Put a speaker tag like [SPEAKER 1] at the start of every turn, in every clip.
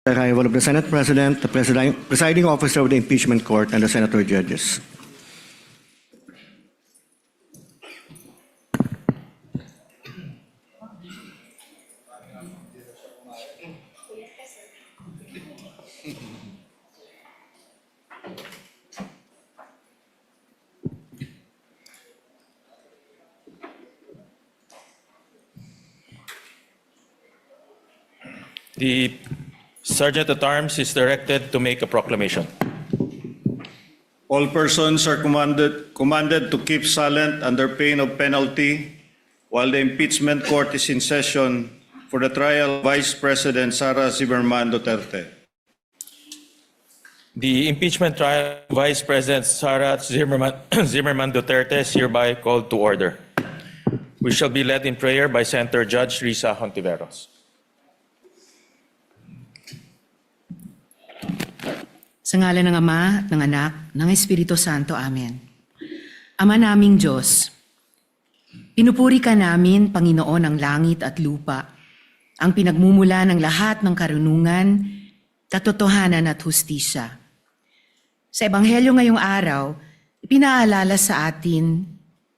[SPEAKER 1] The arrival of the Senate President, the presiding officer of the impeachment court, and the senator judges.
[SPEAKER 2] The Sergeant at Arms is directed to make a proclamation.
[SPEAKER 3] All persons are commanded to keep silent under pain of penalty while the impeachment court is in session for the trial of Vice President Sara Duterte.
[SPEAKER 2] The impeachment trial of Vice President Sara Zimmerman Duterte is hereby called to order. We shall be led in prayer by Senator Judge Risa Hontiveros.
[SPEAKER 4] Sa ngalan ng Ama, ng Anak, ng Espiritu Santo. Amen. Ama naming Diyos, pinupuri ka namin, Panginoon ng langit at lupa, ang pinagmumula ng lahat ng karunungan, katotohanan at hustisya. Sa Ebanghelyo ngayong araw, ipinaalala sa atin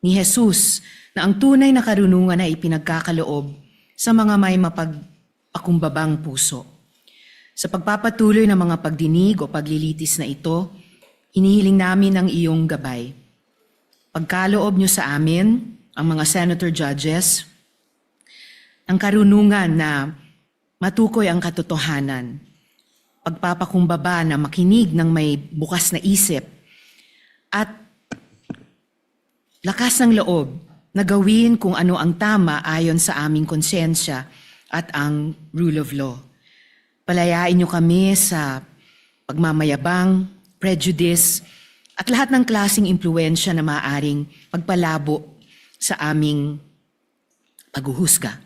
[SPEAKER 4] ni Jesus na ang tunay na karunungan ay ipinagkakaloob sa mga may mapagpakumbabang puso. Sa pagpapatuloy ng mga pagdinig o paglilitis na ito, hinihiling namin ang iyong gabay. Pagkaloob niyo sa amin, ang mga senator judges, ang karunungan na matukoy ang katotohanan, pagpapakumbaba na makinig ng may bukas na isip, at lakas ng loob na gawin kung ano ang tama ayon sa aming konsensya at ang rule of law. Palayain niyo kami sa pagmamayabang, prejudice, at lahat ng klaseng impluensya na maaaring pagpalabo sa aming paghuhusga.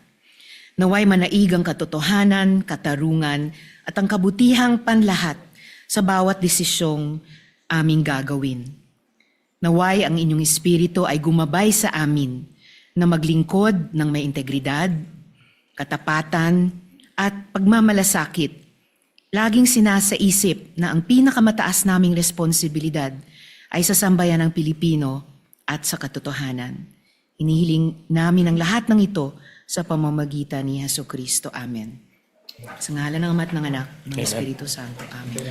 [SPEAKER 4] Naway manaig ang katotohanan, katarungan, at ang kabutihang panlahat sa bawat desisyong aming gagawin. Naway ang inyong espiritu ay gumabay sa amin na maglingkod ng may integridad, katapatan, at pagmamalasakit, laging sinasaisip na ang pinakamataas naming responsibilidad ay sa sambayan ng Pilipino at sa katotohanan. Hinihiling namin ang lahat ng ito sa pamamagitan ni Jesucristo. Amen. Sa ngalan ng Ama at ng Anak, ng Espiritu Santo. Amen.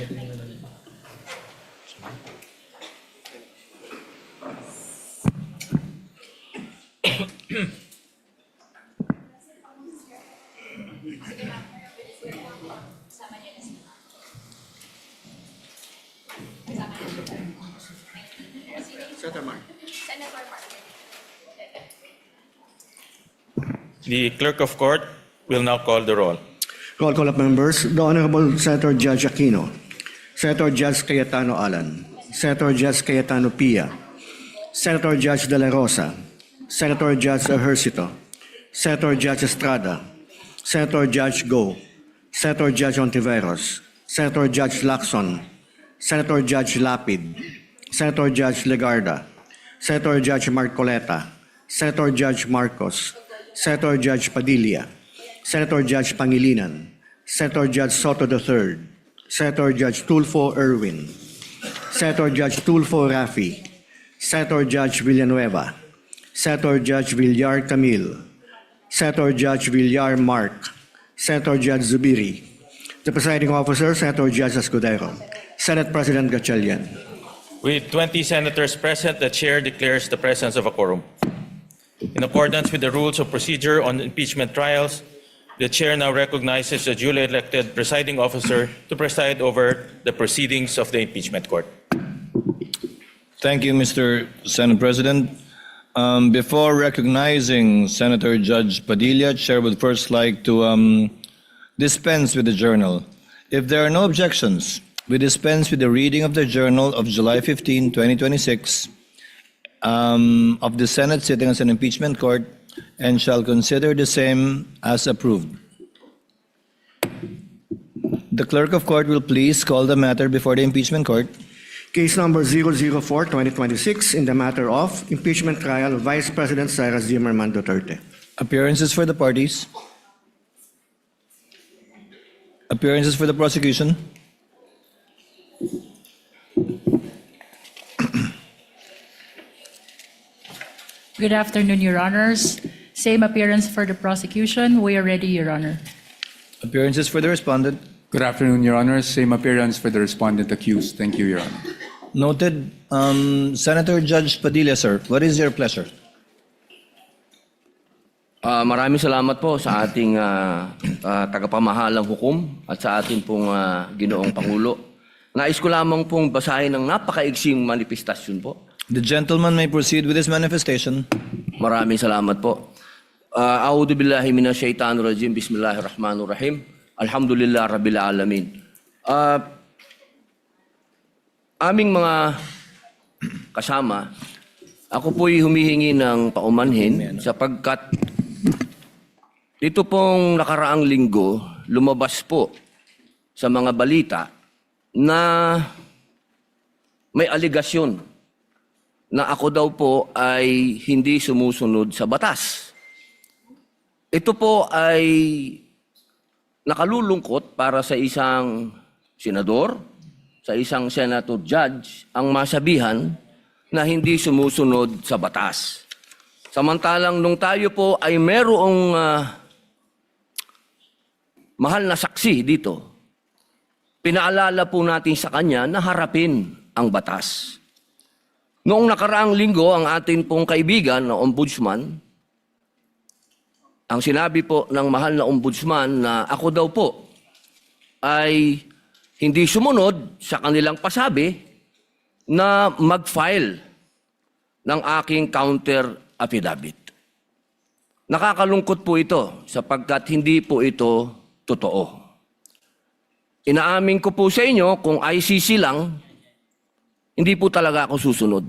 [SPEAKER 2] The Clerk of Court will now call the roll.
[SPEAKER 1] Roll call of members. The Honorable Senator Judge Aquino, Senator Judge Cayetano Alan, Senator Judge Cayetano Pia, Senator Judge De La Rosa, Senator Judge Ejercito, Senator Judge Estrada, Senator Judge Go, Senator Judge Ontiveros, Senator Judge Lacson, Senator Judge Lapid, Senator Judge Legarda, Senator Judge Marcoleta, Senator Judge Marcos, Senator Judge Padilla, Senator Judge Pangilinan, Senator Judge Soto III, Senator Judge Tulfo Erwin, Senator Judge Tulfo Rafi, Senator Judge Villanueva, Senator Judge Villar Camille, Senator Judge Villar Mark, Senator Judge Zubiri, the presiding officer, Senator Judge Escudero, Senate President Gatchalian.
[SPEAKER 2] With 20 senators present, the chair declares the presence of a quorum. In accordance with the rules of procedure on impeachment trials, the chair now recognizes the duly elected presiding officer to preside over the proceedings of the impeachment court.
[SPEAKER 5] Thank you, Mr. Senate President. Before recognizing Senator Judge Padilla, Chair would first like to dispense with the journal. If there are no objections, we dispense with the reading of the journal of July 15, 2026 of the Senate sitting as an impeachment court and shall consider the same as approved. The clerk of court will please call the matter before the impeachment court.
[SPEAKER 1] Case number 004-2026 in the matter of impeachment trial of Vice President Sara Duterte.
[SPEAKER 5] Appearances for the parties. Appearances for the prosecution.
[SPEAKER 6] Good afternoon, Your Honors. Same appearance for the prosecution. We are ready, Your Honor.
[SPEAKER 5] Appearances for the respondent.
[SPEAKER 7] Good afternoon, Your Honor. Same appearance for the respondent accused. Thank you, Your Honor.
[SPEAKER 5] Noted. Senator Judge Padilla, sir, what is your pleasure?
[SPEAKER 8] Maraming salamat po sa ating tagapamahalang hukom at sa ating pong ginoong Pangulo. Nais ko lamang pong basahin ng napakaigsing manifestasyon po.
[SPEAKER 5] The gentleman may proceed with his manifestation.
[SPEAKER 8] Maraming salamat po. A'udhu billahi minash shaitanir rajim. Bismillahirrahmanirrahim. Alhamdulillah rabbil alamin. Aming mga kasama, ako po'y humihingi ng paumanhin sapagkat dito pong nakaraang linggo, lumabas po sa mga balita na may aligasyon na ako daw po ay hindi sumusunod sa batas. Ito po ay nakalulungkot para sa isang senador, sa isang senator judge, ang masabihan na hindi sumusunod sa batas. Samantalang nung tayo po ay merong mahal na saksi dito, pinaalala po natin sa kanya na harapin ang batas. Noong nakaraang linggo, ang atin pong kaibigan na ombudsman, ang sinabi po ng mahal na ombudsman na ako daw po ay hindi sumunod sa kanilang pasabi na mag-file ng aking counter affidavit. Nakakalungkot po ito sapagkat hindi po ito totoo. Inaamin ko po sa inyo kung ICC lang, hindi po talaga ako susunod.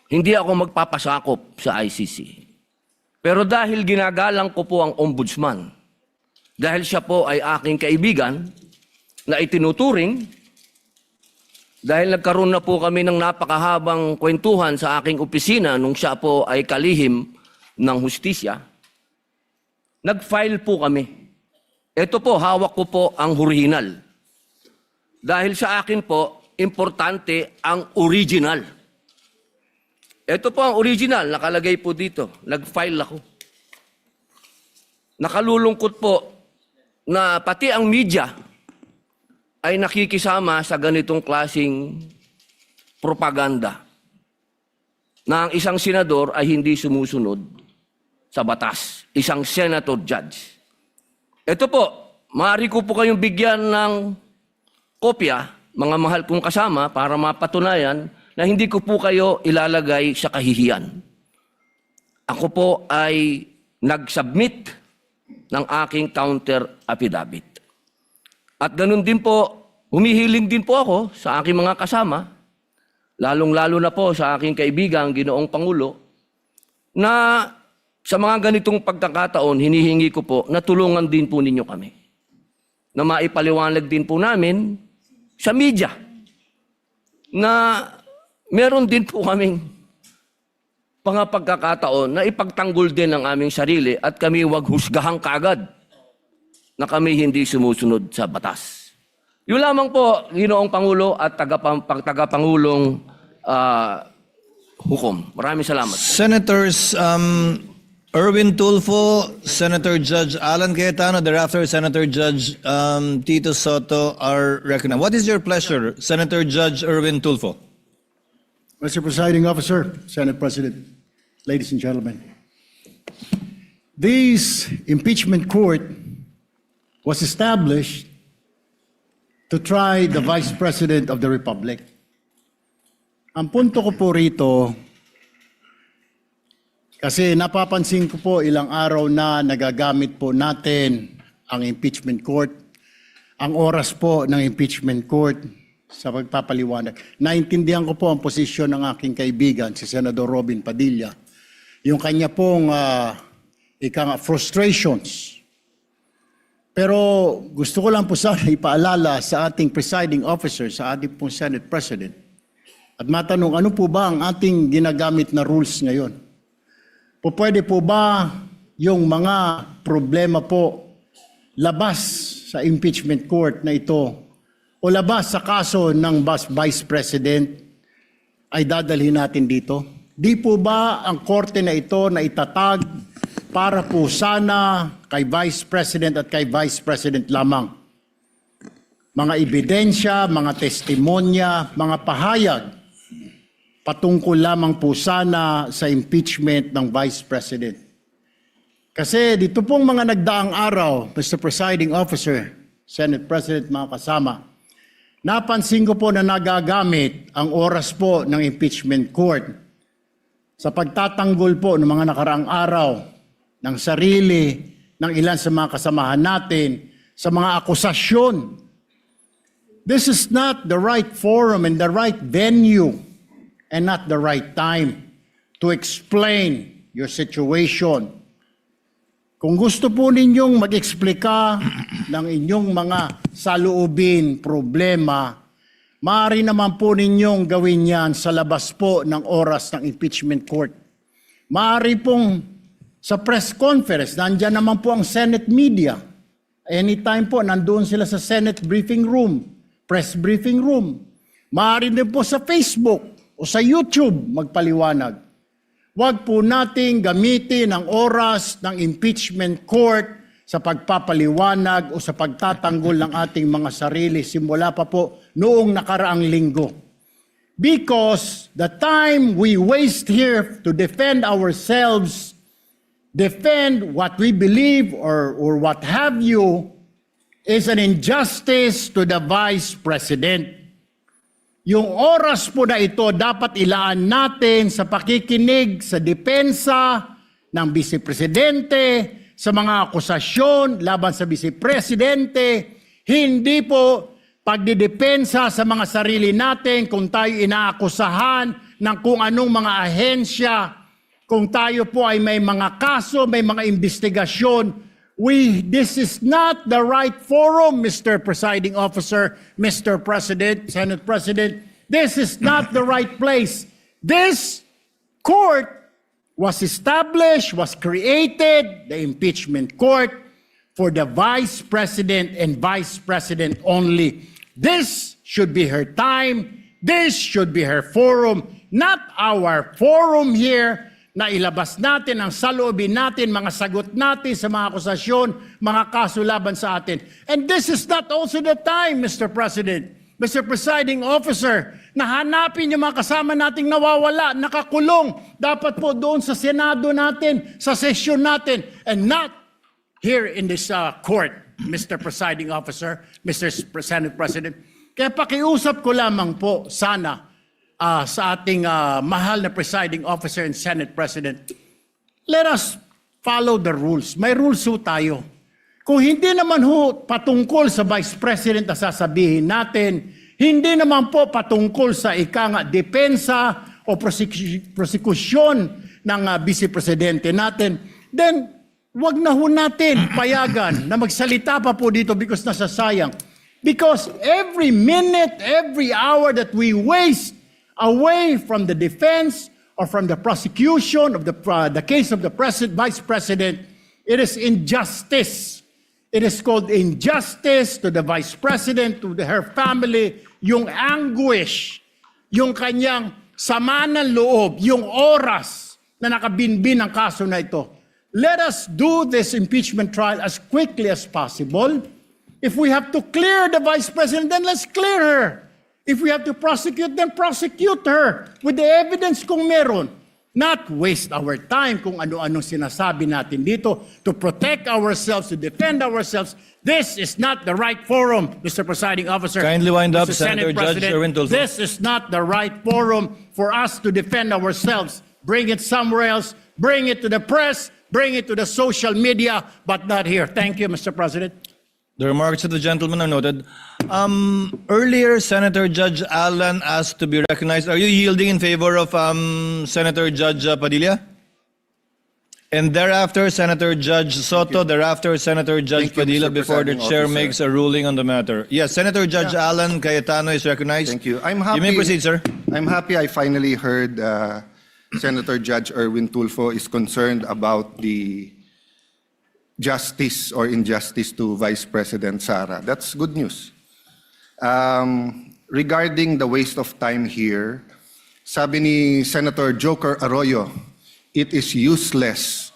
[SPEAKER 8] Hindi ako magpapasakop sa ICC. Pero dahil ginagalang ko po ang ombudsman, dahil siya po ay aking kaibigan na itinuturing, dahil nagkaroon na po kami ng napakahabang kwentuhan sa aking opisina nung siya po ay kalihim ng hustisya, nag-file po kami. Ito po, hawak ko po ang original. Dahil sa akin po, importante ang original. Ito po ang original, nakalagay po dito. Nag-file ako. Nakalulungkot po na pati ang media ay nakikisama sa ganitong klasing propaganda na ang isang senador ay hindi sumusunod sa batas. Isang senator judge. Ito po, maaari ko po kayong bigyan ng kopya, mga mahal kong kasama, para mapatunayan na hindi ko po kayo ilalagay sa kahihiyan. Ako po ay nag-submit ng aking counter affidavit. At ganun din po, humihiling din po ako sa aking mga kasama, lalong-lalo na po sa aking kaibigan, Ginoong Pangulo, na sa mga ganitong pagkakataon, hinihingi ko po na tulungan din po ninyo kami. Na maipaliwanag din po namin sa media na meron din po kaming mga pagkakataon na ipagtanggol din ang aming sarili at kami wag husgahang kagad na kami hindi sumusunod sa batas. Yun lamang po, Ginoong Pangulo at tagapangulong hukom. Maraming salamat.
[SPEAKER 5] Senators Erwin Tulfo, Senator Judge Alan Cayetano, thereafter Senator Judge Tito Soto are recognized. What is your pleasure, Senator Judge Erwin Tulfo?
[SPEAKER 9] Mr. Presiding Officer, Senate President, ladies and gentlemen, this impeachment court was established to try the Vice President of the Republic. Ang punto ko po rito, kasi napapansin ko po ilang araw na nagagamit po natin ang impeachment court, ang oras po ng impeachment court sa pagpapaliwanag. Naintindihan ko po ang posisyon ng aking kaibigan, si Senador Robin Padilla, yung kanya pong frustrations. Pero gusto ko lang po sana ipaalala sa ating presiding officer, sa ating pong Senate President, at matanong, ano po ba ang ating ginagamit na rules ngayon? Pwede po ba yung mga problema po labas sa impeachment court na ito o labas sa kaso ng Vice President ay dadalhin natin dito? Di po ba ang korte na ito na itatag para po sana kay Vice President at kay Vice President lamang? Mga ebidensya, mga testimonya, mga pahayag patungkol lamang po sana sa impeachment ng Vice President. Kasi dito pong mga nagdaang araw, Mr. Presiding Officer, Senate President, mga kasama, napansin ko po na nagagamit ang oras po ng impeachment court sa pagtatanggol po ng mga nakaraang araw ng sarili, ng ilan sa mga kasamahan natin, sa mga akusasyon. This is not the right forum and the right venue and not the right time to explain your situation. Kung gusto po ninyong mag-eksplika ng inyong mga saloobin, problema, maaari naman po ninyong gawin yan sa labas po ng oras ng impeachment court. Maaari pong sa press conference, nandyan naman po ang Senate media. Anytime po, nandoon sila sa Senate briefing room, press briefing room. Maaari din po sa Facebook o sa YouTube magpaliwanag. Huwag po nating gamitin ang oras ng impeachment court sa pagpapaliwanag o sa pagtatanggol ng ating mga sarili simula pa po noong nakaraang linggo. Because the time we waste here to defend ourselves, defend what we believe or what have you, is an injustice to the Vice President. Yung oras po na ito dapat ilaan natin sa pakikinig sa depensa ng Vice Presidente, sa mga akusasyon laban sa Vice Presidente, hindi po pagdidepensa sa mga sarili natin kung tayo inaakusahan ng kung anong mga ahensya, kung tayo po ay may mga kaso, may mga investigasyon. This is not the right forum, Mr. Presiding Officer, Mr. President, Senate President. This is not the right place. This court was established, was created, the impeachment court, for the Vice President and Vice President only. This should be her time. This should be her forum, not our forum here na ilabas natin ang saloobin natin, mga sagot natin sa mga akusasyon, mga kaso laban sa atin. And this is not also the time, Mr. President, Mr. Presiding Officer, na hanapin yung mga kasama nating nawawala, nakakulong, dapat po doon sa Senado natin, sa sesyon natin, and not here in this court, Mr. Presiding Officer, Mr. Senate President. Kaya pakiusap ko lamang po sana sa ating mahal na Presiding Officer and Senate President, let us follow the rules. May rules ho tayo. Kung hindi naman ho patungkol sa Vice President na sasabihin natin, hindi naman po patungkol sa depensa o prosekusyon ng Vice Presidente natin, then wag na ho natin payagan na magsalita pa po dito because nasasayang. Because every minute, every hour that we waste away from the defense or from the prosecution of the case of the Vice President, it is injustice. It is called injustice to the Vice President, to her family, yung anguish, yung kanyang sama ng loob, yung oras na nakabinbin ang kaso na ito. Let us do this impeachment trial as quickly as possible. If we have to clear the Vice President, then let's clear her. If we have to prosecute, then prosecute her with the evidence kung meron. Not waste our time kung ano-anong sinasabi natin dito to protect ourselves, to defend ourselves. This is not the right forum, Mr. Presiding Officer.
[SPEAKER 5] Kindly wind up,
[SPEAKER 9] Mr.
[SPEAKER 5] Senator
[SPEAKER 9] Senate
[SPEAKER 5] Judge
[SPEAKER 9] President.
[SPEAKER 5] Erwin Tulfo.
[SPEAKER 9] This is not the right forum for us to defend ourselves. Bring it somewhere else. Bring it to the press. Bring it to the social media, but not here. Thank you, Mr. President.
[SPEAKER 5] The remarks of the gentleman are noted. Earlier, Senator Judge Allen asked to be recognized. Are you yielding in favor of Senator Judge Padilla? And thereafter, Senator Judge Soto, thereafter, Senator Judge
[SPEAKER 10] Thank you,
[SPEAKER 5] Padilla,
[SPEAKER 10] Mr.
[SPEAKER 5] before the
[SPEAKER 10] Presiding
[SPEAKER 5] chair
[SPEAKER 10] Officer.
[SPEAKER 5] makes a ruling on the matter. Yes, Senator Judge Allen Cayetano is recognized.
[SPEAKER 10] Thank you. I'm happy.
[SPEAKER 5] You may proceed, sir.
[SPEAKER 10] I'm happy I finally heard Senator Judge Erwin Tulfo is concerned about the justice or injustice to Vice President Sara. That's good news. Regarding the waste of time here, sabi ni Senator Joker Arroyo, it is useless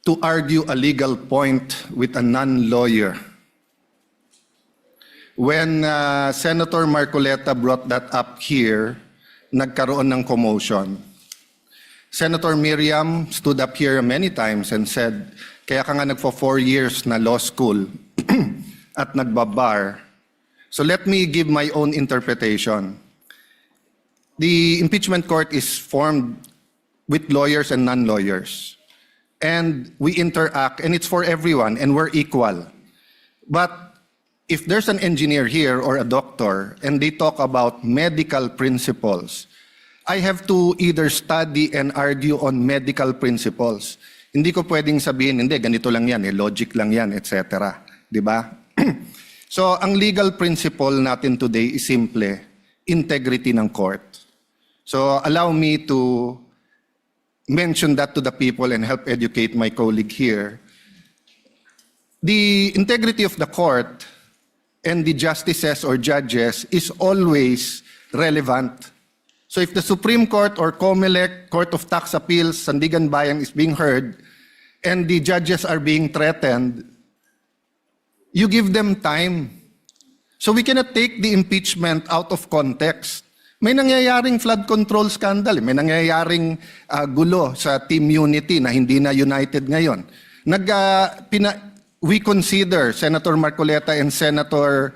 [SPEAKER 10] to argue a legal point with a non-lawyer. When Senator Marcoleta brought that up here, nagkaroon ng commotion. Senator Miriam stood up here many times and said, kaya ka nga nagpo 4 years na law school at nagbabar. So let me give my own interpretation. The impeachment court is formed with lawyers and non-lawyers. And we interact, and it's for everyone, and we're equal. But if there's an engineer here or a doctor, and they talk about medical principles, I have to either study and argue on medical principles. Hindi ko pwedeng sabihin, hindi, ganito lang yan, logic lang yan, etc. Di ba? So, ang legal principle natin today is simple, integrity ng court. So, allow me to mention that to the people and help educate my colleague here. The integrity of the court and the justices or judges is always relevant. So if the Supreme Court or COMELEC, Court of Tax Appeals, Sandigan Bayan is being heard and the judges are being threatened, you give them time. So we cannot take the impeachment out of context. May nangyayaring flood control scandal, may nangyayaring gulo sa Team Unity na hindi na united ngayon. We consider Senator Marcoleta and Senator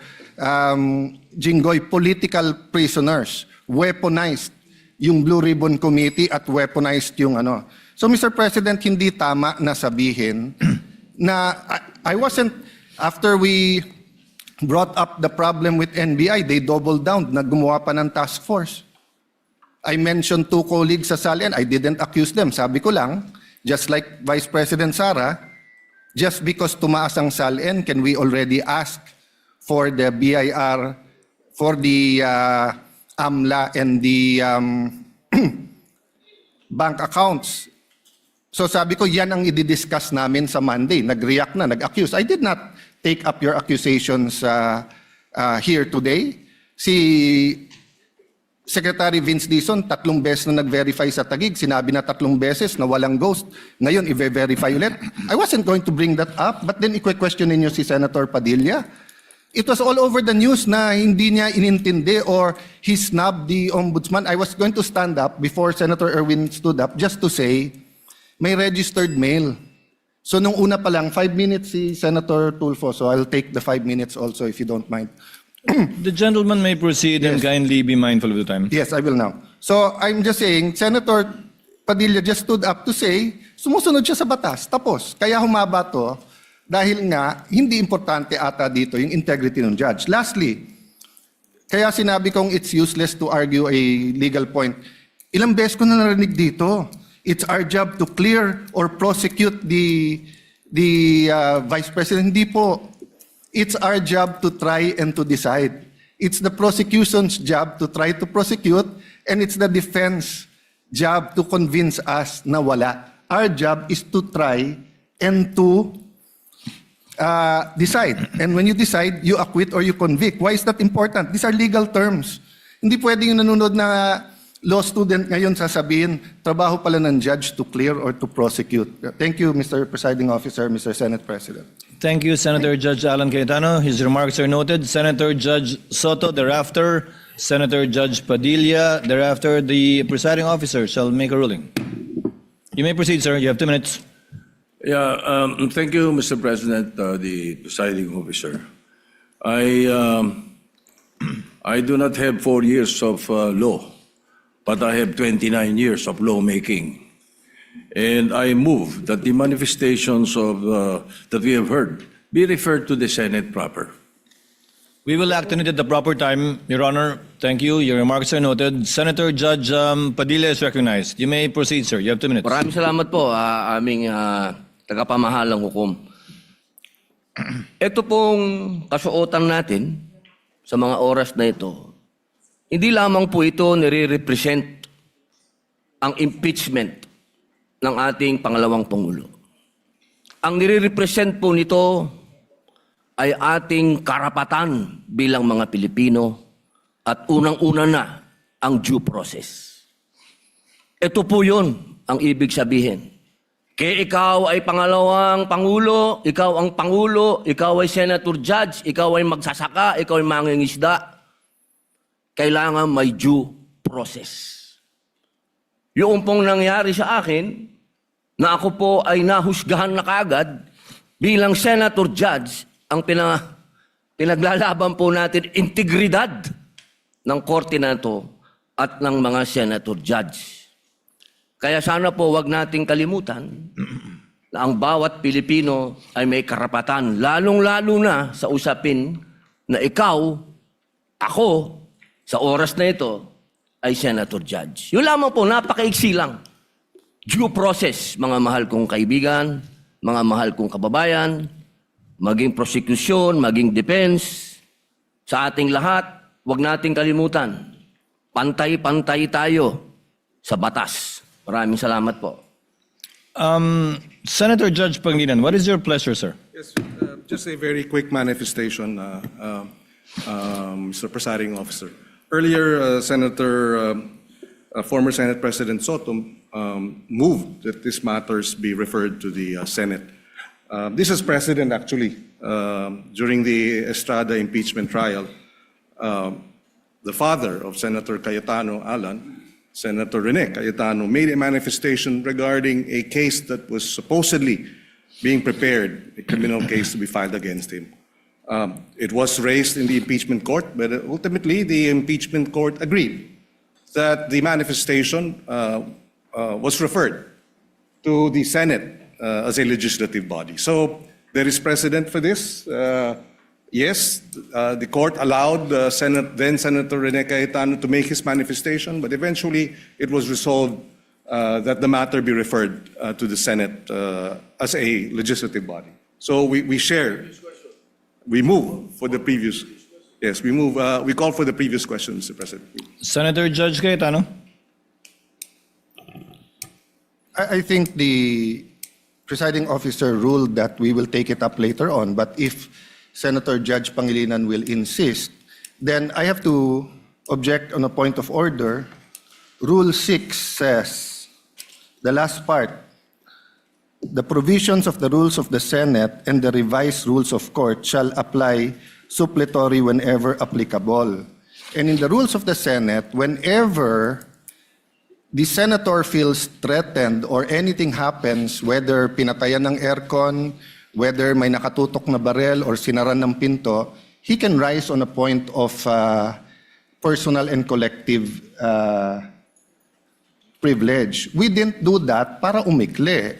[SPEAKER 10] Jinggoy political prisoners, weaponized yung Blue Ribbon Committee at weaponized yung ano. So Mr. President, hindi tama na sabihin na I wasn't, after we brought up the problem with NBI, they doubled down, naggumawa pa ng task force. I mentioned 2 colleagues sa Salian, I didn't accuse them. Sabi ko lang, just like Vice President Sara, just because tumaas ang Salian, can we already ask for the BIR, for the AMLA and the bank accounts? So sabi ko, yan ang i-discuss namin sa Monday. Nag-react na, nag-accuse. I did not take up your accusations here today. Si Secretary Vince Dizon, 3 beses na nag-verify sa Taguig. Sinabi na 3 beses na walang ghost. Ngayon, i-verify ulit. I wasn't going to bring that up, but then i-question ninyo si Senator Padilla. It was all over the news na hindi niya inintindi or he snubbed the ombudsman. I was going to stand up before Senator Erwin stood up just to say, may registered mail. So nung una pa lang, 5 minutes si Senator Tulfo, so I'll take the 5 minutes also if you don't mind.
[SPEAKER 5] The gentleman may proceed and
[SPEAKER 10] Yes.
[SPEAKER 5] kindly be mindful of the time.
[SPEAKER 10] Yes, I will now. So I'm just saying, Senator Padilla just stood up to say, sumusunod siya sa batas. Tapos, kaya humaba to, dahil nga, hindi importante ata dito yung integrity ng judge. Lastly, kaya sinabi kong it's useless to argue a legal point. Ilang beses ko na narinig dito. It's our job to clear or prosecute the Vice President. Hindi po. It's our job to try and to decide. It's the prosecution's job to try to prosecute, and it's the defense job to convince us na wala. Our job is to try and to decide. And when you decide, you acquit or you convict. Why is that important? These are legal terms. Hindi pwedeng yung nanonood na law student ngayon sasabihin, trabaho pala ng judge to clear or to prosecute. Thank you, Mr. Presiding Officer, Mr. Senate President.
[SPEAKER 5] Thank you, Senator Judge Alan Cayetano. His remarks are noted. Senator Judge Soto, thereafter, Senator Judge Padilla, thereafter, the presiding officer shall make a ruling. You may proceed, sir. You have 2 minutes.
[SPEAKER 11] Yeah, thank you, Mr. President, the presiding officer. I do not have 4 years of law, but I have 29 years of lawmaking. And I move that the manifestations of that we have heard be referred to the Senate proper.
[SPEAKER 5] We will act on it at the proper time, Your Honor. Thank you. Your remarks are noted. Senator Judge Padilla is recognized. You may proceed, sir. You have 2 minutes.
[SPEAKER 8] Maraming salamat po, aming tagapamahalang hukom. Ito pong kasuotan natin sa mga oras na ito, hindi lamang po ito nire-represent ang impeachment ng ating pangalawang Pangulo. ang nire-represent po nito ay ating karapatan bilang mga Pilipino at unang-una na ang due process. Ito po yun ang ibig sabihin. Kaya ikaw ay pangalawang Pangulo, ikaw ang Pangulo, ikaw ay Senator Judge, ikaw ay magsasaka, ikaw ay mangingisda, kailangan may due process. Yung pong nangyari sa akin, na ako po ay nahusgahan na kaagad bilang Senator Judge, ang pinaglalaban po natin integridad ng korte na ito at ng mga Senator Judge. Kaya sana po wag nating kalimutan na ang bawat Pilipino ay may karapatan, lalong-lalo na sa usapin na ikaw, ako, sa oras na ito, ay Senator Judge. Yun lamang po, napakaiksi lang. Due process, mga mahal kong kaibigan, mga mahal kong kababayan, maging prosecution, maging defense, sa ating lahat, wag nating kalimutan, pantay-pantay tayo sa batas. Maraming salamat po.
[SPEAKER 5] Senator Judge Pangilinan, what is your pleasure, sir?
[SPEAKER 12] Yes, just a very quick manifestation, Mr. Presiding Officer. Earlier, former Senate President Soto moved that these matters be referred to the Senate. This is precedent, actually. During the Estrada impeachment trial, the father of Senator Cayetano Alan, Senator Rene Cayetano, made a manifestation regarding a case that was supposedly being prepared, a criminal case to be filed against him. It was raised in the impeachment court, but ultimately the impeachment court agreed that the manifestation was referred to the Senate as a legislative body. So there is precedent for this. Yes, the court allowed then Senator Rene Cayetano to make his manifestation, but eventually it was resolved that the matter be referred to the Senate as a legislative body. So we share. We move for the previous. Yes, we move. We call for the previous question, Mr. President.
[SPEAKER 5] Senator Judge Cayetano?
[SPEAKER 10] I think the presiding officer ruled that we will take it up later on, but if Senator Judge Pangilinan will insist, then I have to object on a point of order. Rule 6 says, the last part, the provisions of the rules of the Senate and the revised rules of court shall apply suppletory whenever applicable. And in the rules of the Senate, whenever the senator feels threatened or anything happens, whether pinatayan ng aircon, whether may nakatutok na barel or sinaran ng pinto, he can rise on a point of personal and collective privilege. We didn't do that para umikli.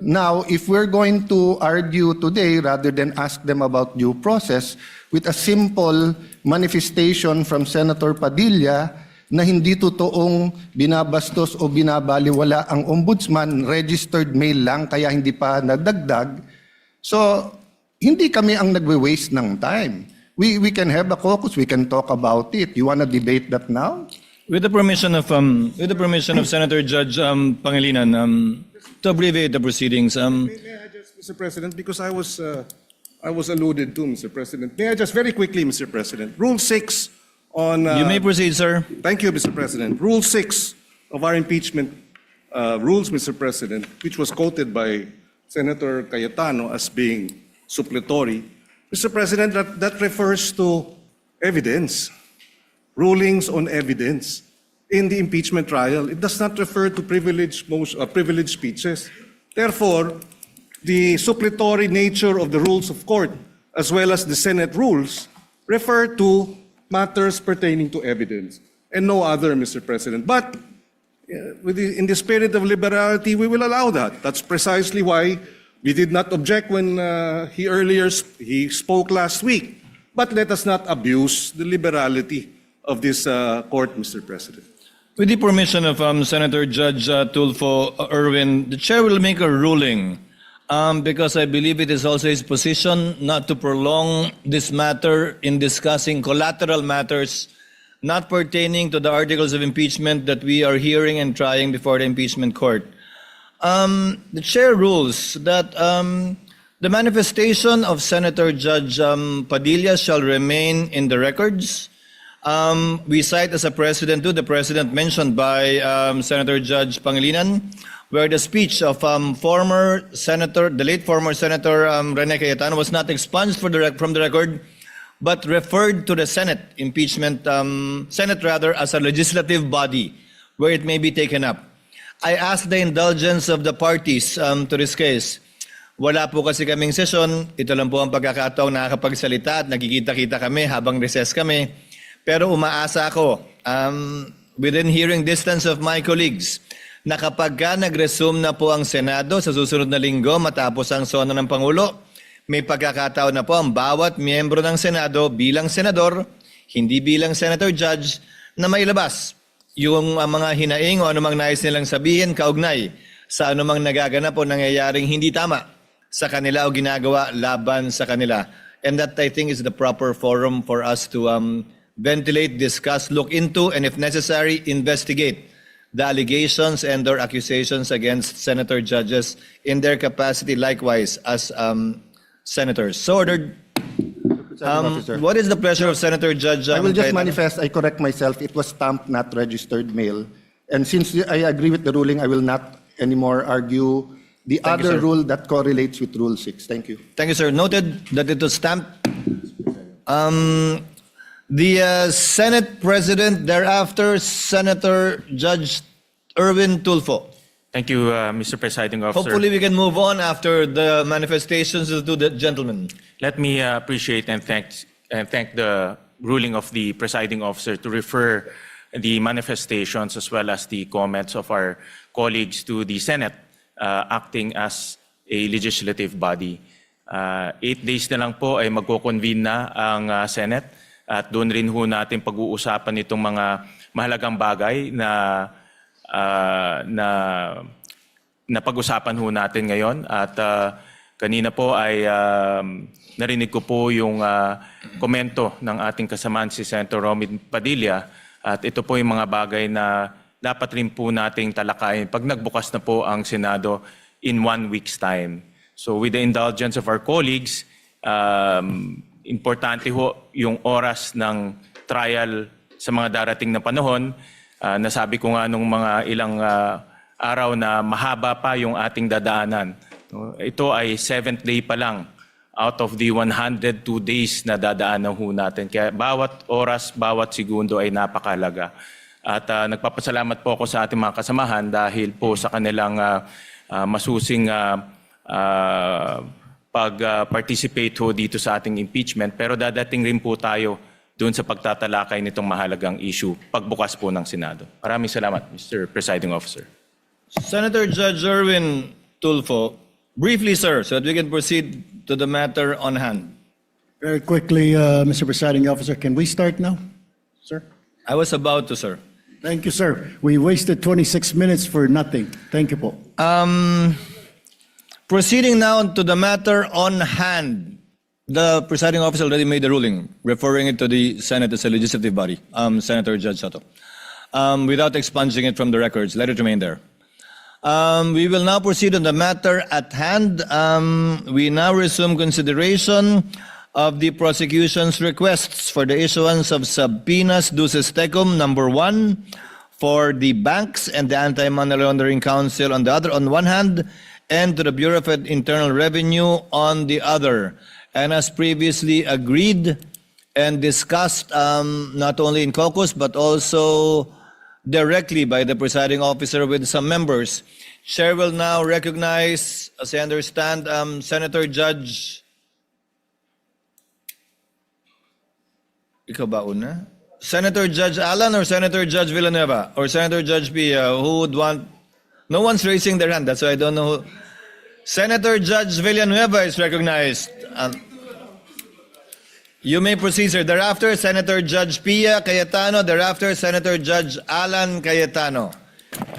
[SPEAKER 10] Now, if we're going to argue today rather than ask them about due process with a simple manifestation from Senator Padilla na hindi totoong binabastos o binabaliwala ang ombudsman, registered mail lang kaya hindi pa nadagdag, so hindi kami ang nagwe-waste ng time. We can have a caucus, we can talk about it. You want to debate that now?
[SPEAKER 5] With the permission of Senator Judge Pangilinan, to abbreviate the proceedings.
[SPEAKER 12] May I just, Mr. President, because I was alluded to, Mr. President. May I just very quickly, Mr. President, Rule 6 on...
[SPEAKER 5] You may proceed, sir.
[SPEAKER 12] Thank you, Mr. President. Rule 6 of our impeachment rules, Mr. President, which was quoted by Senator Cayetano as being suppletory. Mr. President, that refers to evidence, rulings on evidence in the impeachment trial. It does not refer to privileged speeches. Therefore, the suppletory nature of the rules of court, as well as the Senate rules, refer to matters pertaining to evidence and no other, Mr. President. But in the spirit of liberality, we will allow that. That's precisely why we did not object when he spoke last week. But let us not abuse the liberality of this court, Mr. President.
[SPEAKER 5] With the permission of Senator Judge Tulfo Erwin, the chair will make a ruling because I believe it is also his position not to prolong this matter in discussing collateral matters not pertaining to the articles of impeachment that we are hearing and trying before the impeachment court. The chair rules that the manifestation of Senator Judge Padilla shall remain in the records. We cite as a precedent to the precedent mentioned by Senator Judge Pangilinan, where the speech of former Senator, the late former Senator Rene Cayetano was not expunged from the record, but referred to the Senate impeachment, Senate rather, as a legislative body where it may be taken up. I ask the indulgence of the parties to this case. Wala po kasi kaming sesyon. Ito lang po ang pagkakataong nakakapagsalita at nagkikita-kita kami habang recess kami. Pero umaasa ako, within hearing distance of my colleagues, na kapag ka nag-resume na po ang Senado sa susunod na linggo matapos ang sona ng Pangulo, may pagkakataon na po ang bawat miyembro ng Senado bilang senador, hindi bilang senator judge, na mailabas yung mga hinaing o anumang nais nilang sabihin kaugnay sa anumang nagaganap o nangyayaring hindi tama sa kanila o ginagawa laban sa kanila. And that, I think, is the proper forum for us to ventilate, discuss, look into, and if necessary, investigate the allegations and or accusations against senator judges in their capacity likewise as senators. So ordered. What is the pleasure of Senator Judge?
[SPEAKER 10] I will just
[SPEAKER 5] Cayetano?
[SPEAKER 10] manifest, I correct myself, it was stamped, not registered mail. And since I agree with the ruling, I will not anymore argue the
[SPEAKER 5] Thank you,
[SPEAKER 10] other
[SPEAKER 5] sir.
[SPEAKER 10] rule that correlates with Rule 6. Thank you.
[SPEAKER 5] Thank you, sir. Noted that it was stamped. The Senate President, thereafter, Senator Judge Erwin Tulfo.
[SPEAKER 2] Thank you, Mr. Presiding Officer.
[SPEAKER 5] Hopefully we can move on after the manifestations of the gentlemen.
[SPEAKER 2] Let me appreciate and thank the ruling of the presiding officer to refer the manifestations as well as the comments of our colleagues to the Senate acting as a legislative body. 8 days na lang po ay magko-convene na ang Senate at doon rin ho natin pag-uusapan itong mga mahalagang bagay na pag-usapan ho natin ngayon. At kanina po ay narinig ko po yung komento ng ating kasamaan si Senator Romin Padilla at ito po yung mga bagay na dapat rin po nating talakayin pag nagbukas na po ang Senado in 1 week's time. So with the indulgence of our colleagues, importante ho yung oras ng trial sa mga darating na panahon. Nasabi ko nga nung mga ilang araw na mahaba pa yung ating dadaanan. Ito ay 7th day pa lang out of the 102 days na dadaanan ho natin. Kaya bawat oras, bawat segundo ay napakalaga. At nagpapasalamat po ako sa ating mga kasamahan dahil po sa kanilang masusing pag-participate ho dito sa ating impeachment. Pero dadating rin po tayo doon sa pagtatalakay nitong mahalagang issue pagbukas po ng Senado. Maraming salamat, Mr. Presiding Officer.
[SPEAKER 5] Senator Judge Erwin Tulfo, briefly, sir, so that we can proceed to the matter on hand.
[SPEAKER 9] Very quickly, Mr. Presiding Officer, can we start now, sir?
[SPEAKER 5] I was about to, sir.
[SPEAKER 9] Thank you, sir. We wasted 26 minutes for nothing. Thank you po.
[SPEAKER 5] Proceeding now to the matter on hand. The presiding officer already made the ruling, referring it to the Senate as a legislative body, Senator Judge Soto. Without expunging it from the records, let it remain there. We will now proceed on the matter at hand. We now resume consideration of the prosecution's requests for the issuance of subpoenas duces tecum number 1 for the banks and the Anti-Money Laundering Council on one hand, and to the Bureau of Internal Revenue on the other. And as previously agreed and discussed not only in caucus but also directly by the presiding officer with some members, Chair will now recognize, as I understand, Senator Judge. Ikaw ba una? Senator Judge Alan or Senator Judge Villanueva or Senator Judge Pia? Who would want? No one's raising their hand, that's why I don't know who. Senator Judge Villanueva is recognized. You may proceed, sir. Thereafter, Senator Judge Pia Cayetano. Thereafter, Senator Judge Alan Cayetano.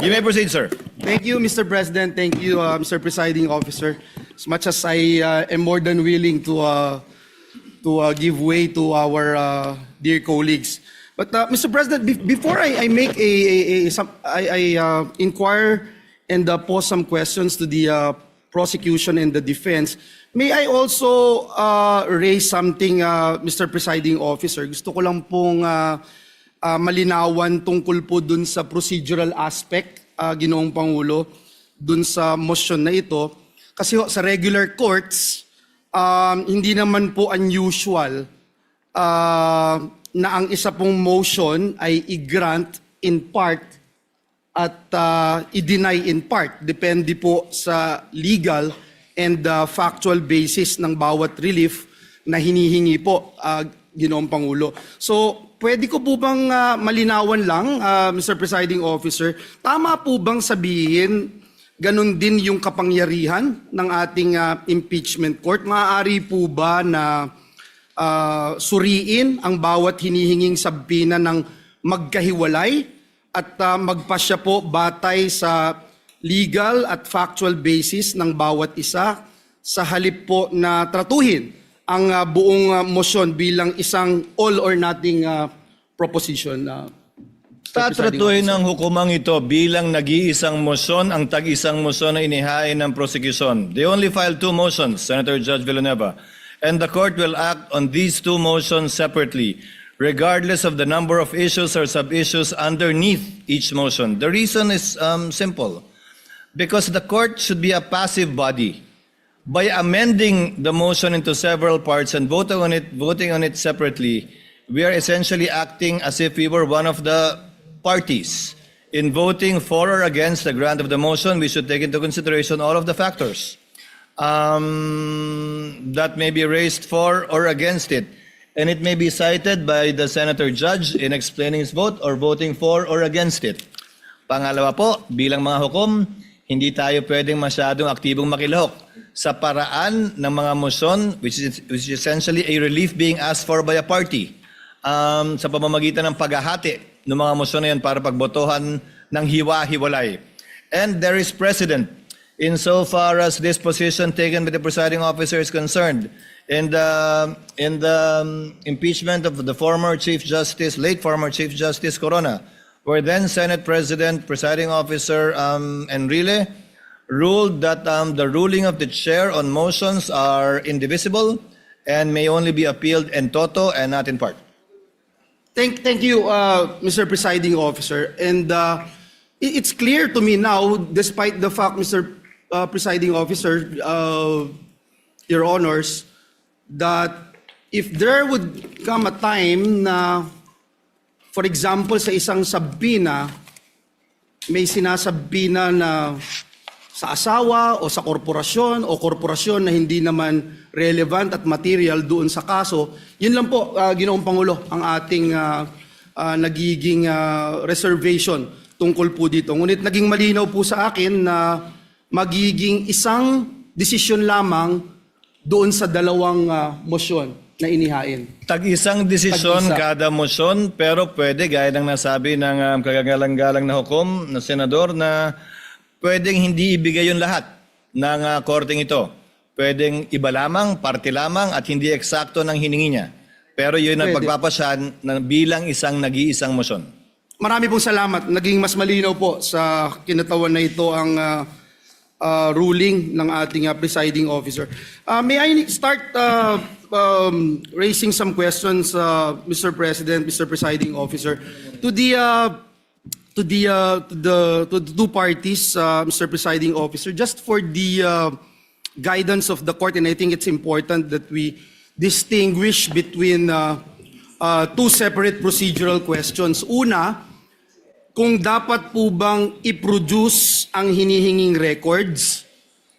[SPEAKER 5] You may proceed, sir.
[SPEAKER 13] Thank you, Mr. President. Thank you, Mr. Presiding Officer. As much as I am more than willing to give way to our dear colleagues. But Mr. President, before I make I inquire and pose some questions to the prosecution and the defense. May I also raise something, Mr. Presiding Officer? Gusto ko lang pong malinawan tungkol po dun sa procedural aspect, Ginoong Pangulo, dun sa motion na ito. Kasi sa regular courts, hindi naman po unusual na ang isa pong motion ay i-grant in part at i-deny in part. Depende po sa legal and factual basis ng bawat relief na hinihingi po, Ginoong Pangulo. So, pwede ko po bang malinawan lang, Mr. Presiding Officer, tama po bang sabihin ganun din yung kapangyarihan ng ating impeachment court? Maaari po ba na suriin ang bawat hinihinging sabina ng magkahiwalay at magpasya po batay sa legal at factual basis ng bawat isa sa halip po na tratuhin ang buong motion bilang isang all or nothing proposition?
[SPEAKER 5] Tatratuhin ng hukumang ito bilang nag-iisang motion ang tag-isang motion na inihain ng prosecution. They only filed 2 motions, Senator Judge Villanueva, and the court will act on these 2 motions separately, regardless of the number of issues or sub-issues underneath each motion. The reason is simple. Because the court should be a passive body. By amending the motion into several parts and voting on it separately, we are essentially acting as if we were one of the parties. In voting for or against the grant of the motion, we should take into consideration all of the factors that may be raised for or against it. And it may be cited by the Senator Judge in explaining his vote or voting for or against it. Pangalawa po, bilang mga hukom, hindi tayo pwedeng masyadong aktibong makilahok sa paraan ng mga motion which is essentially a relief being asked for by a party sa pamamagitan ng paghahati ng mga motion na yan para pagbotohan ng hiwa-hiwalay. And there is precedent insofar as this position taken by the presiding officer is concerned. In the impeachment of the former Chief Justice, late former Chief Justice Corona, where then Senate President, presiding officer Enrile ruled that the ruling of the chair on motions are indivisible and may only be appealed in toto and not in part.
[SPEAKER 13] Thank you, Mr. Presiding Officer. And it's clear to me now, despite the fact, Mr. Presiding Officer, Your Honors, that if there would come a time na, for example, sa isang sabina, may sinasabina na sa asawa o sa korporasyon na hindi naman relevant at material doon sa kaso, yun lang po, Ginoong Pangulo, ang ating nagiging reservation tungkol po dito. Ngunit naging malinaw po sa akin na magiging isang desisyon lamang doon sa dalawang motion na inihain.
[SPEAKER 5] Tag-isang desisyon kada motion, pero pwede, gaya ng nasabi ng kagagalang-galang na hukom na senador, na pwedeng hindi ibigay yung lahat ng korteng ito. Pwedeng iba lamang, parte lamang, at hindi eksakto ng hiningi niya. Pero yun ang pagpapasyan bilang isang nag-iisang motion.
[SPEAKER 13] Marami pong salamat. Naging mas malinaw po sa kinatawan na ito ang ruling ng ating presiding officer. May I start raising some questions, Mr. President, Mr. Presiding Officer, to the two parties, Mr. Presiding Officer, just for the guidance of the court, and I think it's important that we distinguish between 2 separate procedural questions. Una, kung dapat po bang i-produce ang hinihinging records,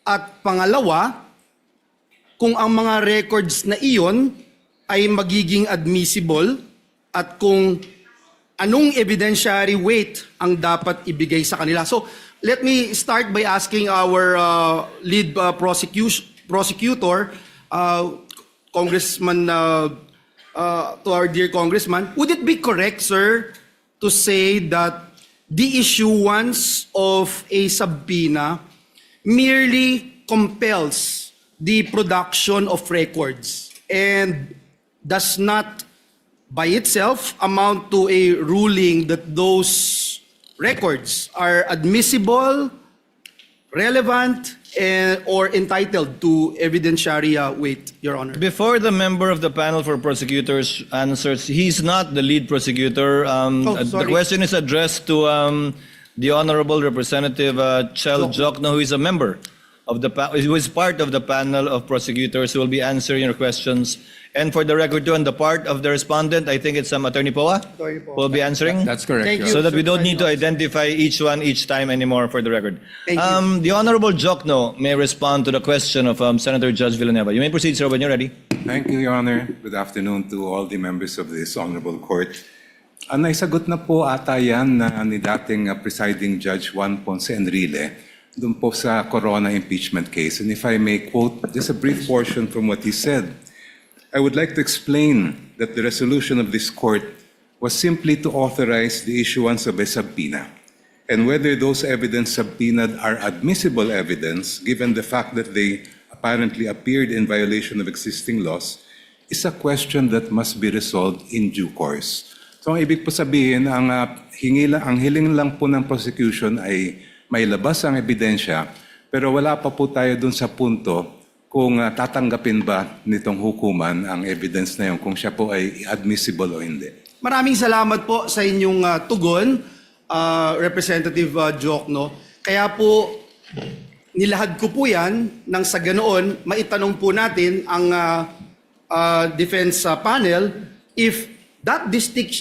[SPEAKER 13] at pangalawa, kung ang mga records na iyon ay magiging admissible at kung anong evidentiary weight ang dapat ibigay sa kanila. So, let me start by asking our lead prosecutor, Congressman, to our dear Congressman, would it be correct, sir, to say that the issuance of a subpoena merely compels the production of records and does not by itself amount to a ruling that those records are admissible relevant or entitled to evidentiary weight, Your Honor.
[SPEAKER 5] Before the member of the panel for prosecutors answers, he's not the lead prosecutor. The
[SPEAKER 13] sorry.
[SPEAKER 5] question is addressed to the Honorable Representative Chel Jokno, who is a member of who is part of the panel of prosecutors who will be answering your questions. And for the record too, on the part of the respondent, I think it's Attorney Poa who will be answering.
[SPEAKER 7] That's correct,
[SPEAKER 13] Thank
[SPEAKER 7] Your
[SPEAKER 13] you.
[SPEAKER 5] So that we don't
[SPEAKER 13] Sir,
[SPEAKER 5] need to identify each one each time anymore for the record.
[SPEAKER 13] Thank you.
[SPEAKER 5] The Honorable Jokno may respond to the question of Senator Judge Villanueva. You may proceed, sir, when you're ready.
[SPEAKER 14] Thank you, Your Honor. Good afternoon to all the members of this honorable court. Naisagot na po ata yan ni dating presiding Judge Juan Ponce Enrile dun po sa Corona impeachment case. And if I may quote just a brief portion from what he said, I would like to explain that the resolution of this court was simply to authorize the issuance of a subpoena. And whether those evidence subpoenaed are admissible evidence, given the fact that they apparently appeared in violation of existing laws, is a question that must be resolved in due course. So ang ibig po sabihin, ang hiling lang po ng prosecution ay may labas ang ebidensya, pero wala pa po tayo dun sa punto kung tatanggapin ba nitong hukuman ang evidence na yun, kung siya po ay admissible o hindi.
[SPEAKER 13] Maraming salamat po sa inyong tugon, Representative Jokno. Kaya po, nilahad ko po yan nang sa ganoon, maitanong po natin ang defense panel if that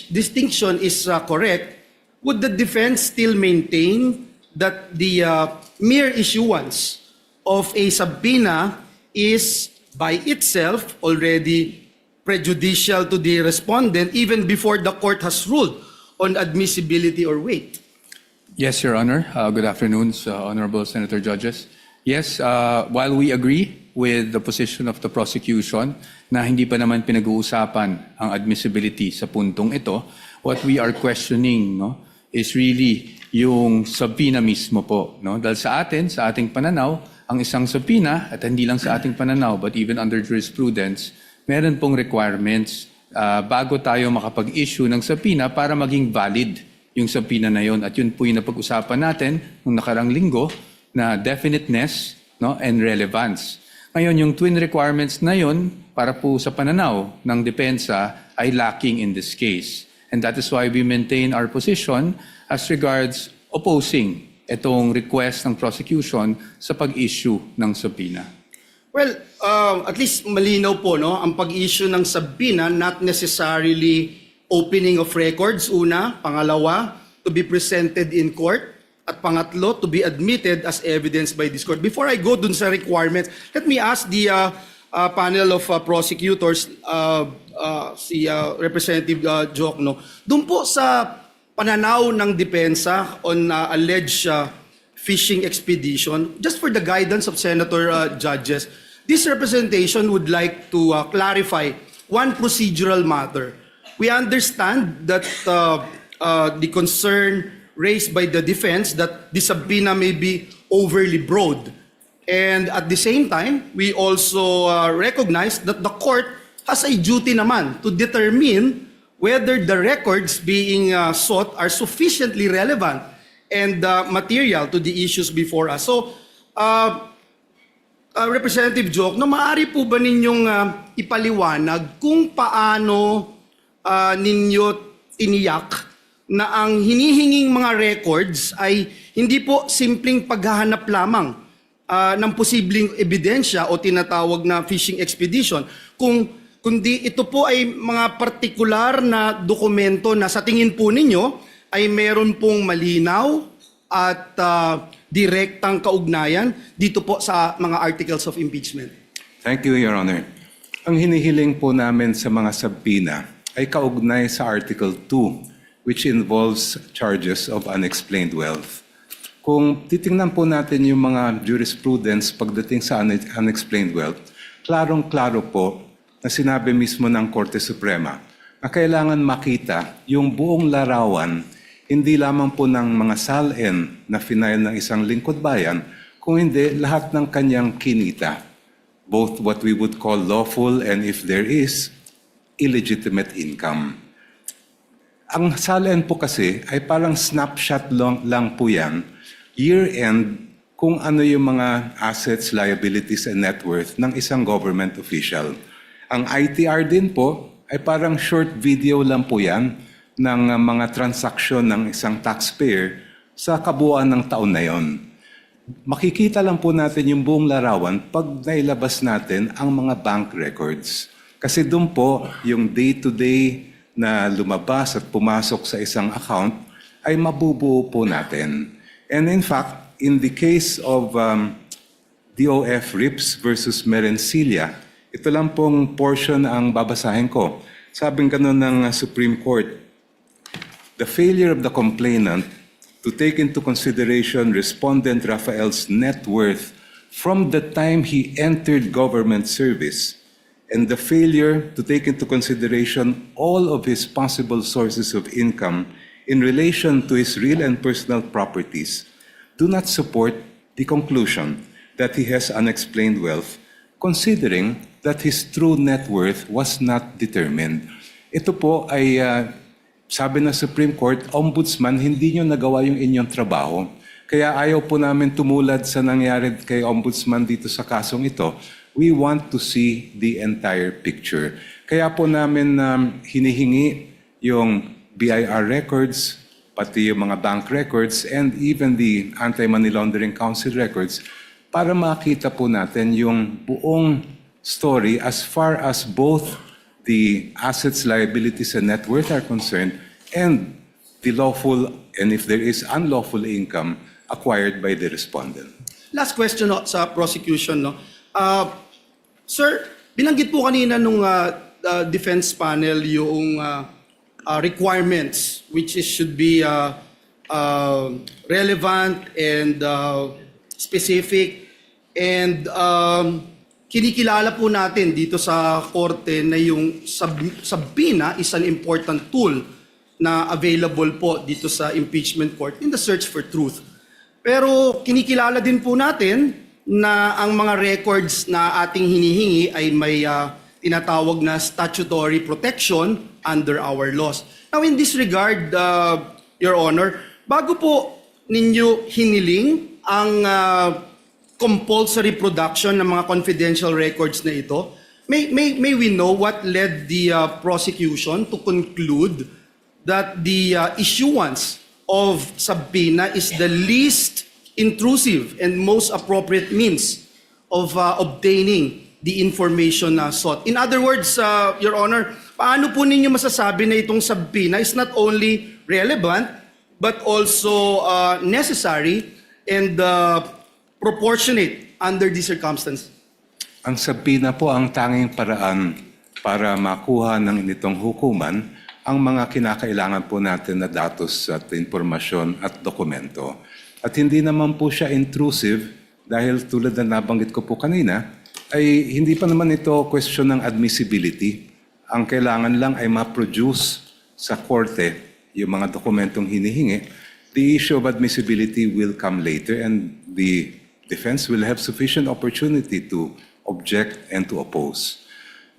[SPEAKER 13] distinction is correct, would the defense still maintain that the mere issuance of a subpoena is by itself already prejudicial to the respondent even before the court has ruled on admissibility or weight?
[SPEAKER 7] Yes, Your Honor. Good afternoon, Honorable Senator Judges. Yes, while we agree with the position of the prosecution na hindi pa naman pinag-uusapan ang admissibility sa puntong ito, what we are questioning is really yung subpoena mismo po. Dahil sa ating pananaw, ang isang subpoena, at hindi lang sa ating pananaw, but even under jurisprudence, meron pong requirements bago tayo makapag-issue ng subpoena para maging valid yung subpoena na yon. At yun po yung napag-usapan natin nung nakarang linggo na definiteness and relevance. Ngayon, yung twin requirements na yon para po sa pananaw ng depensa ay lacking in this case. And that is why we maintain our position as regards opposing itong request ng prosecution sa pag-issue ng subpoena.
[SPEAKER 13] Well, at least malinaw po, ang pag-issue ng subpoena, not necessarily opening of records, una. Pangalawa, to be presented in court. At pangatlo, to be admitted as evidence by this court. Before I go dun sa requirements, let me ask the panel of prosecutors, si Representative Jokno, dun po sa pananaw ng depensa on alleged fishing expedition, just for the guidance of Senator judges, this representation would like to clarify one procedural matter. We understand that the concern raised by the defense that the subpoena may be overly broad. And at the same time, we also recognize that the court has a duty naman to determine whether the records being sought are sufficiently relevant and material to the issues before us. So, Representative Jokno, maaari po ba ninyong ipaliwanag kung paano ninyo tiniyak na ang hinihinging mga records ay hindi po simpleng paghahanap lamang ng posibleng ebidensya o tinatawag na fishing expedition, kundi ito po ay mga partikular na dokumento na sa tingin po ninyo ay meron pong malinaw at direktang kaugnayan dito po sa mga articles of impeachment.
[SPEAKER 14] Thank you, Your Honor. Ang hinihiling po namin sa mga subpoena ay kaugnay sa Article 2, which involves charges of unexplained wealth. Kung titingnan po natin yung mga jurisprudence pagdating sa unexplained wealth, klarong-klaro po na sinabi mismo ng Korte Suprema na kailangan makita yung buong larawan, hindi lamang po ng mga salin na final ng isang lingkod bayan, kung hindi lahat ng kanyang kinita, both what we would call lawful and, if there is, illegitimate income. Ang salin po kasi ay parang snapshot lang po yan, year-end kung ano yung mga assets, liabilities, and net worth ng isang government official. Ang ITR din po ay parang short video lang po yan ng mga transaksyon ng isang taxpayer sa kabuuan ng taon na yon. Makikita lang po natin yung buong larawan pag nailabas natin ang mga bank records. Kasi doon po yung day-to-day na lumabas at pumasok sa isang account ay mabubuo po natin. And in fact, in the case of DOF RIPS versus Merencilia, ito lang pong portion ang babasahin ko. Sabing ganun ng Supreme Court, the failure of the complainant to take into consideration respondent Rafael's net worth from the time he entered government service and the failure to take into consideration all of his possible sources of income in relation to his real and personal properties do not support the conclusion that he has unexplained wealth, considering that his true net worth was not determined. Ito po ay sabi ng Supreme Court, Ombudsman, hindi nyo nagawa yung inyong trabaho. Kaya ayaw po namin tumulad sa nangyari kay Ombudsman dito sa kasong ito. We want to see the entire picture. Kaya po namin hinihingi yung BIR records, pati yung mga bank records, and even the Anti-Money Laundering Council records para makita po natin yung buong story as far as both the assets, liabilities, and net worth are concerned, and the lawful, and if there is unlawful income acquired by the respondent.
[SPEAKER 13] Last question no, sa prosecution. No? Sir, binanggit po kanina nung defense panel yung requirements which should be relevant and specific, and kinikilala po natin dito sa korte na yung subpoena is an important tool na available po dito sa impeachment court in the search for truth. Pero kinikilala din po natin na ang mga records na ating hinihingi ay may tinatawag na statutory protection under our laws. Now in this regard, Your Honor, bago po ninyo hiniling ang compulsory production ng mga confidential records na ito, may we know what led the prosecution to conclude that the issuance of subpoena is the least intrusive and most appropriate means of obtaining the information sought? In other words, Your Honor, paano po ninyo masasabi na itong subpoena is not only relevant but also necessary and proportionate under these circumstances?
[SPEAKER 14] Ang subpoena po ang tanging paraan para makuha ng initong hukuman ang mga kinakailangan po natin na datos at impormasyon at dokumento. At hindi naman po siya intrusive dahil tulad na nabanggit ko po kanina, ay hindi pa naman ito question ng admissibility. Ang kailangan lang ay ma-produce sa korte yung mga dokumentong hinihingi. The issue of admissibility will come later, and the defense will have sufficient opportunity to object and to oppose.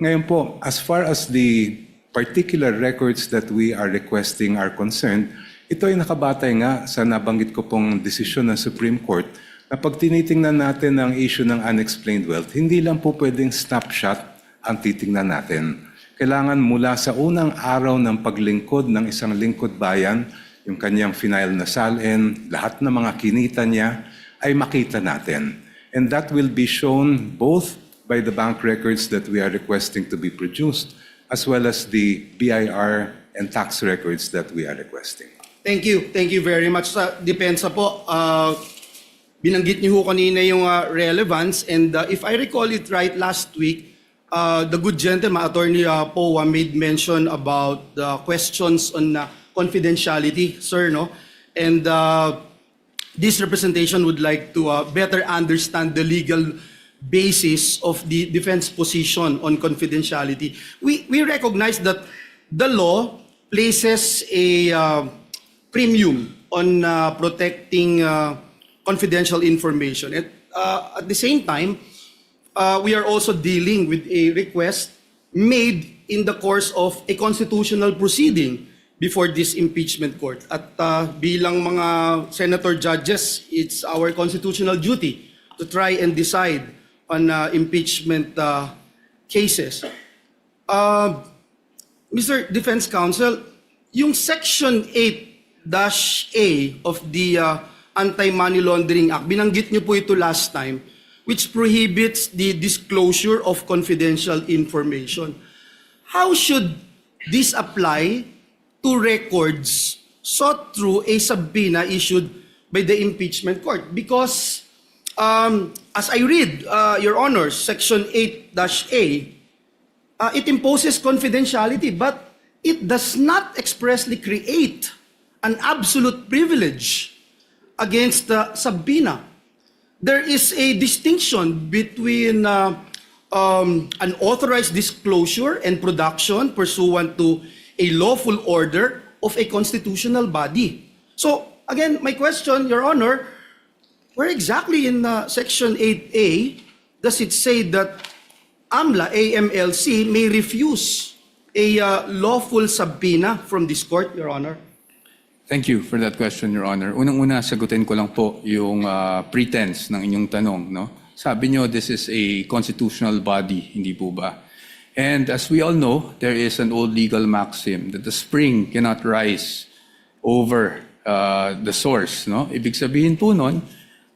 [SPEAKER 14] Ngayon po, as far as the particular records that we are requesting are concerned, ito ay nakabatay nga sa nabanggit ko pong desisyon ng Supreme Court na pag tinitingnan natin ang issue ng unexplained wealth, hindi lang po pwedeng snapshot ang titingnan natin. Kailangan mula sa unang araw ng paglingkod ng isang lingkod bayan, yung kanyang final na salin, lahat ng mga kinita niya, ay makita natin. And that will be shown both by the bank records that we are requesting to be produced, as well as the BIR and tax records that we are requesting.
[SPEAKER 13] Thank you. Thank you very much. Sa depensa po, binanggit niyo ho kanina yung relevance, and if I recall it right, last week, the good gentleman, Attorney Powa, made mention about the questions on confidentiality, sir, no? And this representation would like to better understand the legal basis of the defense position on confidentiality. We recognize that the law places a premium on protecting confidential information. At the same time, we are also dealing with a request made in the course of a constitutional proceeding. before this impeachment court. At bilang mga senator judges, it's our constitutional duty to try and decide on impeachment cases. Mr. Defense Counsel, yung Section 8-A of the Anti-Money Laundering Act, binanggit niyo po ito last time, which prohibits the disclosure of confidential information. How should this apply to records sought through a subpoena issued by the impeachment court? Because as I read, Your Honor, Section 8-A, it imposes confidentiality, but it does not expressly create an absolute privilege against the subpoena. There is a distinction between an authorized disclosure and production pursuant to a lawful order of a constitutional body. So, again, my question, Your Honor, where exactly in Section 8A does it say that AMLC may refuse a lawful subpoena from this court, Your Honor?
[SPEAKER 7] Thank you for that question, Your Honor. Unang-una, sagutin ko lang po yung pretense ng inyong tanong. No? Sabi nyo, this is a constitutional body, hindi po ba? And as we all know, there is an old legal maxim that the spring cannot rise over the source. No? Ibig sabihin po nun,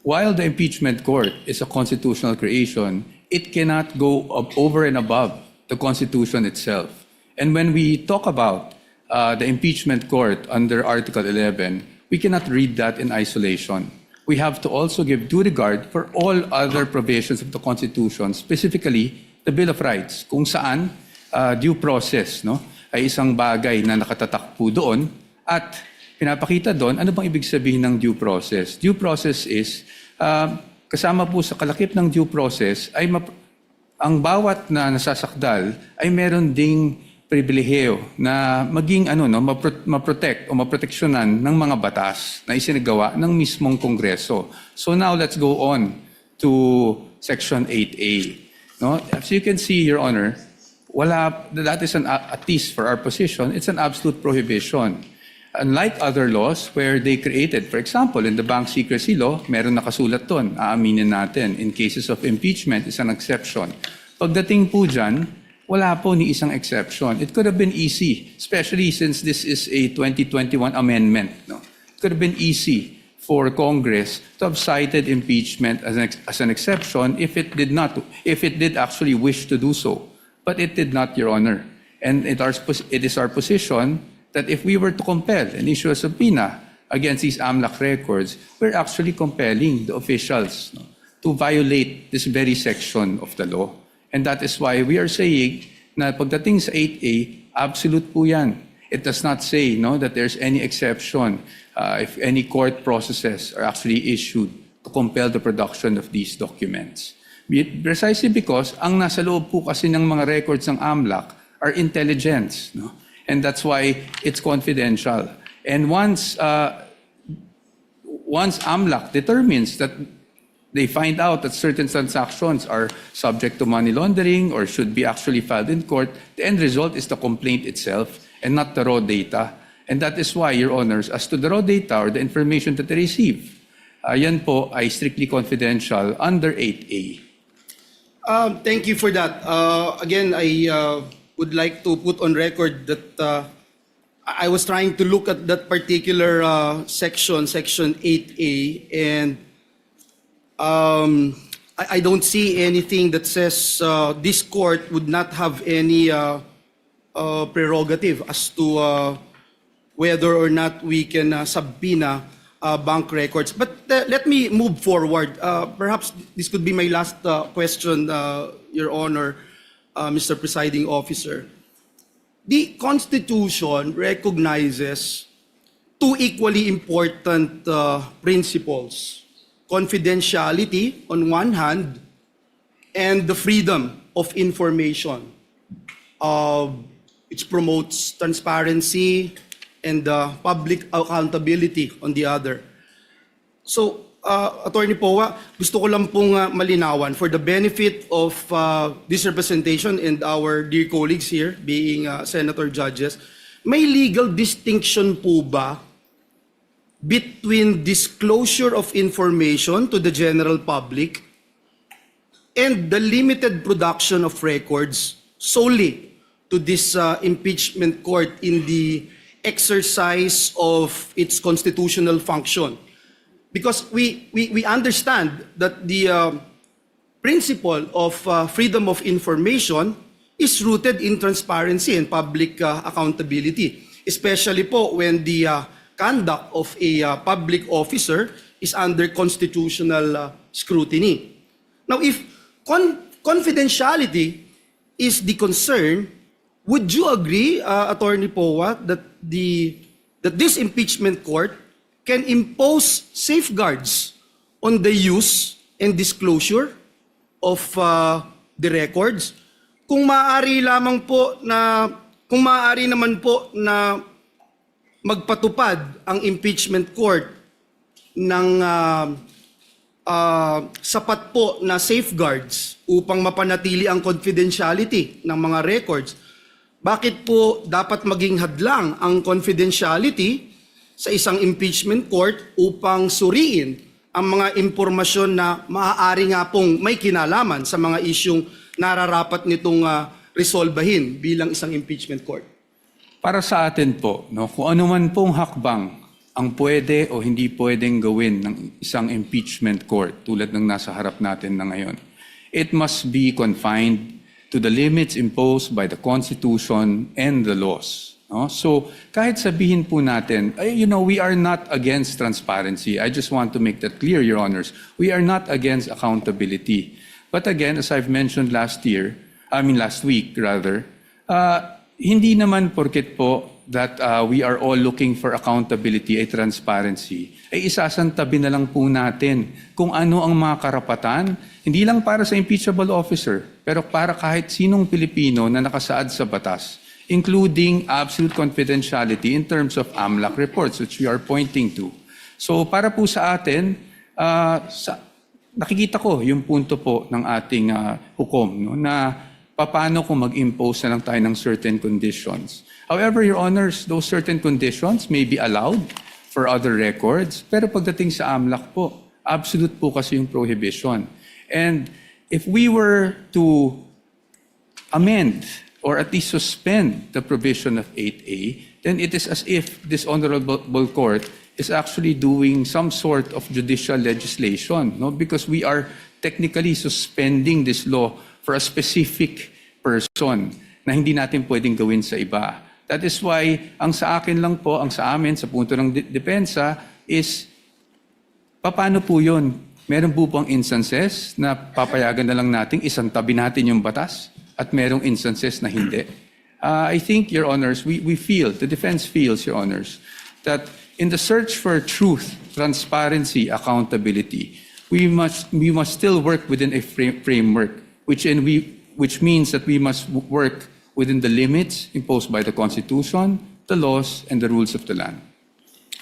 [SPEAKER 7] while the impeachment court is a constitutional creation, it cannot go over and above the Constitution itself. And when we talk about the impeachment court under Article 11, we cannot read that in isolation. We have to also give due regard for all other provisions of the Constitution, specifically the Bill of Rights, kung saan due process ay isang bagay na nakatatak po doon at pinapakita doon ano bang ibig sabihin ng due process. Due process is, kasama po sa kalakip ng due process, ay ang bawat na nasasakdal ay meron ding pribilehiyo na maging maprotect o maproteksyonan ng mga batas na isinagawa ng mismong Kongreso. So now let's go on to Section 8A. No? As you can see, Your Honor, that is at least for our position, it's an absolute prohibition. Unlike other laws where they created, for example, in the bank secrecy law, meron nakasulat doon, aaminin natin, in cases of impeachment is an exception. Pagdating po dyan, wala po ni isang exception. It could have been easy, especially since this is a 2021 amendment. No? It could have been easy for Congress to have cited impeachment as an exception if it did actually wish to do so. But it did not, Your Honor. And it is our position that if we were to compel and issue a subpoena against these AMLC records, we're actually compelling the officials to violate this very section of the law. And that is why we are saying na pagdating sa 8A, absolute po yan. It does not say that there's any exception if any court processes are actually issued to compel the production of these documents. Precisely because ang nasa loob po kasi ng mga records ng AMLC are intelligence. No? And that's why it's confidential. And once AMLC determines that they find out that certain transactions are subject to money laundering or should be actually filed in court, the end result is the complaint itself and not the raw data. And that is why, Your Honors, as to the raw data or the information that they receive, yan po ay strictly confidential under 8A.
[SPEAKER 13] Thank you for that. Again, I would like to put on record that I was trying to look at that particular section 8A, and I don't see anything that says this court would not have any prerogative as to whether or not we can subpoena bank records. But let me move forward. Perhaps this could be my last question, Your Honor, Mr. Presiding Officer. The Constitution recognizes two equally important principles: confidentiality on one hand, and the freedom of information. It promotes transparency and public accountability on the other. So, Attorney Powa, gusto ko lang pong malinawan for the benefit of this representation and our dear colleagues here, being senator judges, may legal distinction po ba between disclosure of information to the general public and the limited production of records solely to this impeachment court in the exercise of its constitutional function? Because we understand that the principle of freedom of information is rooted in transparency and public accountability, especially po when the conduct of a public officer is under constitutional scrutiny. Now, if confidentiality is the concern, would you agree, Attorney Powa, that this impeachment court can impose safeguards on the use and disclosure of the records? Kung maaari naman po na magpatupad ang impeachment court ng sapat po na safeguards upang mapanatili ang confidentiality ng mga records, bakit po dapat maging hadlang ang confidentiality sa isang impeachment court upang suriin ang mga impormasyon na maaari nga pong may kinalaman sa mga isyung nararapat nitong resolbahin bilang isang impeachment court?
[SPEAKER 7] Para sa atin po, no, kung ano man pong hakbang ang pwede o hindi pwedeng gawin ng isang impeachment court tulad ng nasa harap natin na ngayon, it must be confined to the limits imposed by the Constitution and the laws. No? So kahit sabihin po natin, we are not against transparency. I just want to make that clear, Your Honors. We are not against accountability. But again, as I've mentioned last week, hindi naman porket po that we are all looking for accountability ay transparency, ay isasantabi na lang po natin kung ano ang mga karapatan, hindi lang para sa impeachable officer, pero para kahit sinong Pilipino na nakasaad sa batas, including absolute confidentiality in terms of AMLC reports, which we are pointing to. So para po sa atin, nakikita ko yung punto po ng ating hukom, no, na paano kung mag-impose na lang tayo ng certain conditions. However, Your Honors, those certain conditions may be allowed for other records, pero pagdating sa AMLC po, absolute po kasi yung prohibition. And if we were to amend or at least suspend the provision of 8A, then it is as if this honorable court is actually doing some sort of judicial legislation, no? Because we are technically suspending this law for a specific person na hindi natin pwedeng gawin sa iba. That is why, ang sa akin lang po, ang sa amin, sa punto ng depensa, is paano po yun? Meron po bang instances na papayagan na lang natin, isang tabi natin yung batas, at merong instances na hindi? I think, Your Honors, we feel, the defense feels, Your Honors, that in the search for truth, transparency, accountability, we must still work within a framework, which means that we must work within the limits imposed by the Constitution, the laws, and the rules of the land.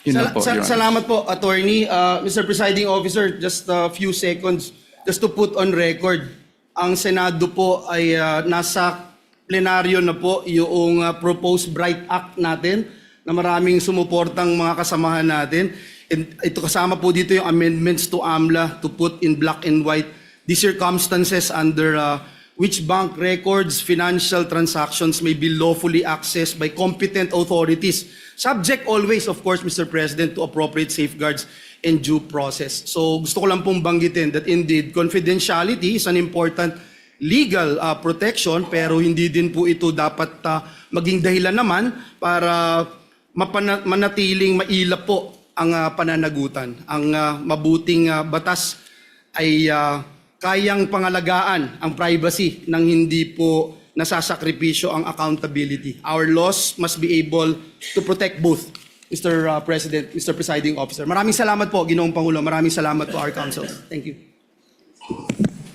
[SPEAKER 7] Yun lang po, Your Honor.
[SPEAKER 13] Salamat po, Attorney. Mr. Presiding Officer, just a few seconds, just to put on record, ang Senado po ay nasa plenaryo na po yung proposed Bright Act natin na maraming sumuportang mga kasamahan natin. And ito kasama po dito yung amendments to AMLA to put in black and white the circumstances under which bank records, financial transactions may be lawfully accessed by competent authorities, subject always, of course, Mr. President, to appropriate safeguards and due process. So gusto ko lang pong banggitin that indeed confidentiality is an important legal protection, pero hindi din po ito dapat maging dahilan naman para manatiling mailap po ang pananagutan. Ang mabuting batas ay kayang pangalagaan ang privacy nang hindi po nasasakripisyo ang accountability. Our laws must be able to protect both, Mr. President, Mr. Presiding Officer. Maraming salamat po, Ginoong Pangulo. Maraming salamat po, our counsel. Thank you.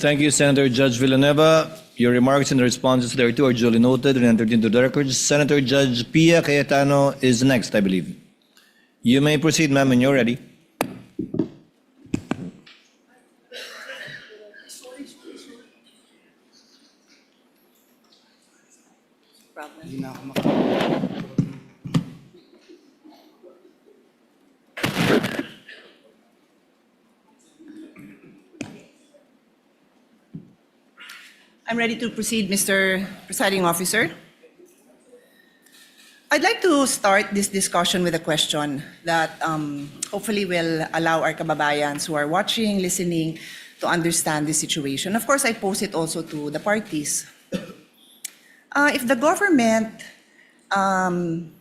[SPEAKER 5] Thank you, Senator Judge Villanueva. Your remarks and responses thereto are duly noted and entered into the records. Senator Judge Pia Cayetano is next, I believe. You may proceed, ma'am, when you're ready.
[SPEAKER 15] I'm ready to proceed, Mr. Presiding Officer. I'd like to start this discussion with a question that hopefully will allow our kababayans who are watching, listening, to understand this situation. Of course, I pose it also to the parties. If the government had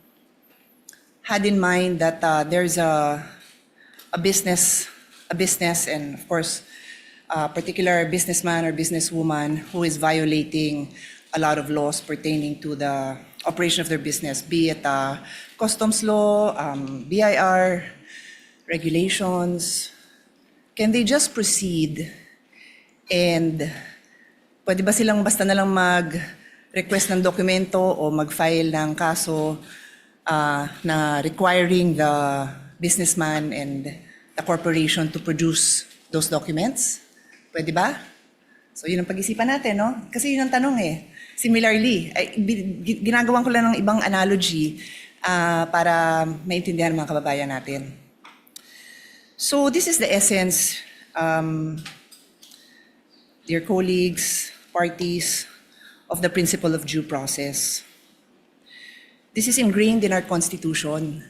[SPEAKER 15] in mind that there's a business, and of course, a particular businessman or businesswoman who is violating a lot of laws pertaining to the operation of their business, be it customs law, BIR, regulations, can they just proceed and pwede ba silang basta na lang mag-request ng dokumento o mag-file ng kaso na requiring the businessman and the corporation to produce those documents? Pwede ba? So yun ang pag-isipan natin, no? Kasi yun ang tanong eh. Similarly, ginagawan ko lang ng ibang analogy para maintindihan ng mga kababayan natin. So this is the essence, dear colleagues, parties, of the principle of due process. This is ingrained in our Constitution.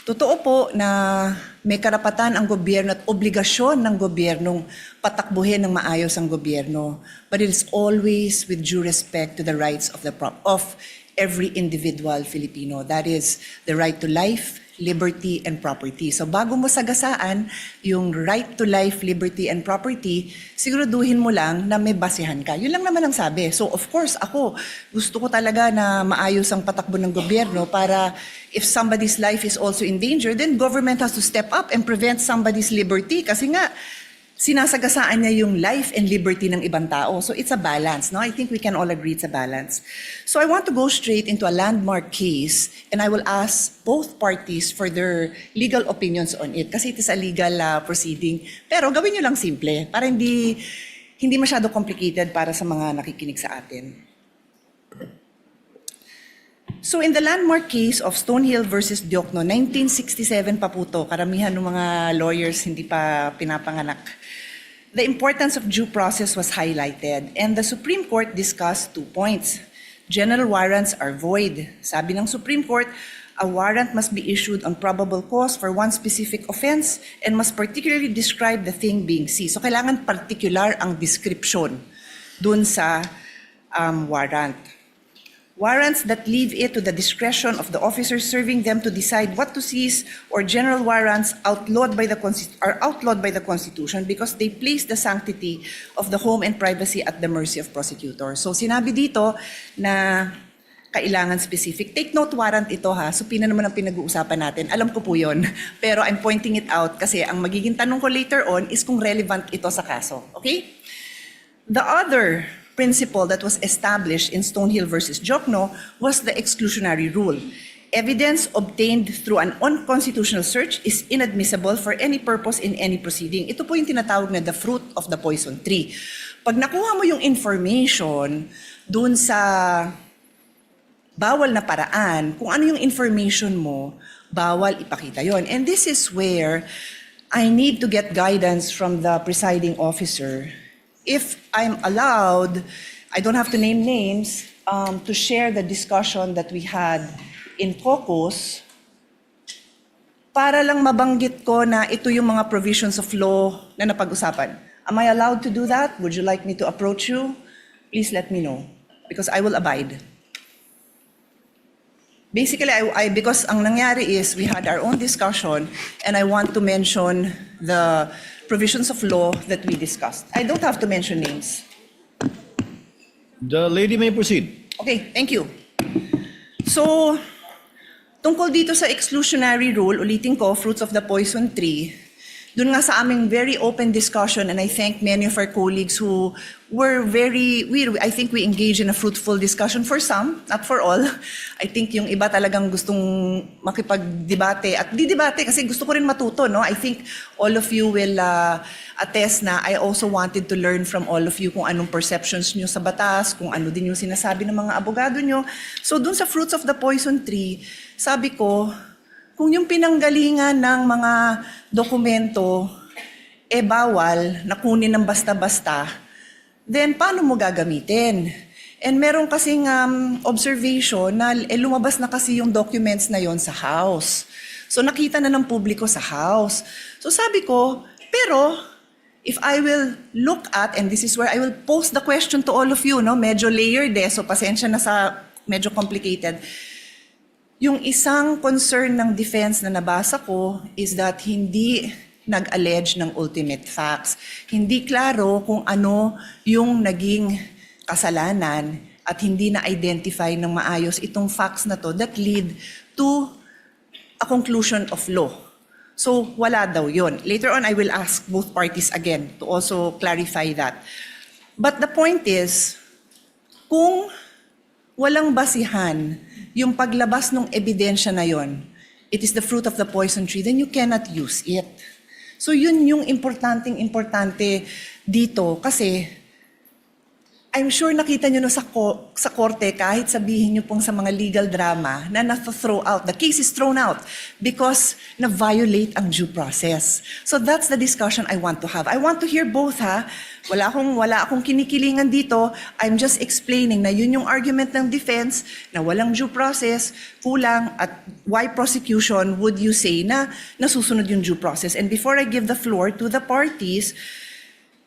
[SPEAKER 15] Totoo po na may karapatan ang gobyerno at obligasyon ng gobyernong patakbuhin ng maayos ang gobyerno, but it is always with due respect to the rights of every individual Filipino. That is the right to life, liberty, and property. So bago mo sagasaan yung right to life, liberty, and property, siguraduhin mo lang na may basehan ka. Yun lang naman ang sabi. So of course, ako, gusto ko talaga na maayos ang patakbo ng gobyerno para if somebody's life is also in danger, then government has to step up and prevent somebody's liberty. Kasi nga, sinasagasaan niya yung life and liberty ng ibang tao. So it's a balance. No? I think we can all agree it's a balance. So I want to go straight into a landmark case and I will ask both parties for their legal opinions on it kasi it is a legal proceeding. Pero gawin nyo lang simple para hindi masyado complicated para sa mga nakikinig sa atin. So in the landmark case of Stonehill versus Diokno, 1967 pa po to, karamihan ng mga lawyers hindi pa pinapanganak. The importance of due process was highlighted and the Supreme Court discussed 2 points. General warrants are void. Sabi ng Supreme Court, a warrant must be issued on probable cause for one specific offense and must particularly describe the thing being seized. So kailangan particular ang description dun sa warrant. Warrants that leave it to the discretion of the officers serving them to decide what to seize or general warrants are outlawed by the Constitution because they place the sanctity of the home and privacy at the mercy of prosecutors. So sinabi dito na kailangan specific. Take note warrant ito ha. So pina naman ang pinag-uusapan natin. Alam ko po yun. Pero I'm pointing it out kasi ang magiging tanong ko later on is kung relevant ito sa kaso. Okay? The other principle that was established in Stonehill versus Diokno was the exclusionary rule. Evidence obtained through an unconstitutional search is inadmissible for any purpose in any proceeding. Ito po yung tinatawag na the fruit of the poison tree. Pag nakuha mo yung information dun sa bawal na paraan, kung ano yung information mo, bawal ipakita yon. And this is where I need to get guidance from the presiding officer. If I'm allowed, I don't have to name names, to share the discussion that we had in caucus para lang mabanggit ko na ito yung mga provisions of law na napag-usapan. Am I allowed to do that? Would you like me to approach you? Please let me know because I will abide. Basically, because ang nangyari is we had our own discussion and I want to mention the provisions of law that we discussed. I don't have to mention names.
[SPEAKER 5] The lady may proceed.
[SPEAKER 15] Okay, thank you. So, tungkol dito sa exclusionary rule, ulitin ko, fruits of the poison tree, dun nga sa aming very open discussion, and I thank many of our colleagues who were I think we engaged in a fruitful discussion for some, not for all. I think yung iba talagang gustong makipag-debate at di-debate kasi gusto ko rin matuto, no? I think all of you will attest na I also wanted to learn from all of you kung anong perceptions nyo sa batas, kung ano din yung sinasabi ng mga abogado nyo. So dun sa fruits of the poison tree, sabi ko, kung yung pinanggalingan ng mga dokumento bawal na kunin ng basta-basta, then paano mo gagamitin? And meron kasing observation na lumabas na kasi yung documents na yon sa House. So nakita na ng publiko sa House. So sabi ko, pero if I will look at, and this is where I will pose the question to all of you, no? Medyo layered so pasensya na sa medyo complicated. Yung isang concern ng defense na nabasa ko is that hindi nag-allege ng ultimate facts. Hindi klaro kung ano yung naging kasalanan at hindi na-identify ng maayos itong facts na to that lead to a conclusion of law. So, wala daw yun. Later on, I will ask both parties again to also clarify that. But the point is, kung walang basihan yung paglabas ng ebidensya na yon, it is the fruit of the poison tree, then you cannot use it. So yun yung importante dito kasi I'm sure nakita nyo sa korte kahit sabihin nyo pong sa mga legal drama na na-throw out, the case is thrown out because na-violate ang due process. So that's the discussion I want to have. I want to hear both ha. Wala akong kinikilingan dito. I'm just explaining na yun yung argument ng defense na walang due process, kulang at why prosecution would you say na nasusunod yung due process. And before I give the floor to the parties,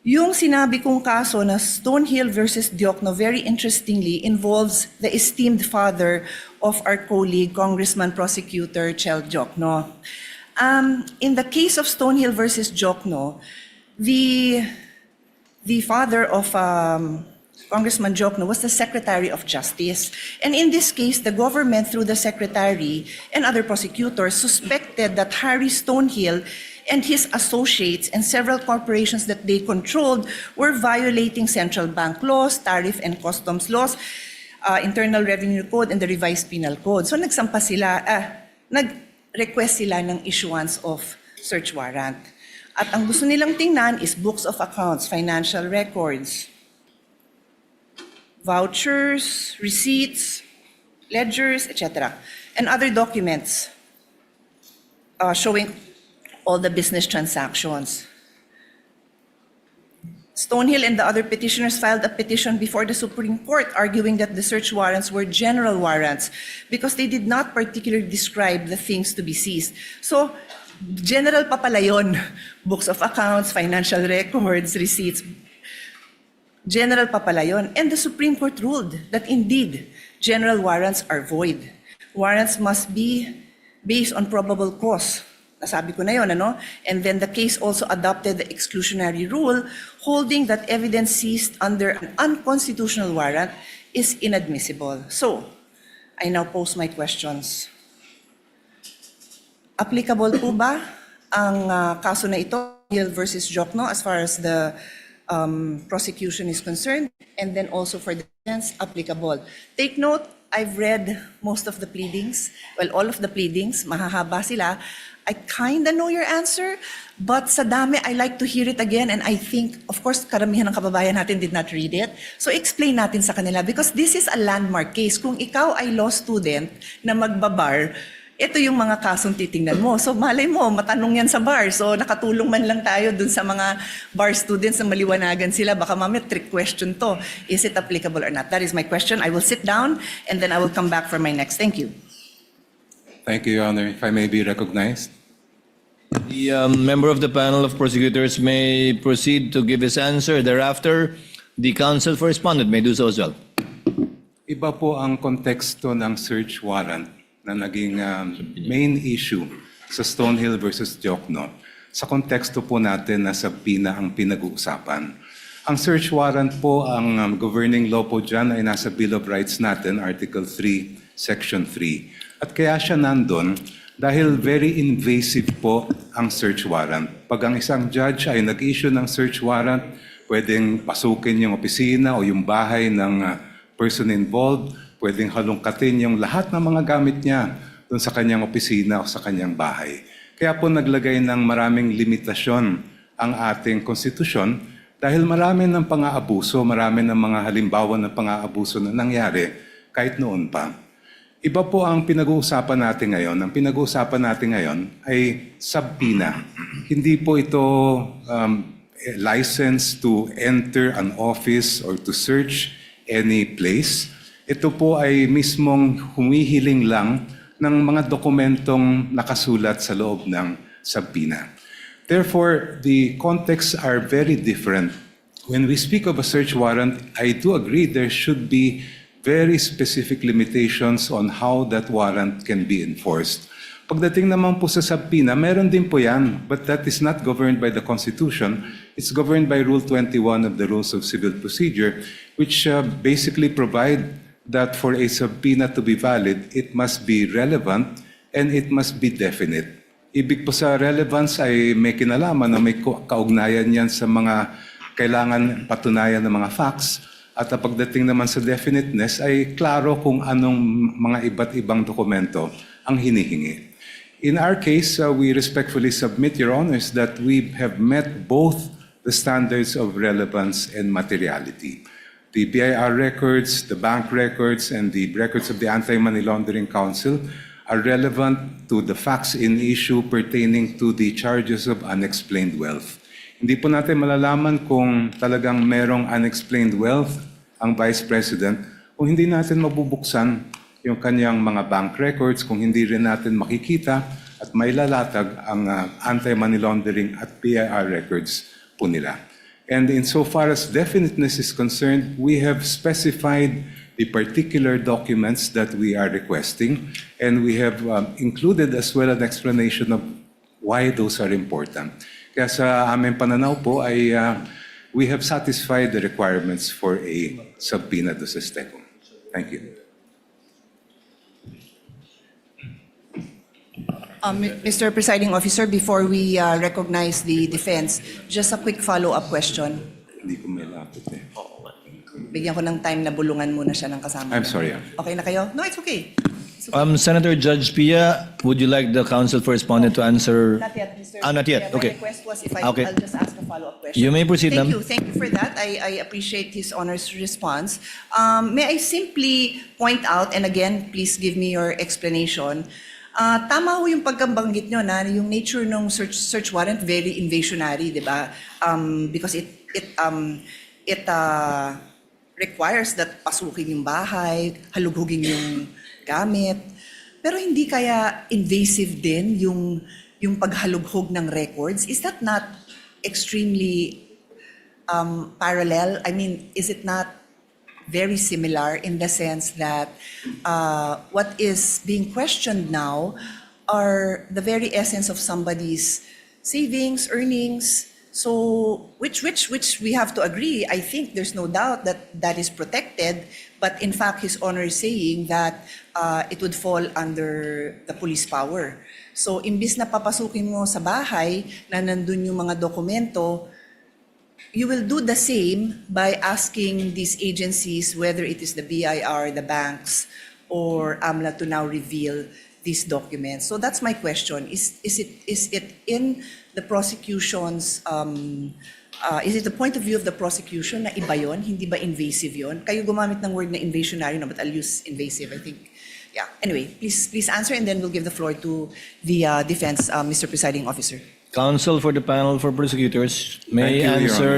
[SPEAKER 15] yung sinabi kong kaso na Stonehill versus Diokno, very interestingly, involves the esteemed father of our colleague, Congressman Prosecutor Chel Diokno. In the case of Stonehill versus Diokno, the father of Congressman Diokno was the Secretary of Justice. And in this case, the government, through the Secretary and other prosecutors, suspected that Harry Stonehill and his associates and several corporations that they controlled were violating central bank laws, tariff and customs laws, Internal Revenue Code, and the Revised Penal Code. So nag-request sila ng issuance of search warrant. At ang gusto nilang tingnan is books of accounts, financial records, vouchers, receipts, ledgers, etc., and other documents showing all the business transactions. Stonehill and the other petitioners filed a petition before the Supreme Court arguing that the search warrants were general warrants because they did not particularly describe the things to be seized. So, general pa pala yun. Books of accounts, financial records, receipts. General pa pala yun. And the Supreme Court ruled that indeed, general warrants are void. Warrants must be based on probable cause. Nasabi ko na yun, ano? And then the case also adopted the exclusionary rule, holding that evidence seized under an unconstitutional warrant is inadmissible. So, I now pose my questions. Applicable po ba ang kaso na ito, Hill versus Diokno, as far as the prosecution is concerned, and then also for the defense, applicable? Take note, I've read most of the pleadings, well, all of the pleadings, mahahaba sila. I kinda know your answer, but sa dami, I like to hear it again, and I think, of course, karamihan ng kababayan natin did not read it. So explain natin sa kanila, because this is a landmark case. Kung ikaw ay law student na magbabar, ito yung mga kasong titingnan mo. So malay mo, matanong yan sa bar. So nakatulong man lang tayo dun sa mga bar students na maliwanagan sila. Baka mamaya trick question to. Is it applicable or not? That is my question. I will sit down and then I will come back for my next. Thank you.
[SPEAKER 14] Thank you, Your Honor. If I may be recognized.
[SPEAKER 5] The member of the panel of prosecutors may proceed to give his answer. Thereafter, the counsel for respondent may do so as well.
[SPEAKER 14] Iba po ang konteksto ng search warrant na naging main issue sa Stonehill versus Diokno. Sa konteksto po natin na subpoena ang pinag-uusapan. Ang search warrant po, ang governing law po dyan ay nasa Bill of Rights natin, Article 3, Section 3. At kaya siya nandun dahil very invasive po ang search warrant. Pag ang isang judge ay nag-issue ng search warrant, pwedeng pasukin yung opisina o yung bahay ng person involved, pwedeng halongkatin yung lahat ng mga gamit niya doon sa kanyang opisina o sa kanyang bahay. Kaya po naglagay ng maraming limitasyon ang ating konstitusyon dahil marami ng pang-aabuso, marami ng mga halimbawa ng pang-aabuso na nangyari kahit noon pa. Iba po ang pinag-uusapan natin ngayon. Ang pinag-uusapan natin ngayon ay subpoena. Hindi po ito license to enter an office or to search any place. Ito po ay mismong humihiling lang ng mga dokumentong nakasulat sa loob ng subpoena. Therefore, the contexts are very different. When we speak of a search warrant, I do agree there should be very specific limitations on how that warrant can be enforced. Pagdating naman po sa subpoena, meron din po yan, but that is not governed by the Constitution. It's governed by Rule 21 of the Rules of Civil Procedure, which basically provide that for a subpoena to be valid, it must be relevant and it must be definite. Ibig po sa relevance ay may kinalaman na may kaugnayan yan sa mga kailangan patunayan ng mga facts. At pagdating naman sa definiteness ay klaro kung anong mga iba't ibang dokumento ang hinihingi. In our case, we respectfully submit, Your Honors, that we have met both the standards of relevance and materiality. The BIR records, the bank records, and the records of the Anti-Money Laundering Council are relevant to the facts in issue pertaining to the charges of unexplained wealth. Hindi po natin malalaman kung talagang merong unexplained wealth ang Vice President kung hindi natin mabubuksan yung kanyang mga bank records, kung hindi rin natin makikita at mailalatag ang anti-money laundering at PIR records po nila. And insofar as definiteness is concerned, we have specified the particular documents that we are requesting, and we have included as well an explanation of why those are important. Kaya sa aming pananaw po ay we have satisfied the requirements for a subpoena do sestecum. Thank you.
[SPEAKER 15] Mr. Presiding Officer, before we recognize the defense, just a quick follow-up question.
[SPEAKER 14] Hindi ko may lapit eh.
[SPEAKER 15] Bigyan ko ng time na bulungan muna siya ng kasama.
[SPEAKER 14] I'm sorry.
[SPEAKER 15] Okay na kayo? No, it's okay.
[SPEAKER 5] Senator Judge Pia, would you like the counsel for respondent to answer?
[SPEAKER 15] Not yet, Mr.
[SPEAKER 5] Not yet.
[SPEAKER 15] My
[SPEAKER 5] Okay.
[SPEAKER 15] request was if
[SPEAKER 5] Okay.
[SPEAKER 15] I'll just ask a follow-up question.
[SPEAKER 5] You may proceed,
[SPEAKER 15] Thank
[SPEAKER 5] ma'am.
[SPEAKER 15] you. Thank you for that. I appreciate His Honor's response. May I simply point out, and again, please give me your explanation. Tama ho yung pagkabanggit nyo na yung nature ng search warrant very invasionary, di ba? Because it requires that pasukin yung bahay, halughugin yung gamit. Pero hindi kaya invasive din yung paghalughog ng records? Is that not extremely parallel? I mean, is it not very similar in the sense that what is being questioned now are the very essence of somebody's savings, earnings. So, which we have to agree. I think there's no doubt that that is protected. But in fact, His Honor is saying that it would fall under the police power. So, imbis na papasukin mo sa bahay na nandun yung mga dokumento, you will do the same by asking these agencies, whether it is the BIR, the banks, or AMLA, to now reveal these documents. So that's my question. Is it in the prosecution's, is it the point of view of the prosecution na iba yun? Hindi ba invasive yun? Kayo gumamit ng word na invasionary, no, but I'll use invasive, I think. Yeah. Anyway, please answer, and then we'll give the floor to the defense, Mr. Presiding Officer.
[SPEAKER 5] Counsel for the panel for prosecutors may
[SPEAKER 14] Thank you, Your
[SPEAKER 5] answer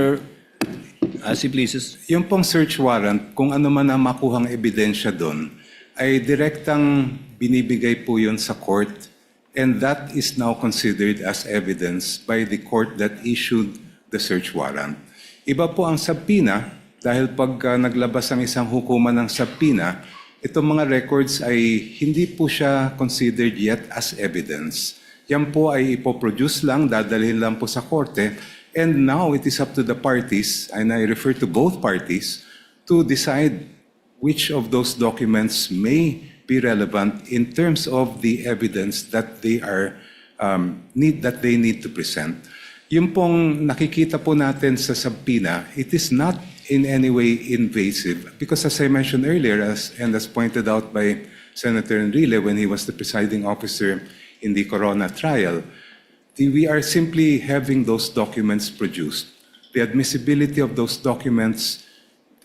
[SPEAKER 5] as he pleases.
[SPEAKER 14] Yung pong search warrant, kung ano man ang makuhang ebidensya doon, ay direktang binibigay po yun sa court, and that is now considered as evidence by the court that issued the search warrant. Iba po ang subpoena, dahil pag naglabas ang isang hukuman ng subpoena, itong mga records ay hindi po siya considered yet as evidence. Yan po ay ipoproduce lang, dadalhin lang po sa korte, and now it is up to the parties, and I refer to both parties, to decide which of those documents may be relevant in terms of the evidence that they are need to present. Yung pong nakikita po natin sa subpoena, it is not in any way invasive, because as I mentioned earlier, as pointed out by Senator Enrile when he was the presiding officer in the Corona trial, we are simply having those documents produced. The admissibility of those documents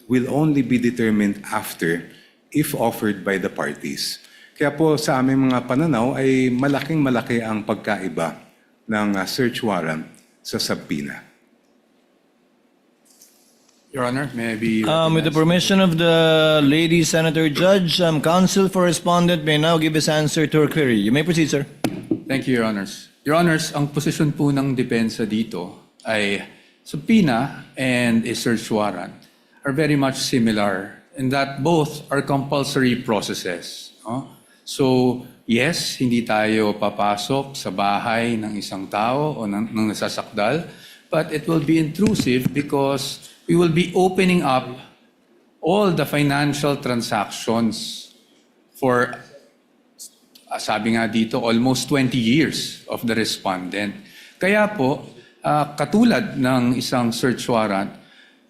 [SPEAKER 14] will only be determined after, if offered by the parties. Kaya po sa aming mga pananaw ay malaking-malaki ang pagkaiba ng search warrant sa subpoena.
[SPEAKER 7] Your Honor, may I be
[SPEAKER 5] With the
[SPEAKER 7] recognized?
[SPEAKER 5] permission of the lady Senator Judge, counsel for respondent may now give his answer to her query. You may proceed, sir.
[SPEAKER 7] Thank you, Your Honors. Your Honors, ang posisyon po ng depensa dito ay subpoena and a search warrant are very much similar in that both are compulsory processes. No? So, yes, hindi tayo papasok sa bahay ng isang tao o ng nasasakdal, but it will be intrusive because we will be opening up all the financial transactions for, sabi nga dito, almost 20 years of the respondent. Kaya po, katulad ng isang search warrant,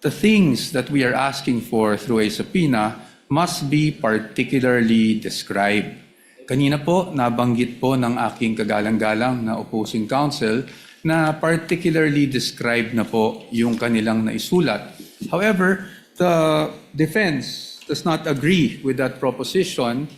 [SPEAKER 7] the things that we are asking for through a subpoena must be particularly described. Kanina po, nabanggit po ng aking kagalang-galang na opposing counsel na particularly described na po yung kanilang naisulat. However, the defense does not agree with that proposition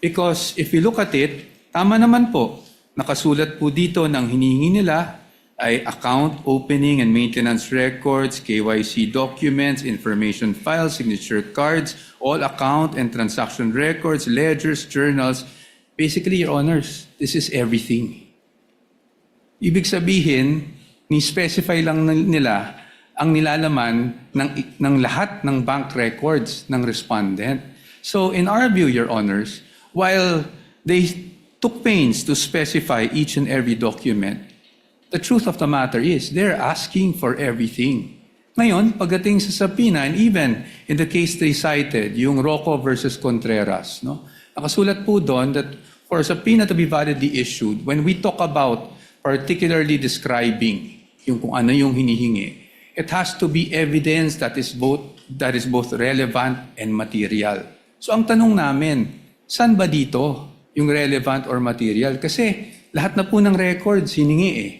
[SPEAKER 7] because if you look at it, tama naman po, nakasulat po dito ng hinihingi nila ay account opening and maintenance records, KYC documents, information files, signature cards, all account and transaction records, ledgers, journals. Basically, Your Honors, this is everything. Ibig sabihin, ni-specify lang nila ang nilalaman ng lahat ng bank records ng respondent. So in our view, Your Honors, while they took pains to specify each and every document, the truth of the matter is they're asking for everything. Ngayon, pagdating sa subpoena, and even in the case they cited, yung Rocco versus Contreras, no? Nakasulat po doon that for a subpoena to be validly issued, when we talk about particularly describing yung kung ano yung hinihingi, it has to be evidence that is both relevant and material. So ang tanong namin, saan ba dito yung relevant or material? Kasi lahat na po ng records hiningi eh.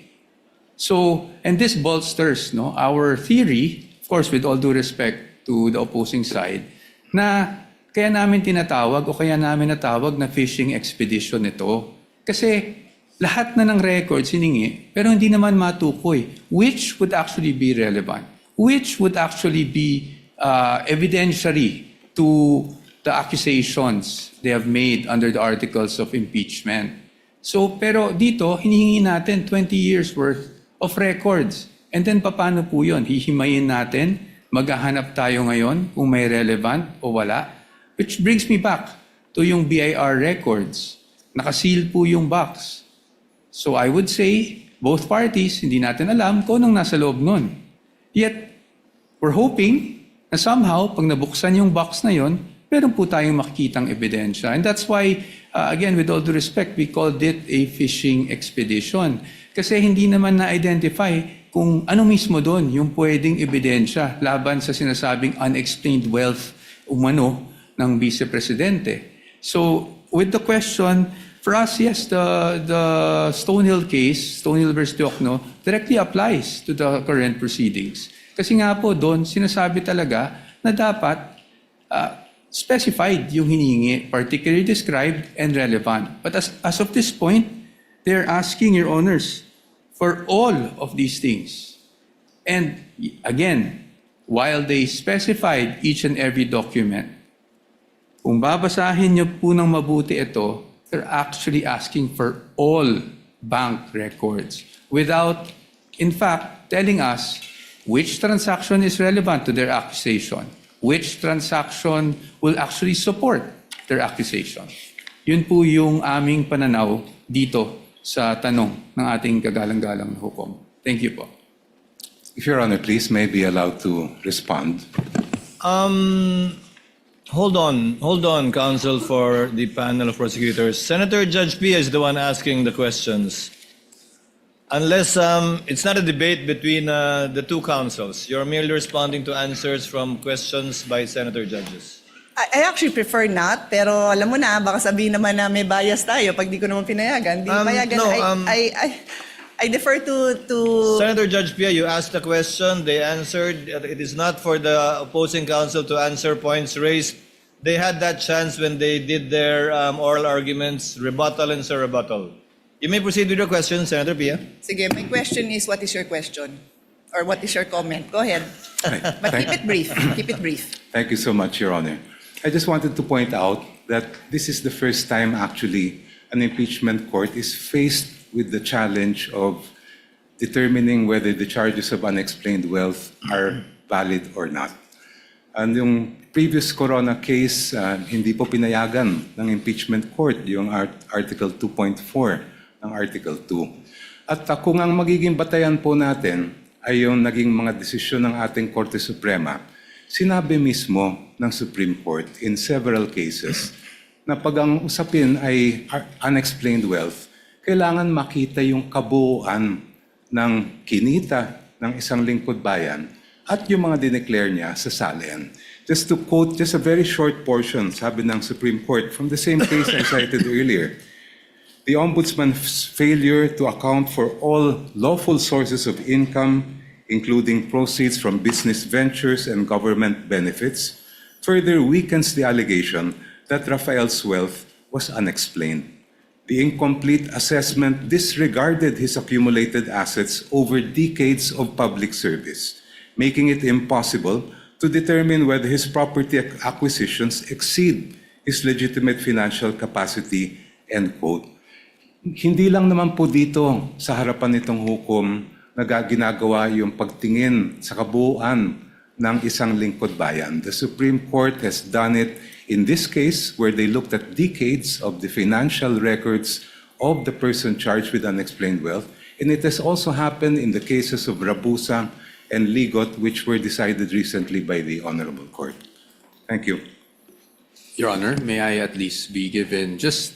[SPEAKER 7] So, and this bolsters our theory, of course with all due respect to the opposing side, na kaya namin tinatawag o kaya namin natawag na fishing expedition ito. Kasi lahat na ng records hiningi, pero hindi naman matukoy which would actually be relevant, which would actually be evidentiary to the accusations they have made under the articles of impeachment. So, pero dito, hinihingi natin 20 years worth of records. And then, paano po yun? Hihimayin natin, maghahanap tayo ngayon kung may relevant o wala. Which brings me back to yung BIR records. Nakaseal po yung box. So I would say, both parties, hindi natin alam kung anong nasa loob nun. Yet, we're hoping na somehow, pag nabuksan yung box na yon, meron po tayong makikitang ebidensya. And that's why, again, with all due respect, we called it a fishing expedition. Kasi hindi naman na-identify kung ano mismo doon yung pwedeng ebidensya laban sa sinasabing unexplained wealth umano ng Vice Presidente. So, with the question, for us, yes, the Stonehill case, Stonehill versus Diokno, directly applies to the current proceedings. Kasi nga po doon, sinasabi talaga na dapat specified yung hinihingi, particularly described and relevant. But as of this point, they're asking, Your Honors, for all of these things. And again, while they specified each and every document, kung babasahin niyo po ng mabuti ito, they're actually asking for all bank records without, in fact, telling us which transaction is relevant to their accusation, which transaction will actually support their accusation. Yun po yung aming pananaw dito sa tanong ng ating kagalang-galang na hukom. Thank you po.
[SPEAKER 14] If Your Honor, please, may be allowed to respond.
[SPEAKER 5] Hold on, counsel for the panel of prosecutors. Senator Judge Pia is the one asking the questions. Unless it's not a debate between the two counsels. You're merely responding to answers from questions by senator judges.
[SPEAKER 15] I actually prefer not, pero alam mo na, baka sabihin naman na may bias tayo pag di ko naman pinayagan. Di payagan.
[SPEAKER 5] no,
[SPEAKER 15] I defer to...
[SPEAKER 5] Senator Judge Pia, you asked the question, they answered. It is not for the opposing counsel to answer points raised. They had that chance when they did their oral arguments, rebuttal and surrebuttal. You may proceed with your question, Senator Pia.
[SPEAKER 15] Sige, my question is, what is your question? or what is your comment? Go ahead. But keep it brief. Keep it brief.
[SPEAKER 14] Thank you so much, Your Honor. I just wanted to point out that this is the first time actually an impeachment court is faced with the challenge of determining whether the charges of unexplained wealth are valid or not. And yung previous Corona case, hindi po pinayagan ng impeachment court yung Article 2.4 ng Article 2. At kung ang magiging batayan po natin ay yung naging mga desisyon ng ating Korte Suprema, sinabi mismo ng Supreme Court in several cases na pag ang usapin ay unexplained wealth, kailangan makita yung kabuuan ng kinita ng isang lingkod bayan at yung mga dineclare niya sa salian. Just to quote just a very short portion, sabi ng Supreme Court from the same case I cited earlier, the Ombudsman's failure to account for all lawful sources of income, including proceeds from business ventures and government benefits, further weakens the allegation that Rafael's wealth was unexplained. The incomplete assessment disregarded his accumulated assets over decades of public service, making it impossible to determine whether his property acquisitions exceed his legitimate financial capacity, end quote. Hindi lang naman po dito sa harapan nitong hukom na ginagawa yung pagtingin sa kabuuan ng isang lingkod bayan. The Supreme Court has done it in this case where they looked at decades of the financial records of the person charged with unexplained wealth, and it has also happened in the cases of Rabusa and Ligot, which were decided recently by the Honorable Court. Thank you.
[SPEAKER 7] Your Honor, may I at least be given just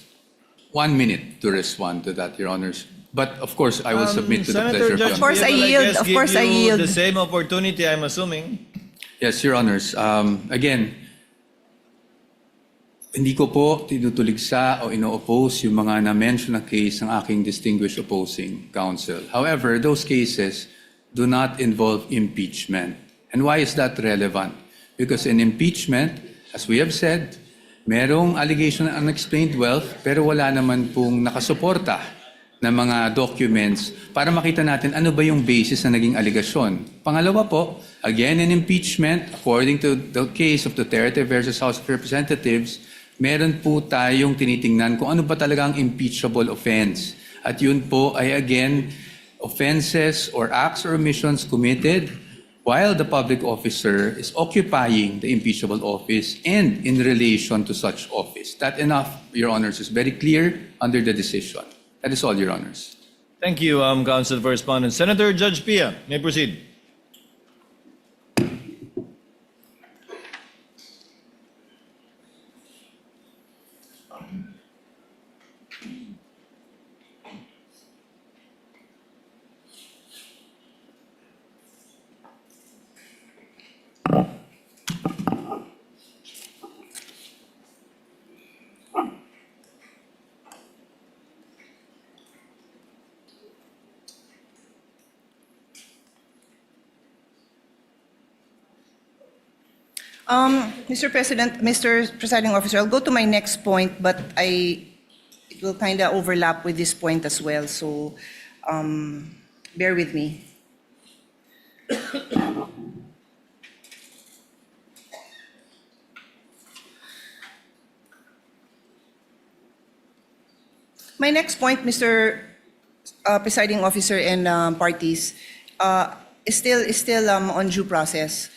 [SPEAKER 7] 1 minute to respond to that, Your Honors? But of course, I will submit to the pleasure of Your Honor.
[SPEAKER 15] Of course, I yield. Of course, I yield.
[SPEAKER 5] The same opportunity, I'm assuming.
[SPEAKER 7] Yes, Your Honors. Again, hindi ko po tinutuligsa o ino-oppose yung mga na-mention na case ng aking distinguished opposing counsel. However, those cases do not involve impeachment. And why is that relevant? Because in impeachment, as we have said, merong allegation ng unexplained wealth pero wala naman pong nakasuporta na mga documents para makita natin ano ba yung basis na naging aligasyon. Pangalawa po, again in impeachment, according to the case of Duterte versus House of Representatives, meron po tayong tinitingnan kung ano ba talaga ang impeachable offense. At yun po ay again, offenses or acts or omissions committed while the public officer is occupying the impeachable office and in relation to such office. That enough, Your Honors, is very clear under the decision. That is all, Your Honors.
[SPEAKER 5] Thank you, Counsel for Respondent. Senator Judge Pia, may proceed.
[SPEAKER 15] Mr. President, Mr. Presiding Officer, I'll go to my next point, but it will kind of overlap with this point as well, so bear with me. My next point, Mr. Presiding Officer and parties, is still on due process.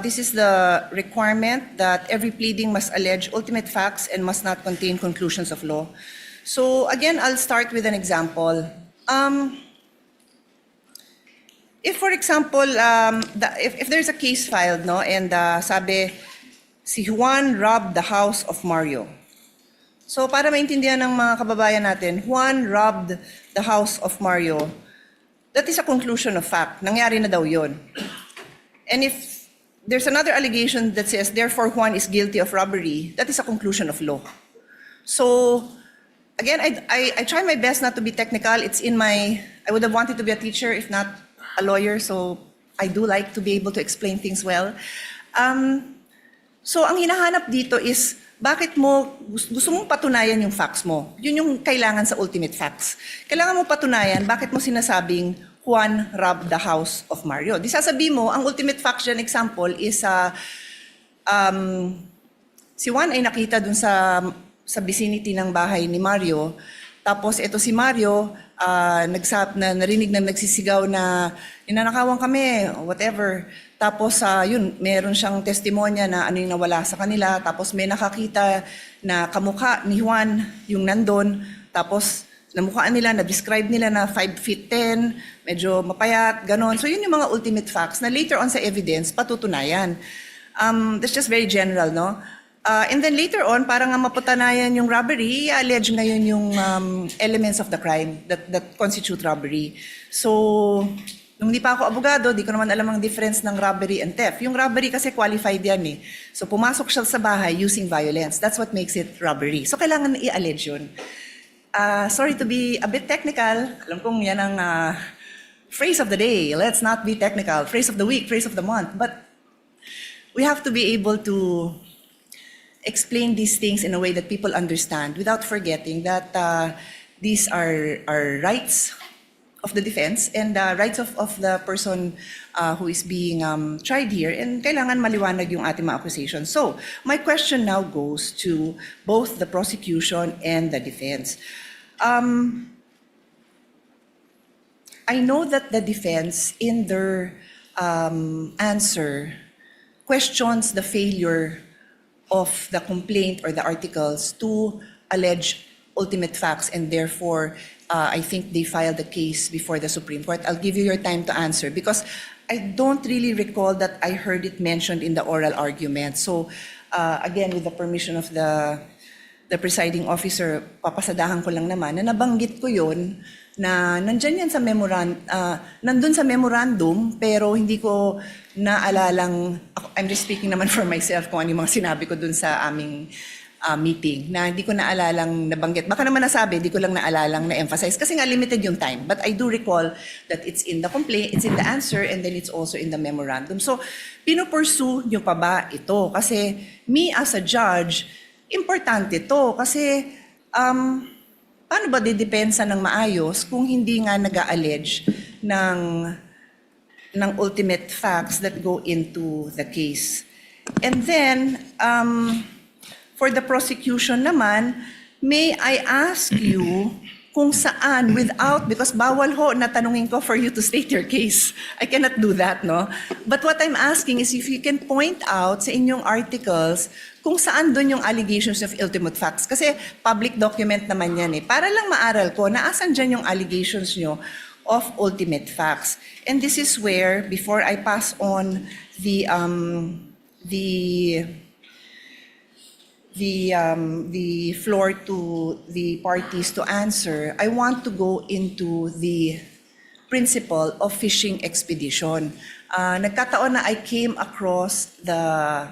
[SPEAKER 15] This is the requirement that every pleading must allege ultimate facts and must not contain conclusions of law. So again, I'll start with an example. If, for example, if there's a case filed, no, and sabi, si Juan robbed the house of Mario. So para maintindihan ng mga kababayan natin, Juan robbed the house of Mario. That is a conclusion of fact. Nangyari na daw yun. And if there's another allegation that says, therefore Juan is guilty of robbery, that is a conclusion of law. So again, I try my best not to be technical. It's in my, I would have wanted to be a teacher if not a lawyer, so I do like to be able to explain things well. So ang hinahanap dito is, bakit mo, gusto mong patunayan yung facts mo? Yun yung kailangan sa ultimate facts. Kailangan mo patunayan, bakit mo sinasabing Juan robbed the house of Mario. Di sasabihin mo, ang ultimate fact dyan example is si Juan ay nakita dun sa vicinity ng bahay ni Mario. Tapos ito si Mario, narinig na nagsisigaw na ninanakawan kami, whatever. Tapos yun, meron siyang testimonya na ano yung nawala sa kanila. Tapos may nakakita na kamukha ni Juan yung nandun. Tapos namukhaan nila, na-describe nila na 5'10", medyo mapayat, ganon. So yun yung mga ultimate facts na later on sa evidence patutunayan. That's just very general, no? And then later on, para nga mapatanayan yung robbery, i-allege ngayon yung elements of the crime that constitute robbery. So, nung di pa ako abogado, di ko naman alam ang difference ng robbery and theft. Yung robbery kasi qualified yan eh. So, pumasok siya sa bahay using violence. That's what makes it robbery. So, kailangan i-allege yun. Sorry to be a bit technical. Alam kong yan ang phrase of the day. Let's not be technical. Phrase of the week, phrase of the month. But we have to be able to explain these things in a way that people understand without forgetting that these are rights of the defense and rights of the person who is being tried here, and kailangan maliwanag yung ating mga accusations. So, my question now goes to both the prosecution and the defense. I know that the defense in their answer questions the failure of the complaint or the articles to allege ultimate facts, and therefore I think they filed the case before the Supreme Court. I'll give you your time to answer because I don't really recall that I heard it mentioned in the oral argument. So again, with the permission of the presiding officer, papasadahan ko lang naman na nabanggit ko yun na nandyan yan sa nandun sa memorandum, pero hindi ko naalalang, I'm just speaking naman for myself kung ano yung mga sinabi ko dun sa aming meeting, na hindi ko naalalang nabanggit. Baka naman nasabi, hindi ko lang naalalang na-emphasize kasi nga limited yung time. But I do recall that it's in the complaint, it's in the answer, and then it's also in the memorandum. So, pinupursue nyo pa ba ito? Kasi me as a judge, importante to kasi paano ba didepensa ng maayos kung hindi nga nag-a-allege ng ultimate facts that go into the case? And then, for the prosecution naman, may I ask you kung saan because bawal ho na tanungin ko for you to state your case. I cannot do that, no? But what I'm asking is if you can point out sa inyong articles kung saan doon yung allegations of ultimate facts. Kasi public document naman yan eh. Para lang maaral ko na asan dyan yung allegations nyo of ultimate facts. And this is where, before I pass on the floor to the parties to answer, I want to go into the principle of fishing expedition. Nagkataon na I came across the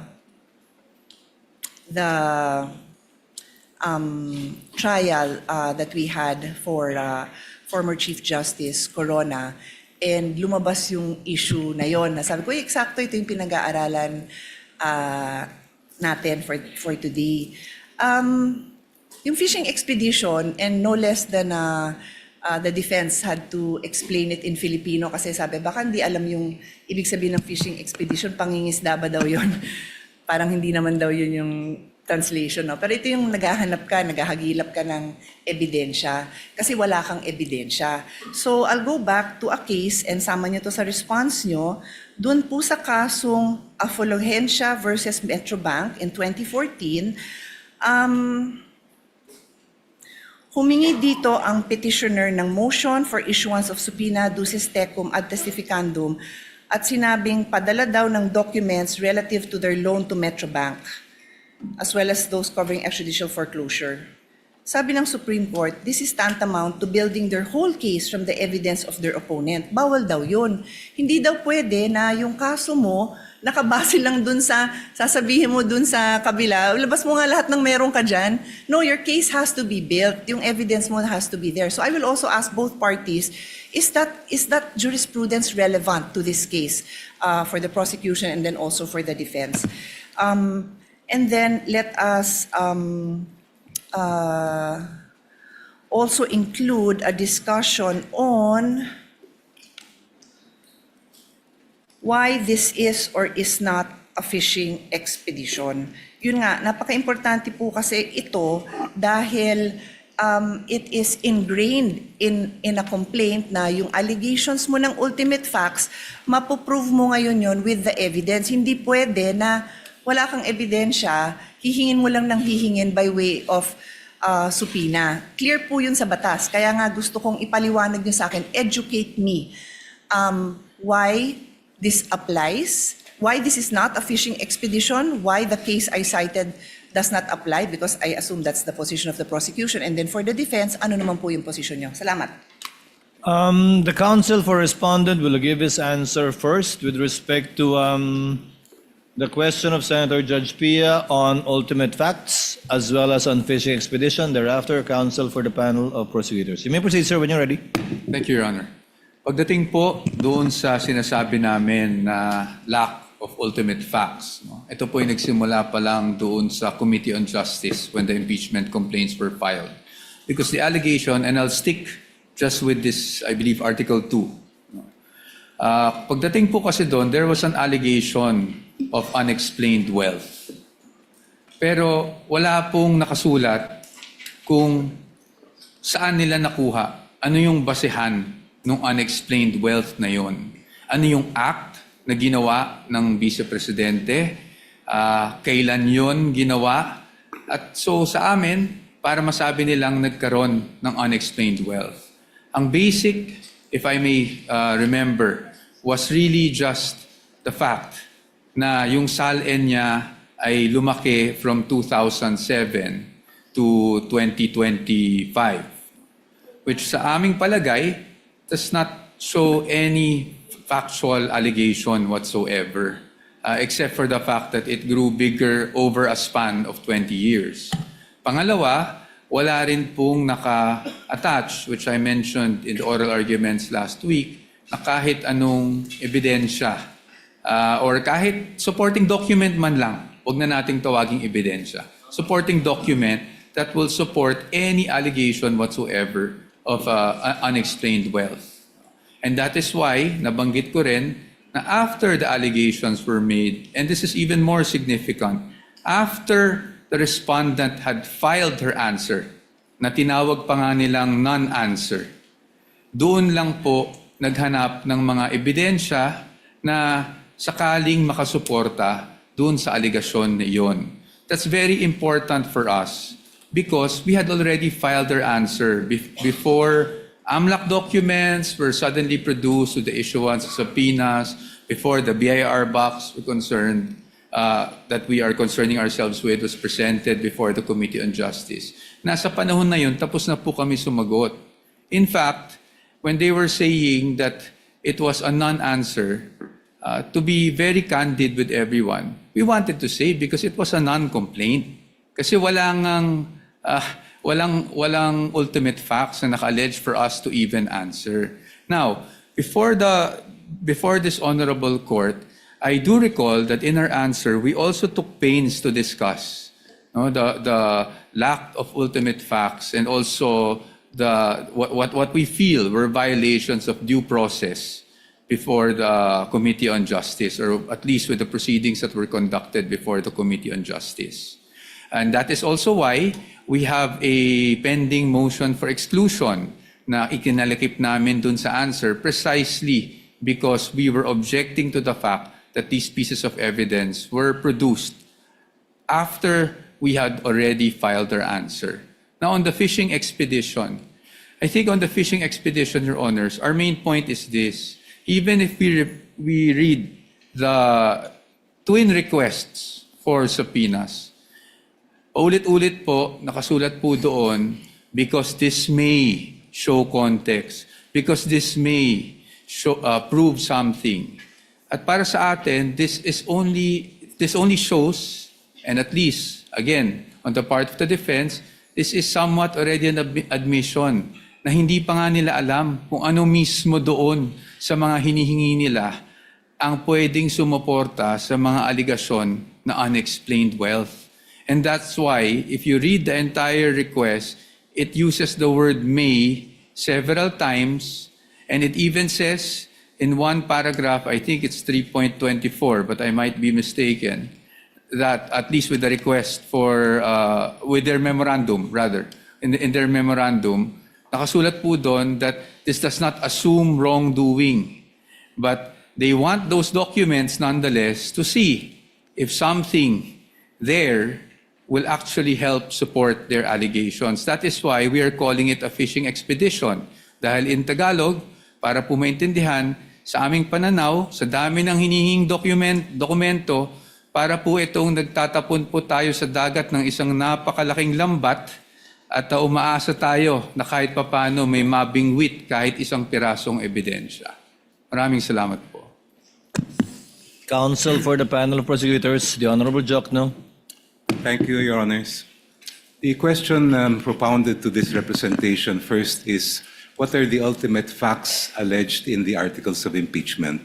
[SPEAKER 15] trial that we had for former Chief Justice Corona, and lumabas yung issue na yon. Nasabi ko, eksakto ito yung pinag-aaralan natin for today. Yung fishing expedition, and no less than the defense had to explain it in Filipino kasi sabi, baka hindi alam yung ibig sabihin ng fishing expedition, pangingisda ba daw yun? Parang hindi naman daw yun yung translation, no? Pero ito yung naghahagilap ka ng ebidensya kasi wala kang ebidensya. So I'll go back to a case and sama nyo to sa response nyo. Doon po sa kasong Afluencia versus Metrobank in 2014, humingi dito ang petitioner ng motion for issuance of subpoena ducis tecum ad testificandum at sinabing padala daw ng documents relative to their loan to Metrobank, as well as those covering extrajudicial foreclosure. Sabi ng Supreme Court, this is tantamount to building their whole case from the evidence of their opponent. Bawal daw yun. Hindi daw pwede na yung kaso mo, nakabase lang dun sa, sasabihin mo dun sa kabila, labas mo nga lahat ng meron ka dyan. No, your case has to be built. Yung evidence mo has to be there. So I will also ask both parties, is that jurisprudence relevant to this case for the prosecution and then also for the defense? And then let us also include a discussion on why this is or is not a fishing expedition. Yun nga, napaka-importante po kasi ito dahil it is ingrained in a complaint na yung allegations mo ng ultimate facts, mapoprove mo ngayon yon with the evidence. Hindi pwede na wala kang ebidensya, hihingin mo lang ng hihingin by way of subpoena. Clear po yun sa batas. Kaya nga gusto kong ipaliwanag niyo sa akin, educate me why this applies, why this is not a fishing expedition, why the case I cited does not apply, because I assume that's the position of the prosecution. And then for the defense, ano naman po yung position niyo? Salamat.
[SPEAKER 5] The counsel for respondent will give his answer first with respect to the question of Senator Judge Pia on ultimate facts as well as on fishing expedition. Thereafter, counsel for the panel of prosecutors. You may proceed, sir, when you're ready.
[SPEAKER 7] Thank you, Your Honor. Pagdating po doon sa sinasabi namin na lack of ultimate facts, ito po yung nagsimula pa lang doon sa Committee on Justice when the impeachment complaints were filed. Because the allegation, and I'll stick just with this, I believe, Article 2. Pagdating po kasi doon, there was an allegation of unexplained wealth. Pero wala pong nakasulat kung saan nila nakuha, ano yung basehan ng unexplained wealth na yon. Ano yung act na ginawa ng Vice Presidente, kailan yon ginawa. At so sa amin, para masabi nilang nagkaroon ng unexplained wealth. Ang basic, if I may remember, was really just the fact na yung SALN niya ay lumaki from 2007 to 2025, which sa aming palagay does not show any factual allegation whatsoever, except for the fact that it grew bigger over a span of 20 years. Pangalawa, wala rin pong naka-attach, which I mentioned in the oral arguments last week, na kahit anong ebidensya or kahit supporting document man lang, huwag na nating tawaging ebidensya, supporting document that will support any allegation whatsoever of unexplained wealth. And that is why, nabanggit ko rin, na after the allegations were made, and this is even more significant, after the respondent had filed her answer, na tinawag pa nga nilang non-answer, doon lang po naghanap ng mga ebidensya na sakaling makasuporta doon sa aligasyon na iyon. That's very important for us because we had already filed our answer before AMLC documents were suddenly produced with the issuance of subpoenas, before the BIR box were concerned, that we are concerning ourselves with was presented before the Committee on Justice. Nasa panahon na yun, tapos na po kami sumagot. In fact, when they were saying that it was a non-answer, to be very candid with everyone, we wanted to say because it was a non-complaint. Kasi walang ultimate facts na naka-allege for us to even answer. Now, before this honorable court, I do recall that in our answer, we also took pains to discuss the lack of ultimate facts and also what we feel were violations of due process before the Committee on Justice, or at least with the proceedings that were conducted before the Committee on Justice. And that is also why we have a pending motion for exclusion na ikinalakip namin dun sa answer precisely because we were objecting to the fact that these pieces of evidence were produced after we had already filed our answer. Now, on the fishing expedition, I think on the fishing expedition, Your Honors, our main point is this. Even if we read the twin requests for subpoenas, ulit-ulit po, nakasulat po doon, because this may show context, because this may show, prove something. At para sa atin, this only shows, and at least, again, on the part of the defense, this is somewhat already an admission na hindi pa nga nila alam kung ano mismo doon sa mga hinihingi nila ang pwedeng sumuporta sa mga aligasyon na unexplained wealth. And that's why, if you read the entire request, it uses the word may several times, and it even says in one paragraph, I think it's 3.24, but I might be mistaken, that at least with the request for, with their memorandum, rather, in their memorandum, nakasulat po doon that this does not assume wrongdoing, but they want those documents nonetheless to see if something there will actually help support their allegations. That is why we are calling it a fishing expedition. Dahil in Tagalog, para po maintindihan, sa aming pananaw, sa dami ng hinihing dokumento, para po itong nagtatapon po tayo sa dagat ng isang napakalaking lambat at umaasa tayo na kahit papano may mabingwit kahit isang pirasong ebidensya. Maraming salamat po.
[SPEAKER 5] Counsel for the panel of prosecutors, the Honorable Jokno.
[SPEAKER 14] Thank you, Your Honors. The question propounded to this representation first is, what are the ultimate facts alleged in the articles of impeachment?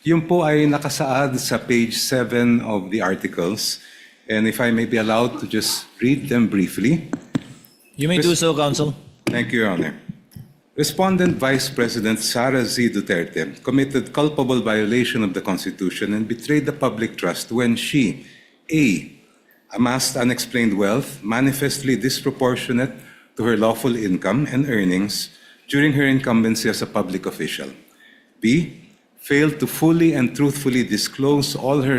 [SPEAKER 14] Yun po ay nakasaad sa page 7 of the articles. And if I may be allowed to just read them briefly.
[SPEAKER 5] You may do so, Counsel.
[SPEAKER 14] Thank you, Your Honor. Respondent Vice President Sara Z. Duterte committed culpable violation of the Constitution and betrayed the public trust when she, A, amassed unexplained wealth manifestly disproportionate to her lawful income and earnings during her incumbency as a public official. B, failed to fully and truthfully disclose all her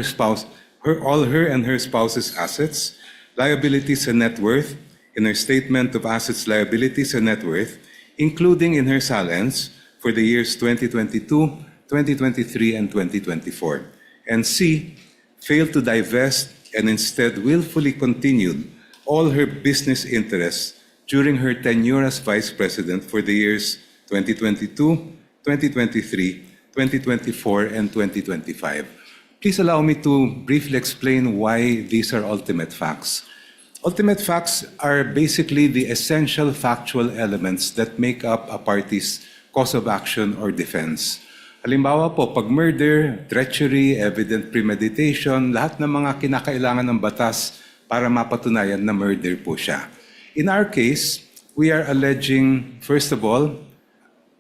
[SPEAKER 14] and her spouse's assets, liabilities, and net worth in her statement of assets, liabilities, and net worth, including in her salents for the years 2022, 2023, and 2024. And C, failed to divest and instead willfully continued all her business interests during her tenure as Vice President for the years 2022, 2023, 2024, and 2025. Please allow me to briefly explain why these are ultimate facts. Ultimate facts are basically the essential factual elements that make up a party's cause of action or defense. Halimbawa po, pag murder, treachery, evident premeditation, lahat ng mga kinakailangan ng batas para mapatunayan na murder po siya. In our case, we are alleging, first of all,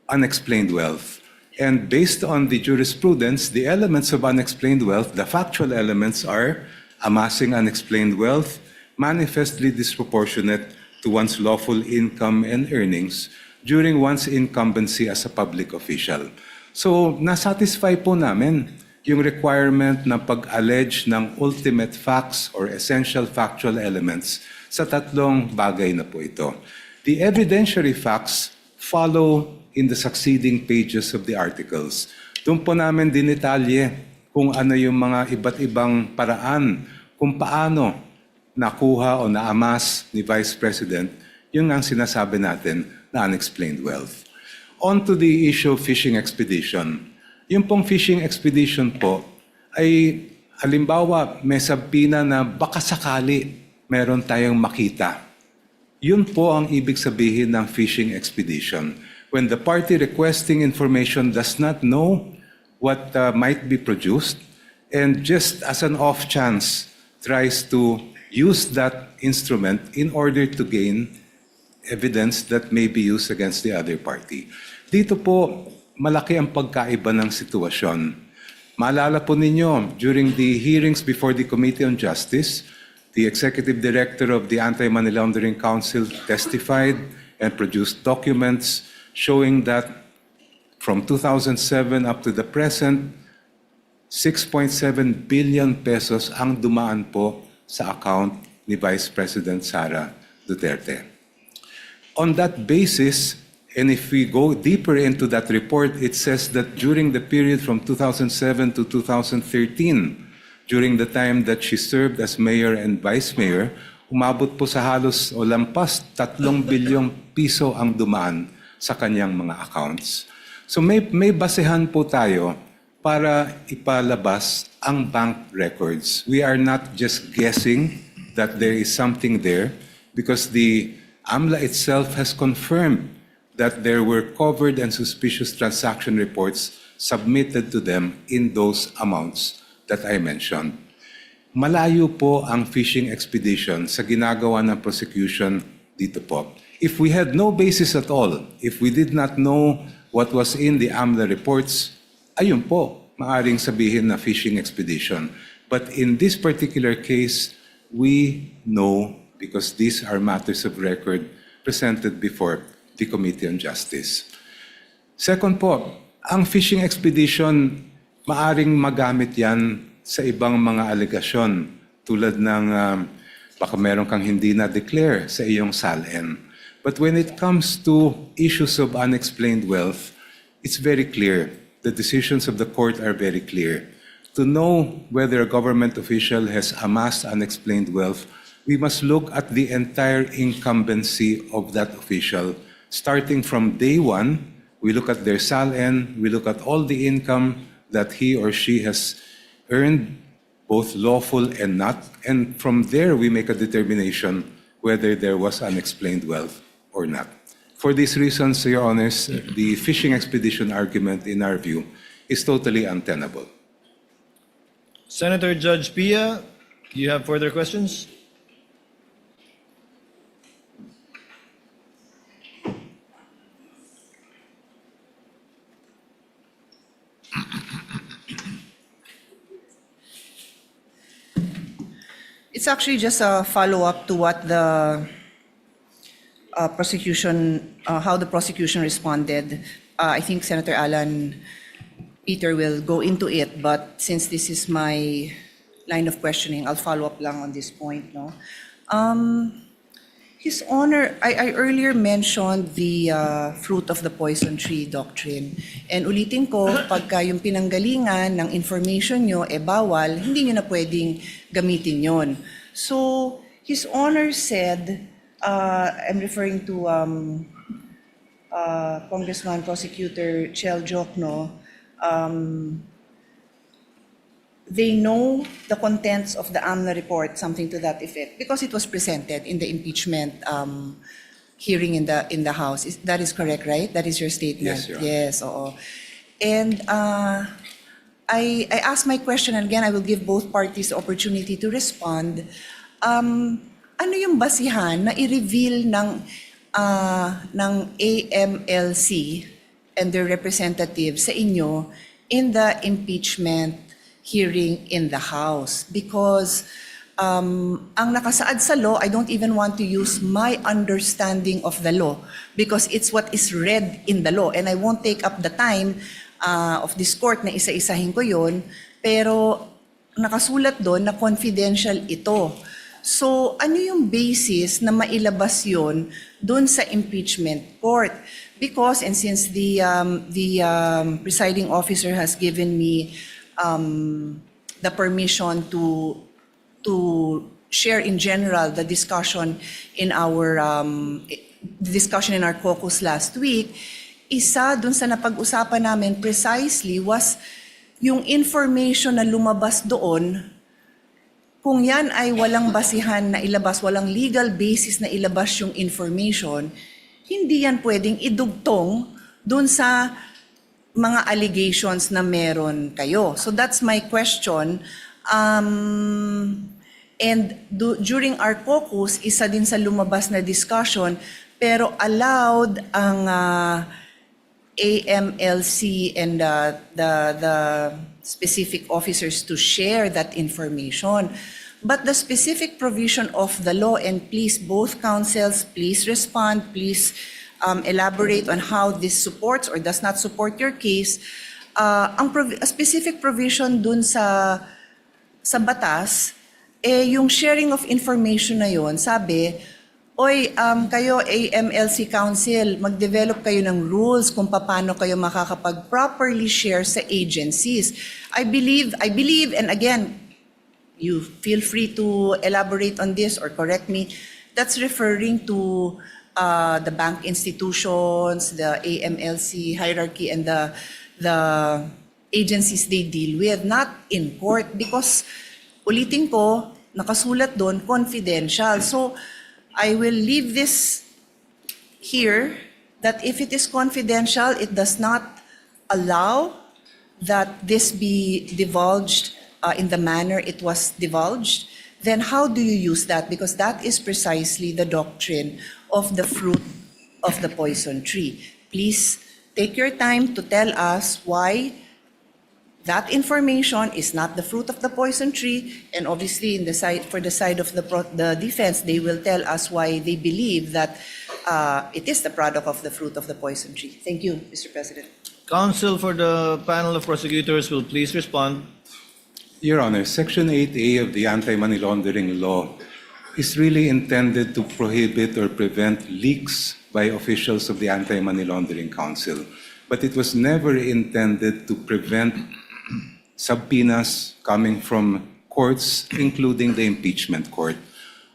[SPEAKER 14] unexplained wealth. And based on the jurisprudence, the elements of unexplained wealth, the factual elements are amassing unexplained wealth, manifestly disproportionate to one's lawful income and earnings during one's incumbency as a public official. So, nasatisfy po namin yung requirement na pag-allege ng ultimate facts or essential factual elements sa tatlong bagay na po ito. The evidentiary facts follow in the succeeding pages of the articles. Doon po namin dinetalye kung ano yung mga iba't ibang paraan kung paano nakuha o naamas ni Vice President yung ang sinasabi natin na unexplained wealth. On to the issue of fishing expedition. Yung pong fishing expedition po ay halimbawa may sabina na baka sakali meron tayong makita. Yun po ang ibig sabihin ng fishing expedition. When the party requesting information does not know what might be produced and just as an off chance tries to use that instrument in order to gain evidence that may be used against the other party. Dito po, malaki ang pagkaiba ng sitwasyon. Maalala po ninyo, during the hearings before the Committee on Justice, the Executive Director of the Anti-Money Laundering Council testified and produced documents showing that from 2007 up to the present, 6.7 billion pesos ang dumaan po sa account ni Vice President Sara Duterte. On that basis, and if we go deeper into that report, it says that during the period from 2007 to 2013, during the time that she served as mayor and vice mayor, umabot po sa halos o lampas 3 bilyong piso ang dumaan sa kanyang mga accounts. So may basehan po tayo para ipalabas ang bank records. We are not just guessing that there is something there because the AMLA itself has confirmed that there were covered and suspicious transaction reports submitted to them in those amounts that I mentioned. Malayo po ang fishing expedition sa ginagawa ng prosecution dito po. If we had no basis at all, if we did not know what was in the AMLA reports, ayun po, maaring sabihin na fishing expedition. But in this particular case, we know, because these are matters of record presented before the Committee on Justice. Second po, ang fishing expedition, maaring magamit yan sa ibang mga alegasyon tulad ng baka meron kang hindi na-declare sa iyong SALN. But when it comes to issues of unexplained wealth, it's very clear. The decisions of the court are very clear. To know whether a government official has amassed unexplained wealth, we must look at the entire incumbency of that official. Starting from day one, we look at their SALN, we look at all the income that he or she has earned, both lawful and not, and from there we make a determination whether there was unexplained wealth or not. For these reasons, Your Honors, the fishing expedition argument, in our view, is totally untenable.
[SPEAKER 5] Senator Judge Pia, do you have further questions?
[SPEAKER 15] It's actually just a follow-up to what the how the prosecution responded. I think Senator Alan Peter will go into it, but since this is my line of questioning, I'll follow up lang on this point. No, His Honor, I earlier mentioned the fruit of the poison tree doctrine, and ulitin ko, pagka yung pinanggalingan ng information nyo bawal, hindi nyo na pwedeng gamitin yon. So His Honor said, I'm referring to Congressman Prosecutor Chel Jokno, they know the contents of the AMLA report, something to that effect, because it was presented in the impeachment hearing in the House. That is correct, right? That is your statement?
[SPEAKER 14] Yes, Your Honor.
[SPEAKER 15] Yes, oo. And I asked my question, and again, I will give both parties the opportunity to respond. Ano yung basihan na i-reveal ng AMLC and their representatives sa inyo in the impeachment hearing in the House? Because ang nakasaad sa law, I don't even want to use my understanding of the law because it's what is read in the law. And I won't take up the time of this court na isa-isahin ko yun, pero nakasulat doon na confidential ito. So ano yung basis na mailabas yun doon sa impeachment court? Because, and since the presiding officer has given me the permission to share in general the discussion in our caucus last week, isa dun sa napag-usapan namin precisely was yung information na lumabas doon. Kung yan ay walang basihan na ilabas, walang legal basis na ilabas yung information, hindi yan pwedeng idugtong dun sa mga allegations na meron kayo. So that's my question. During our caucus, isa din sa lumabas na discussion, pero allowed ang AMLC and the specific officers to share that information. But the specific provision of the law, and please, both counsels, please respond, please elaborate on how this supports or does not support your case. A specific provision dun sa batas, yung sharing of information na yon, sabi, oy, kayo AMLC Council, mag-develop kayo ng rules kung paano kayo makakapag-properly share sa agencies. I believe, and again, you feel free to elaborate on this or correct me, that's referring to the bank institutions, the AMLC hierarchy, and the agencies they deal with, not in court, because ulitin ko, nakasulat doon, confidential. So, I will leave this here, that if it is confidential, it does not allow that this be divulged in the manner it was divulged. Then how do you use that? Because that is precisely the doctrine of the fruit of the poison tree. Please take your time to tell us why That information is not the fruit of the poison tree, and obviously for the side of the defense, they will tell us why they believe that it is the product of the fruit of the poison tree. Thank you, Mr. President.
[SPEAKER 5] Counsel for the panel of prosecutors will please respond.
[SPEAKER 14] Your Honor, Section 8A of the Anti-Money Laundering Law is really intended to prohibit or prevent leaks by officials of the Anti-Money Laundering Council. But it was never intended to prevent subpoenas coming from courts, including the impeachment court.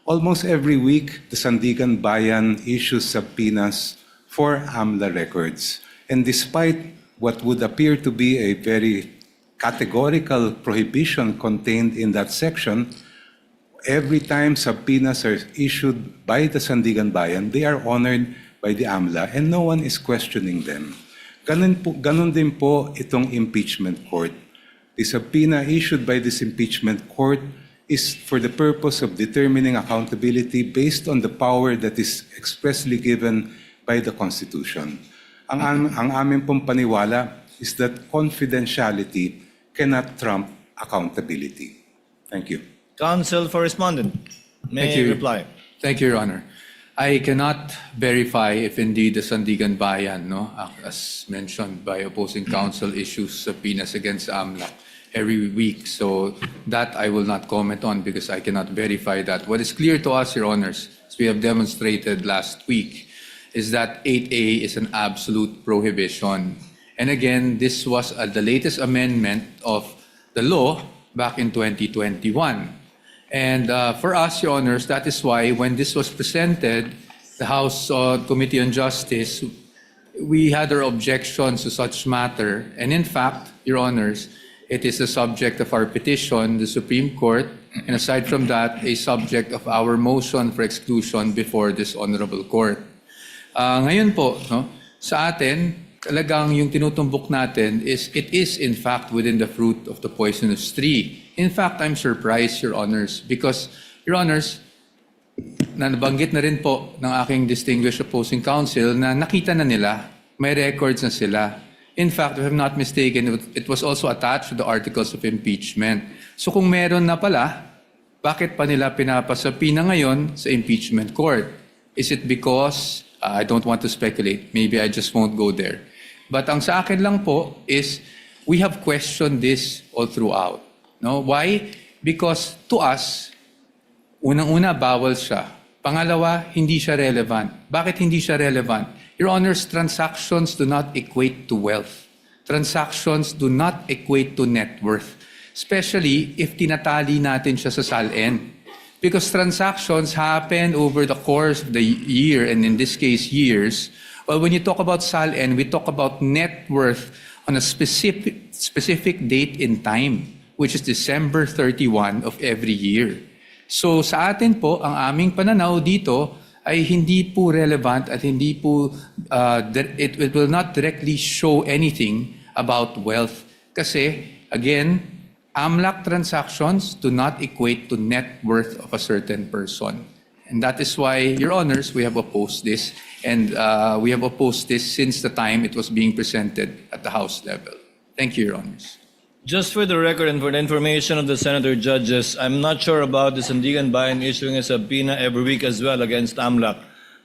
[SPEAKER 14] Almost every week, the Sandigan Bayan issues subpoenas for AMLA records. And despite what would appear to be a very categorical prohibition contained in that section, every time subpoenas are issued by the Sandigan Bayan, they are honored by the AMLA and no one is questioning them. Ganun din po itong impeachment court. The subpoena issued by this impeachment court is for the purpose of determining accountability based on the power that is expressly given by the Constitution. Ang aming pong paniwala is that confidentiality cannot trump accountability. Thank you.
[SPEAKER 5] Counsel for respondent. May
[SPEAKER 7] Thank you.
[SPEAKER 5] reply.
[SPEAKER 7] Thank you, Your Honor. I cannot verify if indeed the Sandigan Bayan, as mentioned by opposing counsel, issues subpoenas against AMLAC every week. So that I will not comment on because I cannot verify that. What is clear to us, Your Honors, as we have demonstrated last week, is that 8A is an absolute prohibition. And again, this was the latest amendment of the law back in 2021. And for us, Your Honors, that is why when this was presented, the House Committee on Justice, we had our objections to such matter. And in fact, Your Honors, it is the subject of our petition, the Supreme Court, and aside from that, a subject of our motion for exclusion before this Honorable Court. Ngayon po, sa atin, talagang yung tinutumbok natin is it is in fact within the fruit of the poisonous tree. In fact, I'm surprised, Your Honors, because, Your Honors, nabanggit na rin po ng aking distinguished opposing counsel na nakita na nila, may records na sila. In fact, if I'm not mistaken, it was also attached to the articles of impeachment. So kung meron na pala, bakit pa nila pinapasapina ngayon sa impeachment court? Is it because, I don't want to speculate, maybe I just won't go there. But ang sa akin lang po is, we have questioned this all throughout. No? Why? Because to us, unang-una, bawal siya. Pangalawa, hindi siya relevant. Bakit hindi siya relevant? Your Honors, transactions do not equate to wealth. Transactions do not equate to net worth. Especially if tinatali natin siya sa SALN. Because transactions happen over the course of the year, and in this case, years. Well, when you talk about SALN, we talk about net worth on a specific date in time, which is December 31 of every year. So sa atin po, ang aming pananaw dito ay hindi po relevant at hindi po, it will not directly show anything about wealth. Kasi, again, AMLAC transactions do not equate to net worth of a certain person. And that is why, Your Honors, we have opposed this. And we have opposed this since the time it was being presented at the House level. Thank you, Your Honors.
[SPEAKER 5] Just for the record and for the information of the Senator Judges, I'm not sure about the Sandigan Bayan issuing a subpoena every week as well against AMLAC.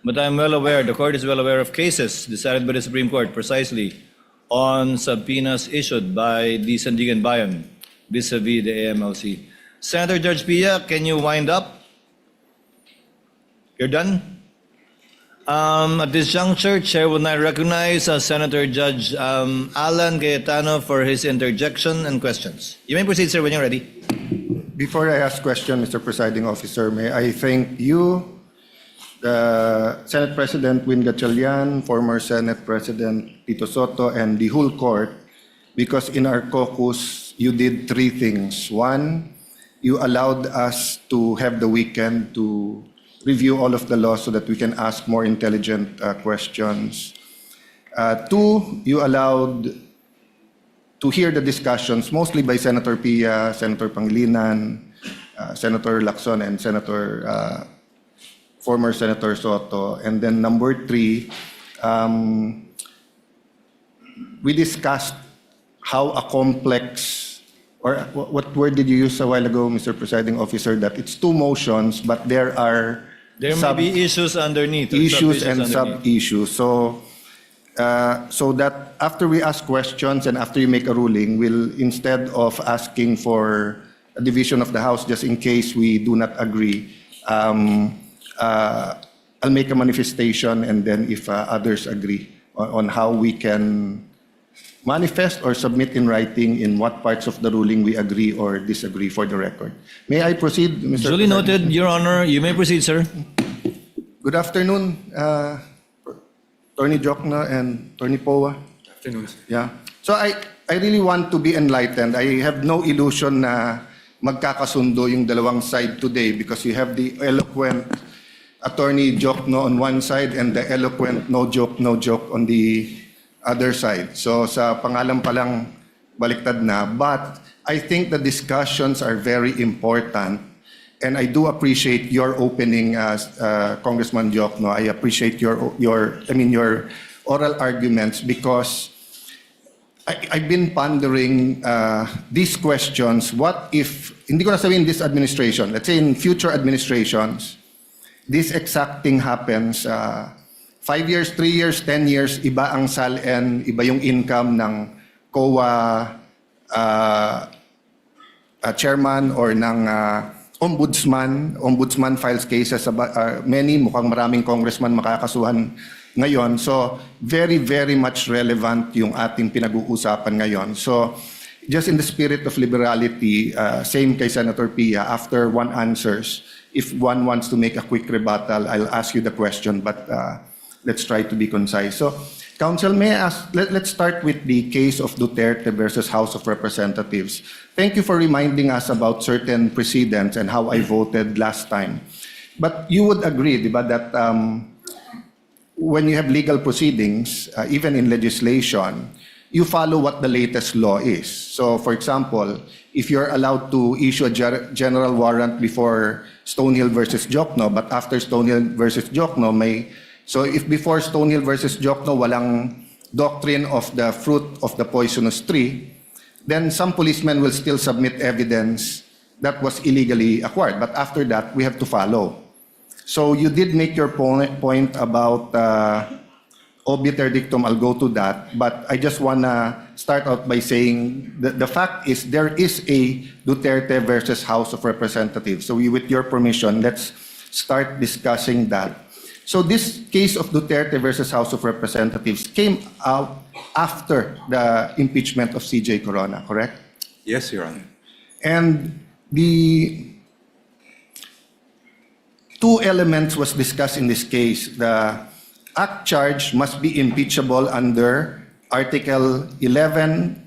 [SPEAKER 5] But I'm well aware, the court is well aware of cases decided by the Supreme Court precisely on subpoenas issued by the Sandigan Bayan vis-a-vis the AMLC. Senator Judge Pia, can you wind up? You're done? At this juncture, Chair will now recognize Senator Judge Alan Cayetano for his interjection and questions. You may proceed, sir, when you're ready.
[SPEAKER 10] Before I ask question, Mr. Presiding Officer, may I thank you, the Senate President Win Gatchalian, former Senate President Tito Soto, and the whole court, because in our caucus, you did three things. One, you allowed us to have the weekend to review all of the laws so that we can ask more intelligent questions. Two, you allowed to hear the discussions, mostly by Senator Pia, Senator Pangilinan, Senator Lacson, and former Senator Soto. And then number three, we discussed how a complex, or what word did you use a while ago, Mr. Presiding Officer, that it's two motions, but there are
[SPEAKER 5] There may be issues underneath. or
[SPEAKER 10] issues
[SPEAKER 5] sub-issues
[SPEAKER 10] and
[SPEAKER 5] underneath.
[SPEAKER 10] sub-issues. So that after we ask questions and after you make a ruling, we'll, instead of asking for a division of the House just in case we do not agree, I'll make a manifestation, and then if others agree on how we can manifest or submit in writing in what parts of the ruling we agree or disagree for the record. May I proceed, Mr.
[SPEAKER 5] Duly
[SPEAKER 10] President?
[SPEAKER 5] noted, Your Honor. You may proceed, sir.
[SPEAKER 10] Good afternoon, Attorney Jokno and Attorney Poa.
[SPEAKER 7] Afternoon, sir.
[SPEAKER 10] Yeah. So I really want to be enlightened. I have no illusion na magkakasundo yung dalawang side today because you have the eloquent Attorney Jokno on one side and the eloquent no joke on the other side. So sa pangalan pa lang baliktad na. But I think the discussions are very important. And I do appreciate your opening, Congressman Jokno. I appreciate your oral arguments because I've been pondering these questions. What if, hindi ko na sabihin this administration, let's say in future administrations, this exact thing happens, 5 years, 3 years, 10 years, iba ang SALN, iba yung income ng COA chairman or ng ombudsman files cases, many, mukhang maraming congressman makakasuhan ngayon. So, very, very much relevant yung ating pinag-uusapan ngayon. So, just in the spirit of liberality, same kay Senator Pia, after one answers, if one wants to make a quick rebuttal, I'll ask you the question, but let's try to be concise. So, Counsel, may I ask, let's start with the case of Duterte versus House of Representatives. Thank you for reminding us about certain precedents and how I voted last time. But you would agree, di ba, that when you have legal proceedings, even in legislation, you follow what the latest law is. So, for example, if you're allowed to issue a general warrant before Stonehill versus Jokno, but after Stonehill versus Jokno, so if before Stonehill versus Jokno, walang doctrine of the fruit of the poisonous tree, then some policemen will still submit evidence that was illegally acquired. But after that, we have to follow. So you did make your point about obiter dictum. I'll go to that. But I just want to start out by saying the fact is there is a Duterte versus House of Representatives. So with your permission, let's start discussing that. So this case of Duterte versus House of Representatives came out after the impeachment of CJ Corona, correct?
[SPEAKER 14] Yes, Your Honor.
[SPEAKER 10] And the two elements was discussed in this case. The act charge must be impeachable under Article 11,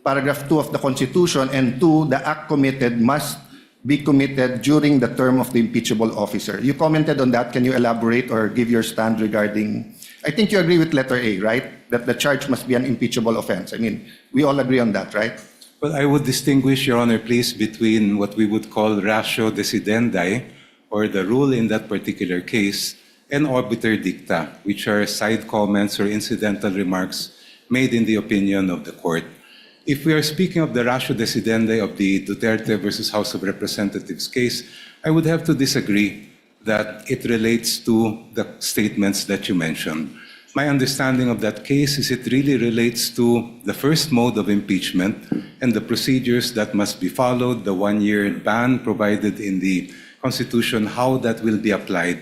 [SPEAKER 10] Paragraph 2 of the Constitution, and 2, the act committed must be committed during the term of the impeachable officer. You commented on that. Can you elaborate or give your stand regarding, I think you agree with letter A, right? That the charge must be an impeachable offense. I mean, we all agree on that, right?
[SPEAKER 14] Well, I would distinguish, Your Honor, please, between what we would call ratio decidendi, or the rule in that particular case, and obiter dicta, which are side comments or incidental remarks made in the opinion of the court. If we are speaking of the ratio decidendi of the Duterte versus House of Representatives case, I would have to disagree that it relates to the statements that you mentioned. My understanding of that case is it really relates to the first mode of impeachment and the procedures that must be followed, the one-year ban provided in the Constitution, how that will be applied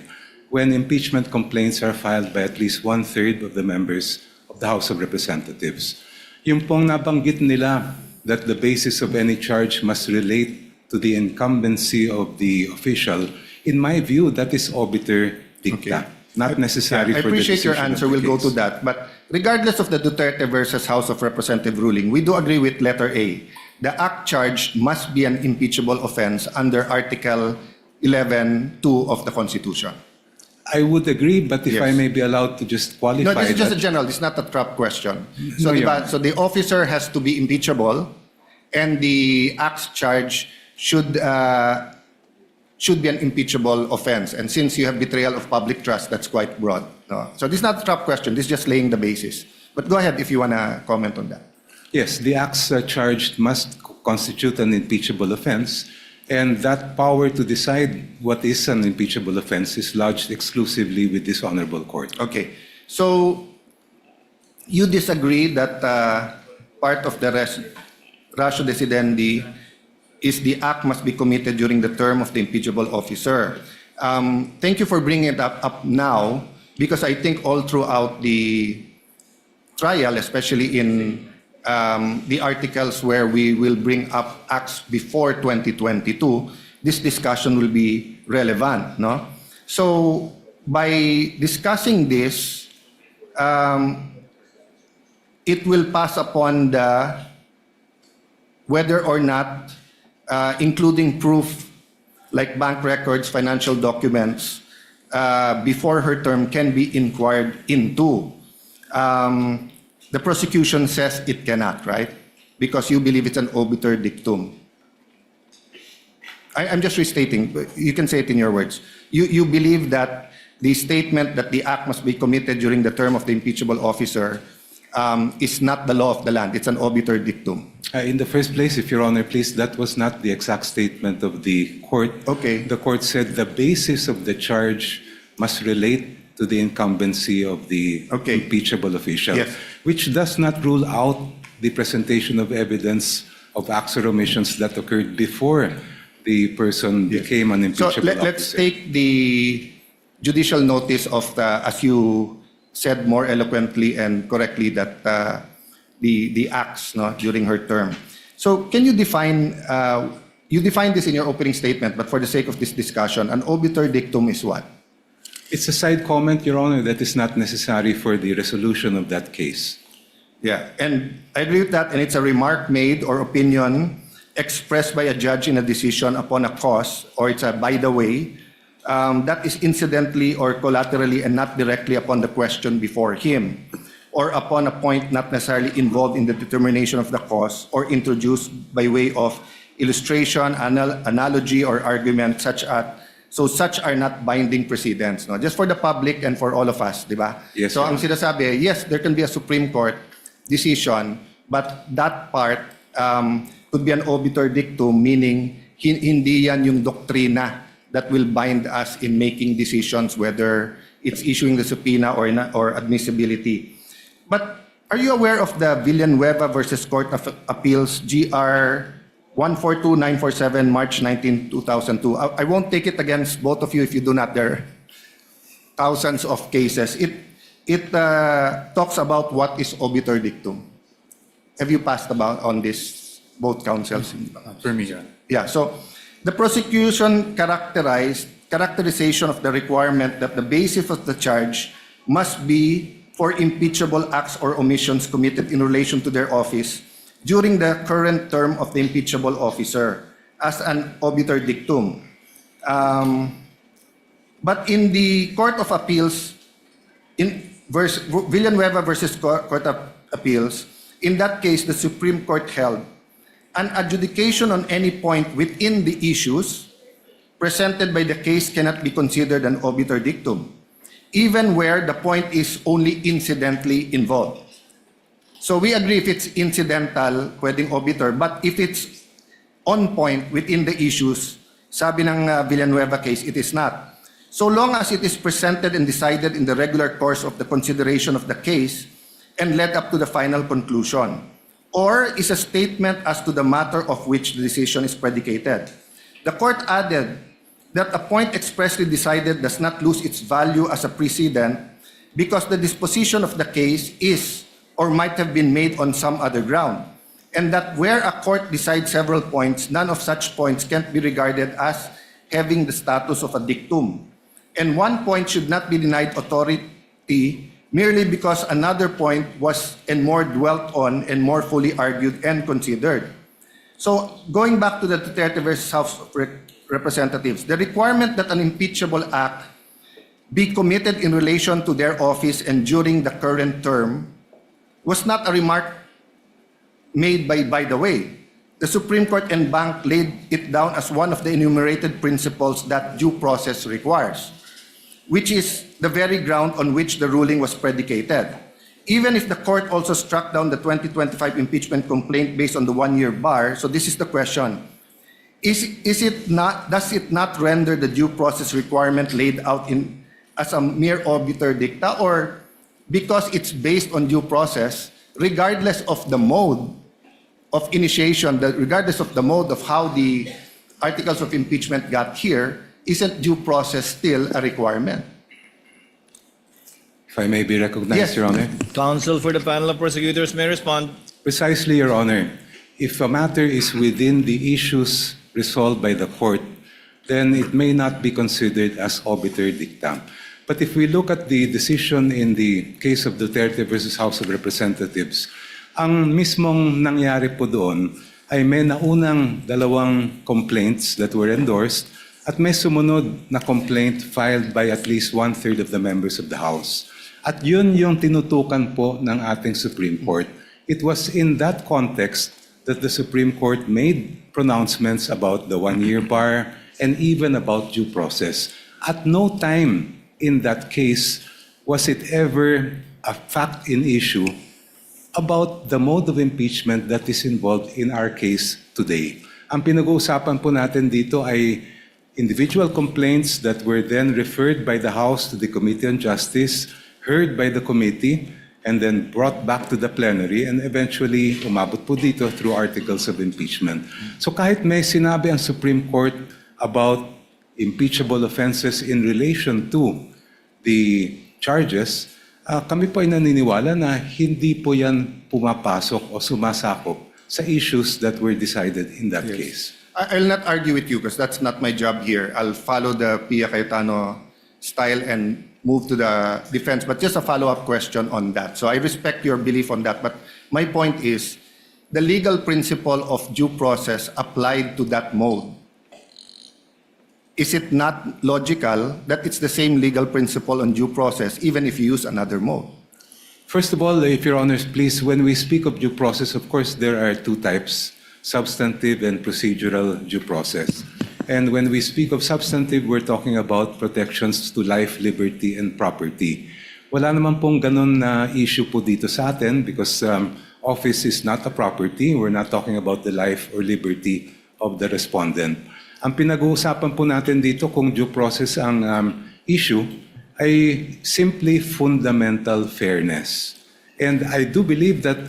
[SPEAKER 14] when impeachment complaints are filed by at least 1/3 of the members of the House of Representatives. Yung pong nabanggit nila that the basis of any charge must relate to the incumbency of the official, in my view, that is obiter dicta, not necessary
[SPEAKER 10] I
[SPEAKER 14] for the
[SPEAKER 10] appreciate your
[SPEAKER 14] decision of
[SPEAKER 10] answer.
[SPEAKER 14] the
[SPEAKER 10] We'll go
[SPEAKER 14] case.
[SPEAKER 10] to that. But regardless of the Duterte versus House of Representative ruling, we do agree with letter A. The act charged must be an impeachable offense under Article 11(2) of the Constitution.
[SPEAKER 14] I would agree, but if
[SPEAKER 10] Yes.
[SPEAKER 14] I may be allowed to just qualify
[SPEAKER 10] No, this is just a
[SPEAKER 14] that.
[SPEAKER 10] general. This is not a trap question. So,
[SPEAKER 14] No, Your
[SPEAKER 10] diba, so the officer has to be impeachable, and the acts charge should be an impeachable offense. And since you have betrayal of public trust, that's quite broad. No? So this is not a trap question. This is just laying the basis. But go ahead if you want to comment on that.
[SPEAKER 14] Yes, the acts charged must constitute an impeachable offense, and that power to decide what is an impeachable offense is lodged exclusively with this honorable court.
[SPEAKER 10] Okay. So, you disagree that part of the ratio decidendi is the act must be committed during the term of the impeachable officer. Thank you for bringing it up now, because I think all throughout the trial, especially in the articles where we will bring up acts before 2022, this discussion will be relevant, no? So, by discussing this, it will pass upon the whether or not including proof like bank records, financial documents, before her term can be inquired into. The prosecution says it cannot, right? Because you believe it's an obiter dictum. I'm just restating. You can say it in your words. You believe that the statement that the act must be committed during the term of the impeachable officer is not the law of the land. It's an obiter dictum.
[SPEAKER 14] In the first place, if Your Honor, please, that was not the exact statement of the court.
[SPEAKER 10] Okay.
[SPEAKER 14] The court said the basis of the charge must relate to the incumbency of the impeachable official,
[SPEAKER 10] Yes.
[SPEAKER 14] which does not rule out the presentation of evidence of acts or omissions that occurred before the person became an
[SPEAKER 10] So
[SPEAKER 14] impeachable
[SPEAKER 10] let's
[SPEAKER 14] officer.
[SPEAKER 10] take the judicial notice of the, as you said more eloquently and correctly, that the acts, no, during her term. So can you define, you defined this in your opening statement, but for the sake of this discussion, an obiter dictum is what?
[SPEAKER 14] It's a side comment, Your Honor, that is not necessary for the resolution of that case.
[SPEAKER 10] Yeah, and I agree with that, and it's a remark made or opinion expressed by a judge in a decision upon a cause, or it's a by the way, that is incidentally or collaterally and not directly upon the question before him, or upon a point not necessarily involved in the determination of the cause, or introduced by way of illustration, analogy, or argument, such are not binding precedents. No? Just for the public and for all of us, di ba?
[SPEAKER 14] Yes,
[SPEAKER 10] So
[SPEAKER 14] Your
[SPEAKER 10] ang sinasabi, yes, there can be a Supreme Court decision, but that part could be an obiter dictum, meaning hindi yan yung doktrina that will bind us in making decisions, whether it's issuing the subpoena or admissibility. But are you aware of the Villanueva versus Court of Appeals, GR 142947, March 19, 2002? I won't take it against both of you if you do not. There are thousands of cases. It talks about what is obiter dictum. Have you passed about on this, both counsels?
[SPEAKER 7] For me, yeah.
[SPEAKER 10] Yeah, so the prosecution characterization of the requirement that the basis of the charge must be for impeachable acts or omissions committed in relation to their office during the current term of the impeachable officer as an obiter dictum. But in the Court of Appeals, in Villanueva versus Court of Appeals, in that case, the Supreme Court held an adjudication on any point within the issues presented by the case cannot be considered an obiter dictum, even where the point is only incidentally involved. So we agree if it's incidental, pwedeng obiter, but if it's on point within the issues, sabi ng Villanueva case, it is not. So long as it is presented and decided in the regular course of the consideration of the case and led up to the final conclusion, or is a statement as to the matter of which the decision is predicated. The court added that a point expressly decided does not lose its value as a precedent because the disposition of the case is or might have been made on some other ground, and that where a court decides several points, none of such points can be regarded as having the status of a dictum. And one point should not be denied authority merely because another point was and more dwelt on and more fully argued and considered. So going back to the Duterte versus House of Representatives, the requirement that an impeachable act be committed in relation to their office and during the current term was not a remark made by the way. The Supreme Court en banc laid it down as one of the enumerated principles that due process requires, which is the very ground on which the ruling was predicated. even if the court also struck down the 2025 impeachment complaint based on the 1-year bar, so this is the question, does it not render the due process requirement laid out as a mere obiter dicta, or because it's based on due process, regardless of the mode of initiation, regardless of the mode of how the articles of impeachment got here, isn't due process still a requirement?
[SPEAKER 14] If I may be recognized,
[SPEAKER 10] Yes.
[SPEAKER 14] Your Honor.
[SPEAKER 5] Counsel for the panel of prosecutors may respond.
[SPEAKER 14] Precisely, Your Honor. If a matter is within the issues resolved by the court, then it may not be considered as obiter dicta. But if we look at the decision in the case of Duterte versus House of Representatives, ang mismong nangyari po doon ay may naunang 2 complaints that were endorsed at may sumunod na complaint filed by at least 1/3 of the members of the House. At yun yung tinutukan po ng ating Supreme Court. It was in that context that the Supreme Court made pronouncements about the 1-year bar and even about due process. At no time in that case was it ever a fact in issue about the mode of impeachment that is involved in our case today. Ang pinag-uusapan po natin dito ay individual complaints that were then referred by the House to the Committee on Justice, heard by the committee, and then brought back to the plenary, and eventually umabot po dito through articles of impeachment. So kahit may sinabi ang Supreme Court about impeachable offenses in relation to the charges, kami po ay naniniwala na hindi po yan pumapasok o sumasakop sa issues that were decided in that case.
[SPEAKER 10] I'll not argue with you because that's not my job here. I'll follow the Pia Cayetano style and move to the defense. But just a follow-up question on that. So I respect your belief on that. But my point is, the legal principle of due process applied to that mode, is it not logical that it's the same legal principle on due process even if you use another mode?
[SPEAKER 14] First of all, if Your Honors, please, when we speak of due process, of course, there are 2 types, substantive and procedural due process. And when we speak of substantive, we're talking about protections to life, liberty, and property. Wala naman pong ganun na issue po dito sa atin because office is not a property. We're not talking about the life or liberty of the respondent. Ang pinag-uusapan po natin dito kung due process ang issue ay simply fundamental fairness. And I do believe that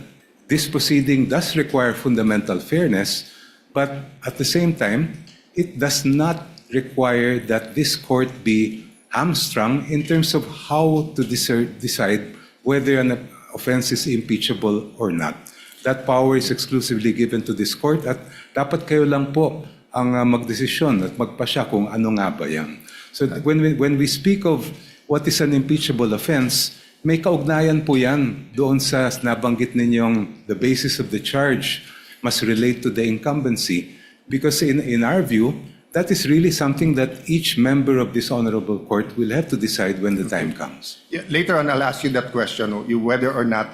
[SPEAKER 14] this proceeding does require fundamental fairness, but at the same time, it does not require that this court be hamstrung in terms of how to decide whether an offense is impeachable or not. That power is exclusively given to this court at dapat kayo lang po ang magdesisyon at magpasya kung ano nga ba yan. So when we speak of what is an impeachable offense, may kaugnayan po yan doon sa nabanggit ninyong the basis of the charge must relate to the incumbency. Because in our view, that is really something that each member of this honorable court will have to decide when the time comes.
[SPEAKER 10] Yeah, later on, I'll ask you that question, whether or not,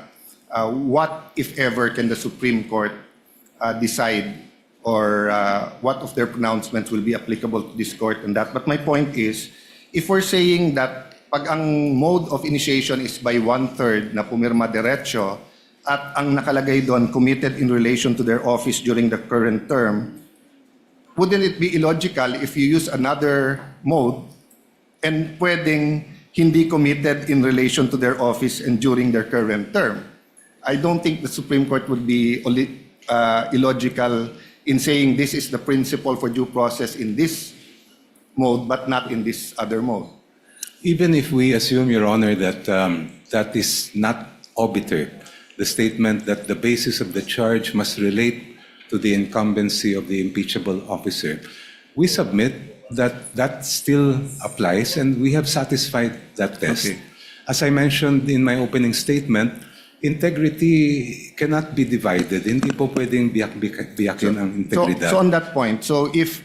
[SPEAKER 10] what, if ever, can the Supreme Court decide, or what of their pronouncements will be applicable to this court and that. But my point is, if we're saying that pag ang mode of initiation is by 1/3 na pumirma diretso, at ang nakalagay doon committed in relation to their office during the current term, wouldn't it be illogical if you use another mode and pwedeng hindi committed in relation to their office and during their current term? I don't think the Supreme Court would be illogical in saying this is the principle for due process in this mode but not in this other mode.
[SPEAKER 14] Even if we assume, Your Honor, that that is not obiter, the statement that the basis of the charge must relate to the incumbency of the impeachable officer, we submit that that still applies and we have satisfied that test.
[SPEAKER 10] Okay.
[SPEAKER 14] As I mentioned in my opening statement, integrity cannot be divided. Hindi po pwedeng biyakin ang integridad.
[SPEAKER 10] So on that point, so if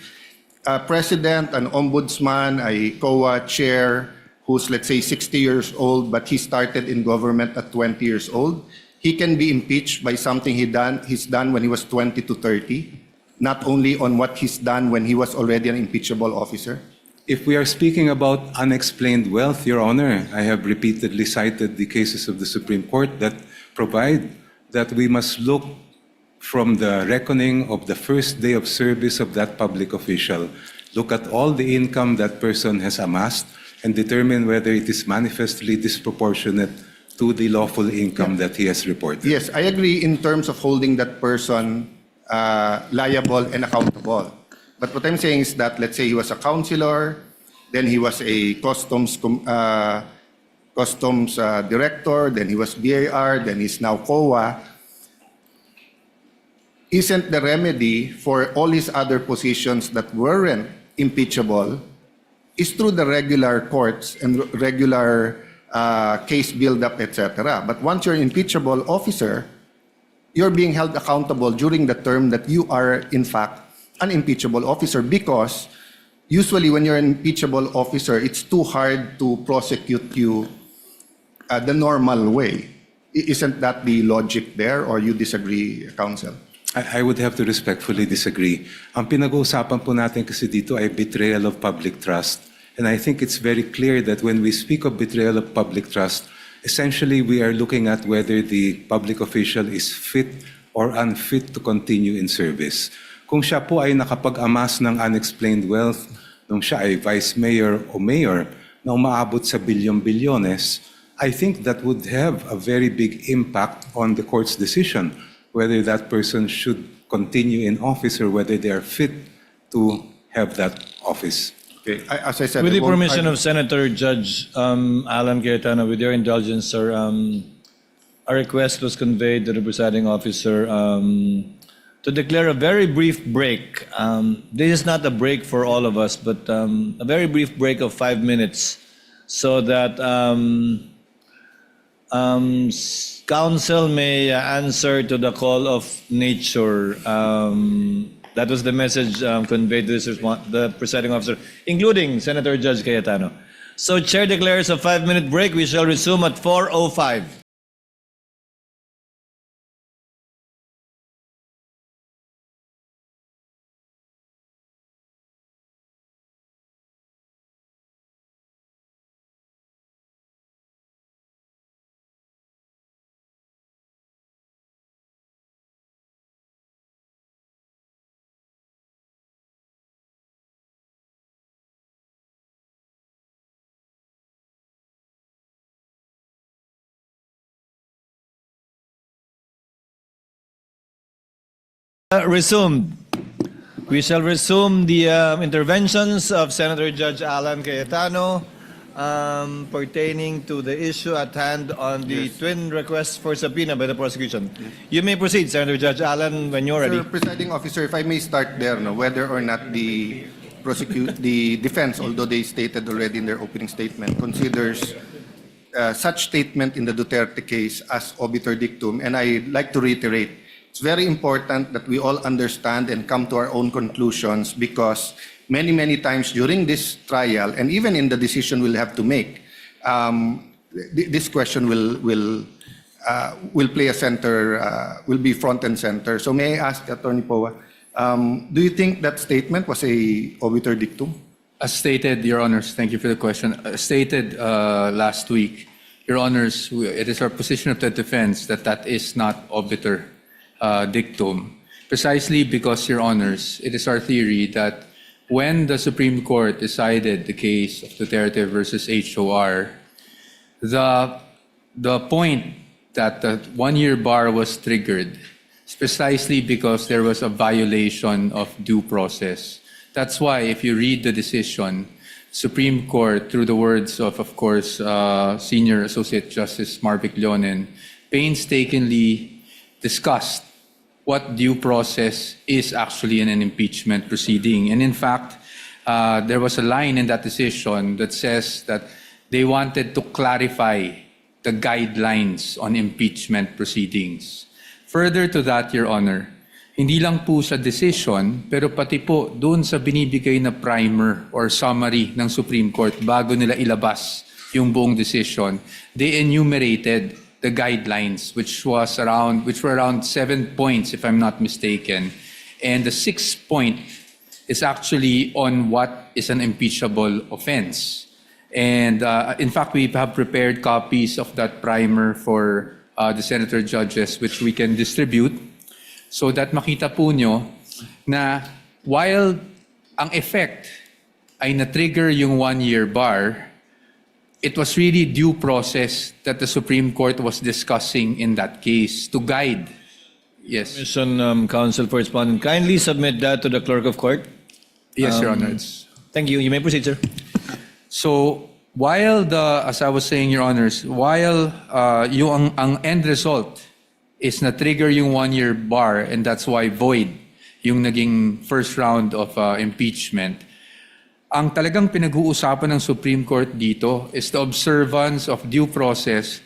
[SPEAKER 10] a president, an ombudsman, a COA chair who's let's say 60 years old but he started in government at 20 years old, he can be impeached by something he's done when he was 20 to 30, not only on what he's done when he was already an impeachable officer?
[SPEAKER 14] If we are speaking about unexplained wealth, Your Honor, I have repeatedly cited the cases of the Supreme Court that provide that we must look from the reckoning of the first day of service of that public official, look at all the income that person has amassed, and determine whether it is manifestly disproportionate to the lawful income that he has reported.
[SPEAKER 10] Yes, I agree in terms of holding that person liable and accountable. But what I'm saying is that, let's say he was a councilor, then he was a customs director, then he was BAR, then he's now COA. Isn't the remedy for all his other positions that weren't impeachable is through the regular courts and regular case build-up, etc. But once you're an impeachable officer, you're being held accountable during the term that you are, in fact, an impeachable officer, because usually when you're an impeachable officer, it's too hard to prosecute you the normal way. Isn't that the logic there, or you disagree, counsel?
[SPEAKER 14] I would have to respectfully disagree. Ang pinag-uusapan po natin kasi dito ay betrayal of public trust. And I think it's very clear that when we speak of betrayal of public trust, essentially we are looking at whether the public official is fit or unfit to continue in service. Kung siya po ay nakapag-amass ng unexplained wealth, nung siya ay vice mayor o mayor na umaabot sa bilyon-bilyones, I think that would have a very big impact on the court's decision whether that person should continue in office or whether they are fit to have that office.
[SPEAKER 10] Okay. As I said,
[SPEAKER 5] With the permission of Senator Judge Alan Cayetano, with your indulgence, sir, a request was conveyed to the presiding officer to declare a very brief break. This is not a break for all of us, but a very brief break of 5 minutes so that counsel may answer to the call of nature. That was the message conveyed to the presiding officer, including Senator Judge Cayetano. So Chair declares a 5-minute break. We shall resume at 4:05. Resumed. We shall resume the interventions of Senator Judge Alan Cayetano pertaining to the issue at hand on the twin requests for subpoena by the prosecution. You may proceed, Senator Judge Alan, when you're ready.
[SPEAKER 10] Sir, presiding officer, if I may start there, whether or not the defense, although they stated already in their opening statement, considers such statement in the Duterte case as obiter dictum, and I'd like to reiterate, it's very important that we all understand and come to our own conclusions, because many times during this trial, and even in the decision we'll have to make, this question will play a center, will be front and center. So may I ask Attorney Poa, do you think that statement was a obiter dictum?
[SPEAKER 7] As stated, Your Honors, thank you for the question. Stated last week, Your Honors, it is our position of the defense that that is not obiter dictum, precisely because, Your Honors, it is our theory that when the Supreme Court decided the case of Duterte versus HOR, the point that the 1-year bar was triggered is precisely because there was a violation of due process. That's why, if you read the decision, Supreme Court, through the words of course, Senior Associate Justice Marvic Leonen, painstakingly discussed what due process is actually in an impeachment proceeding. And in fact, there was a line in that decision that says that they wanted to clarify the guidelines on impeachment proceedings. Further to that, Your Honor, hindi lang po sa decision, pero pati po doon sa binibigay na primer or summary ng Supreme Court bago nila ilabas yung buong decision, they enumerated the guidelines, which were around 7 points, if I'm not mistaken. And the 6th point is actually on what is an impeachable offense. And in fact, we have prepared copies of that primer for the senator judges, which we can distribute so that makita po nyo na while ang effect ay na-trigger yung 1-year bar, it was really due process that the Supreme Court was discussing in that case to guide. Yes.
[SPEAKER 5] Commission Counsel for Respondent, kindly submit that to the Clerk of Court.
[SPEAKER 7] Yes, Your Honor.
[SPEAKER 5] Thank you. You may proceed, sir.
[SPEAKER 7] So while as I was saying, Your Honors, while yung ang end result is na-trigger yung 1-year bar and that's why void yung naging first round of impeachment, ang talagang pinag-uusapan ng Supreme Court dito is the observance of due process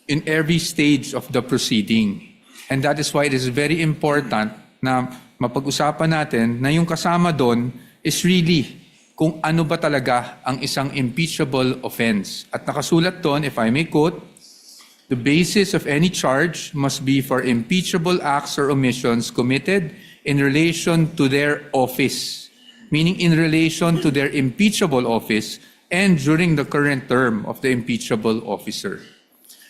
[SPEAKER 7] in every stage of the proceeding. And that is why it is very important na mapag-usapan natin na yung kasama doon is really kung ano ba talaga ang isang impeachable offense. At nakasulat doon, if I may quote, the basis of any charge must be for impeachable acts or omissions committed in relation to their office, meaning in relation to their impeachable office and during the current term of the impeachable officer.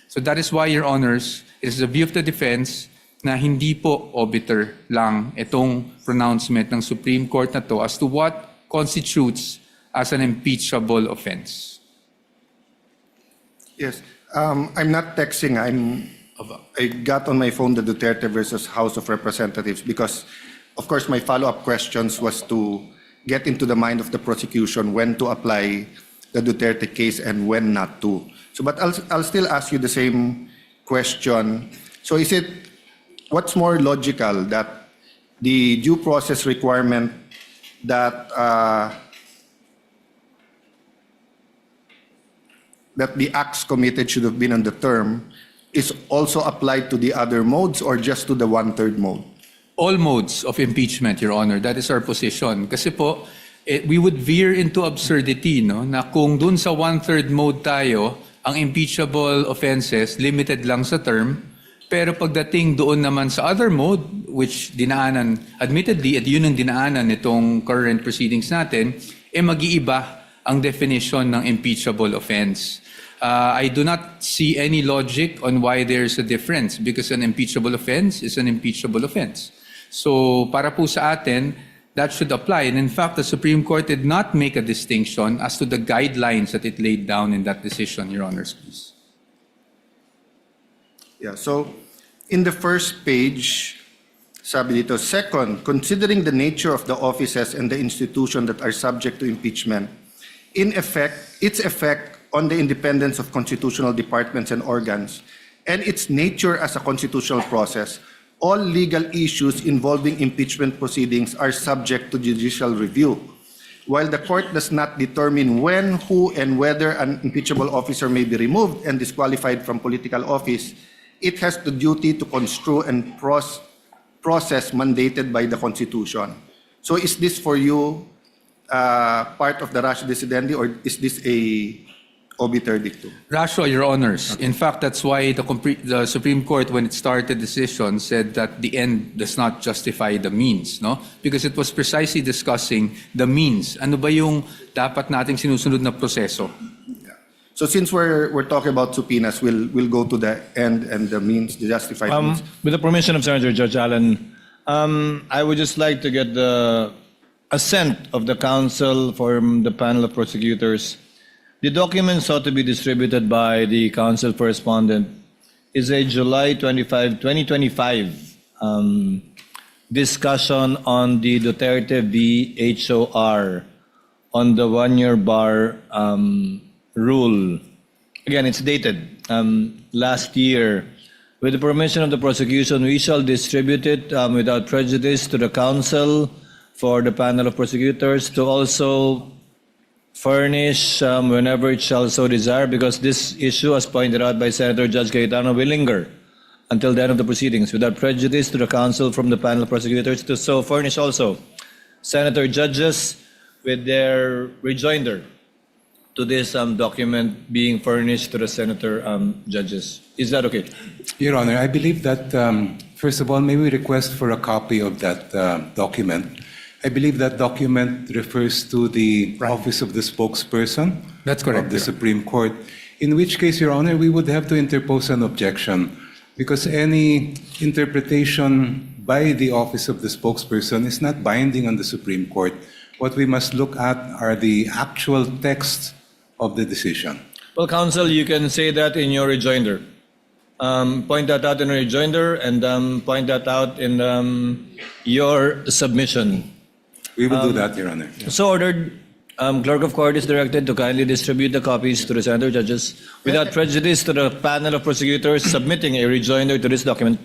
[SPEAKER 7] So that is why, Your Honors, it is the view of the defense na hindi po obiter lang itong pronouncement ng Supreme Court na to as to what constitutes as an impeachable offense.
[SPEAKER 10] Yes. I'm not texting. I got on my phone the Duterte versus House of Representatives because, of course, my follow-up questions was to get into the mind of the prosecution when to apply the Duterte case and when not to. So, but I'll still ask you the same question. So, what's more logical, that the due process requirement that the acts committed should have been on the term is also applied to the other modes or just to the 1/3 mode?
[SPEAKER 7] All modes of impeachment, Your Honor. That is our position. Kasi po, we would veer into absurdity, no? Na kung dun sa 1/3 mode tayo, ang impeachable offenses limited lang sa term, pero pagdating doon naman sa other mode, which dinaanan, admittedly, at yun ang dinaanan nitong current proceedings natin, mag-iiba ang definition ng impeachable offense. I do not see any logic on why there's a difference because an impeachable offense is an impeachable offense. So para po sa atin, that should apply. And in fact, the Supreme Court did not make a distinction as to the guidelines that it laid down in that decision, Your Honors, please.
[SPEAKER 10] Yeah, so in the first page, sabi dito, second, considering the nature of the offices and the institution that are subject to impeachment, in effect, its effect on the independence of constitutional departments and organs, and its nature as a constitutional process, all legal issues involving impeachment proceedings are subject to judicial review. While the court does not determine when, who, and whether an impeachable officer may be removed and disqualified from political office, it has the duty to construe and process mandated by the Constitution. So is this for you part of the ratio decidendi, or is this a obiter dictum?
[SPEAKER 7] Ratio, Your Honors. Okay. In fact, that's why the Supreme Court, when it started the decision, said that the end does not justify the means, no? Because it was precisely discussing the means. Ano ba yung dapat nating sinusunod na proseso?
[SPEAKER 10] So since we're talking about subpoenas, we'll go to the end and the means, the justified means.
[SPEAKER 5] With the permission of Senator Judge Allen, I would just like to get the assent of the counsel from the panel of prosecutors. The document sought to be distributed by the counsel for respondent is a July 25, 2025 discussion on the Duterte v. HOR on the 1-year bar rule. Again, it's dated last year. With the permission of the prosecution, we shall distribute it without prejudice to the counsel for the panel of prosecutors to also furnish whenever it shall so desire, because this issue, as pointed out by Senator Judge Cayetano, will linger until the end of the proceedings, without prejudice to the counsel from the panel of prosecutors to so furnish also Senator judges with their rejoinder to this document being furnished to the Senator judges. Is that okay?
[SPEAKER 14] Your Honor, I believe that, first of all, may we request for a copy of that document. I believe that document refers to the office of the spokesperson.
[SPEAKER 7] That's correct,
[SPEAKER 14] Of the
[SPEAKER 7] Your
[SPEAKER 14] Supreme Court, in which case, Your Honor, we would have to interpose an objection because any interpretation by the office of the spokesperson is not binding on the Supreme Court. What we must look at are the actual text of the decision.
[SPEAKER 5] Well, counsel, you can say that in your rejoinder. Point that out in your rejoinder and point that out in your submission.
[SPEAKER 14] We will do that, Your Honor.
[SPEAKER 5] So ordered. Clerk of Court is directed to kindly distribute the copies to the senator judges without prejudice to the panel of prosecutors submitting a rejoinder to this document.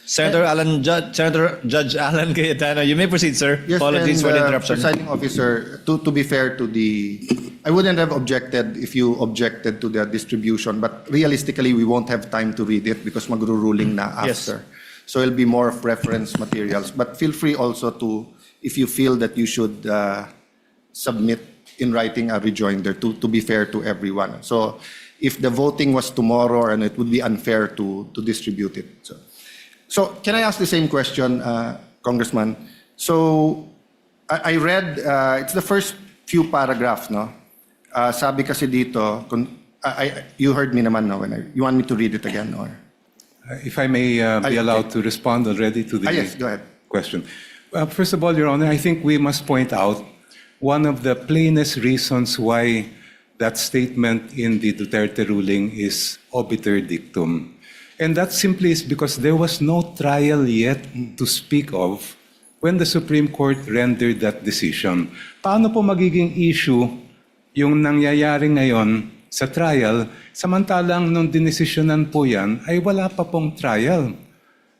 [SPEAKER 5] Senator Judge Alan Cayetano, you may proceed, sir.
[SPEAKER 10] Yes,
[SPEAKER 5] Apologies for the interruption.
[SPEAKER 10] Presiding officer, to be fair to I wouldn't have objected if you objected to the distribution, but realistically, we won't have time to read it because magro-ruling na after. So it'll be more of reference materials. But feel free also to, if you feel that you should submit in writing a rejoinder to be fair to everyone. So if the voting was tomorrow, and it would be unfair to distribute it. So can I ask the same question, Congressman? So I read, it's the first few paragraphs, no? Sabi kasi dito, you heard me naman, no? You want me to read it again, or?
[SPEAKER 14] If I may be allowed to respond already to the
[SPEAKER 10] Yes, go ahead.
[SPEAKER 14] question. First of all, Your Honor, I think we must point out one of the plainest reasons why that statement in the Duterte ruling is obiter dictum. And that simply is because there was no trial yet to speak of when the Supreme Court rendered that decision. Paano po magiging issue yung nangyayari ngayon sa trial, samantalang nung dinesisyonan po yan ay wala pa pong trial.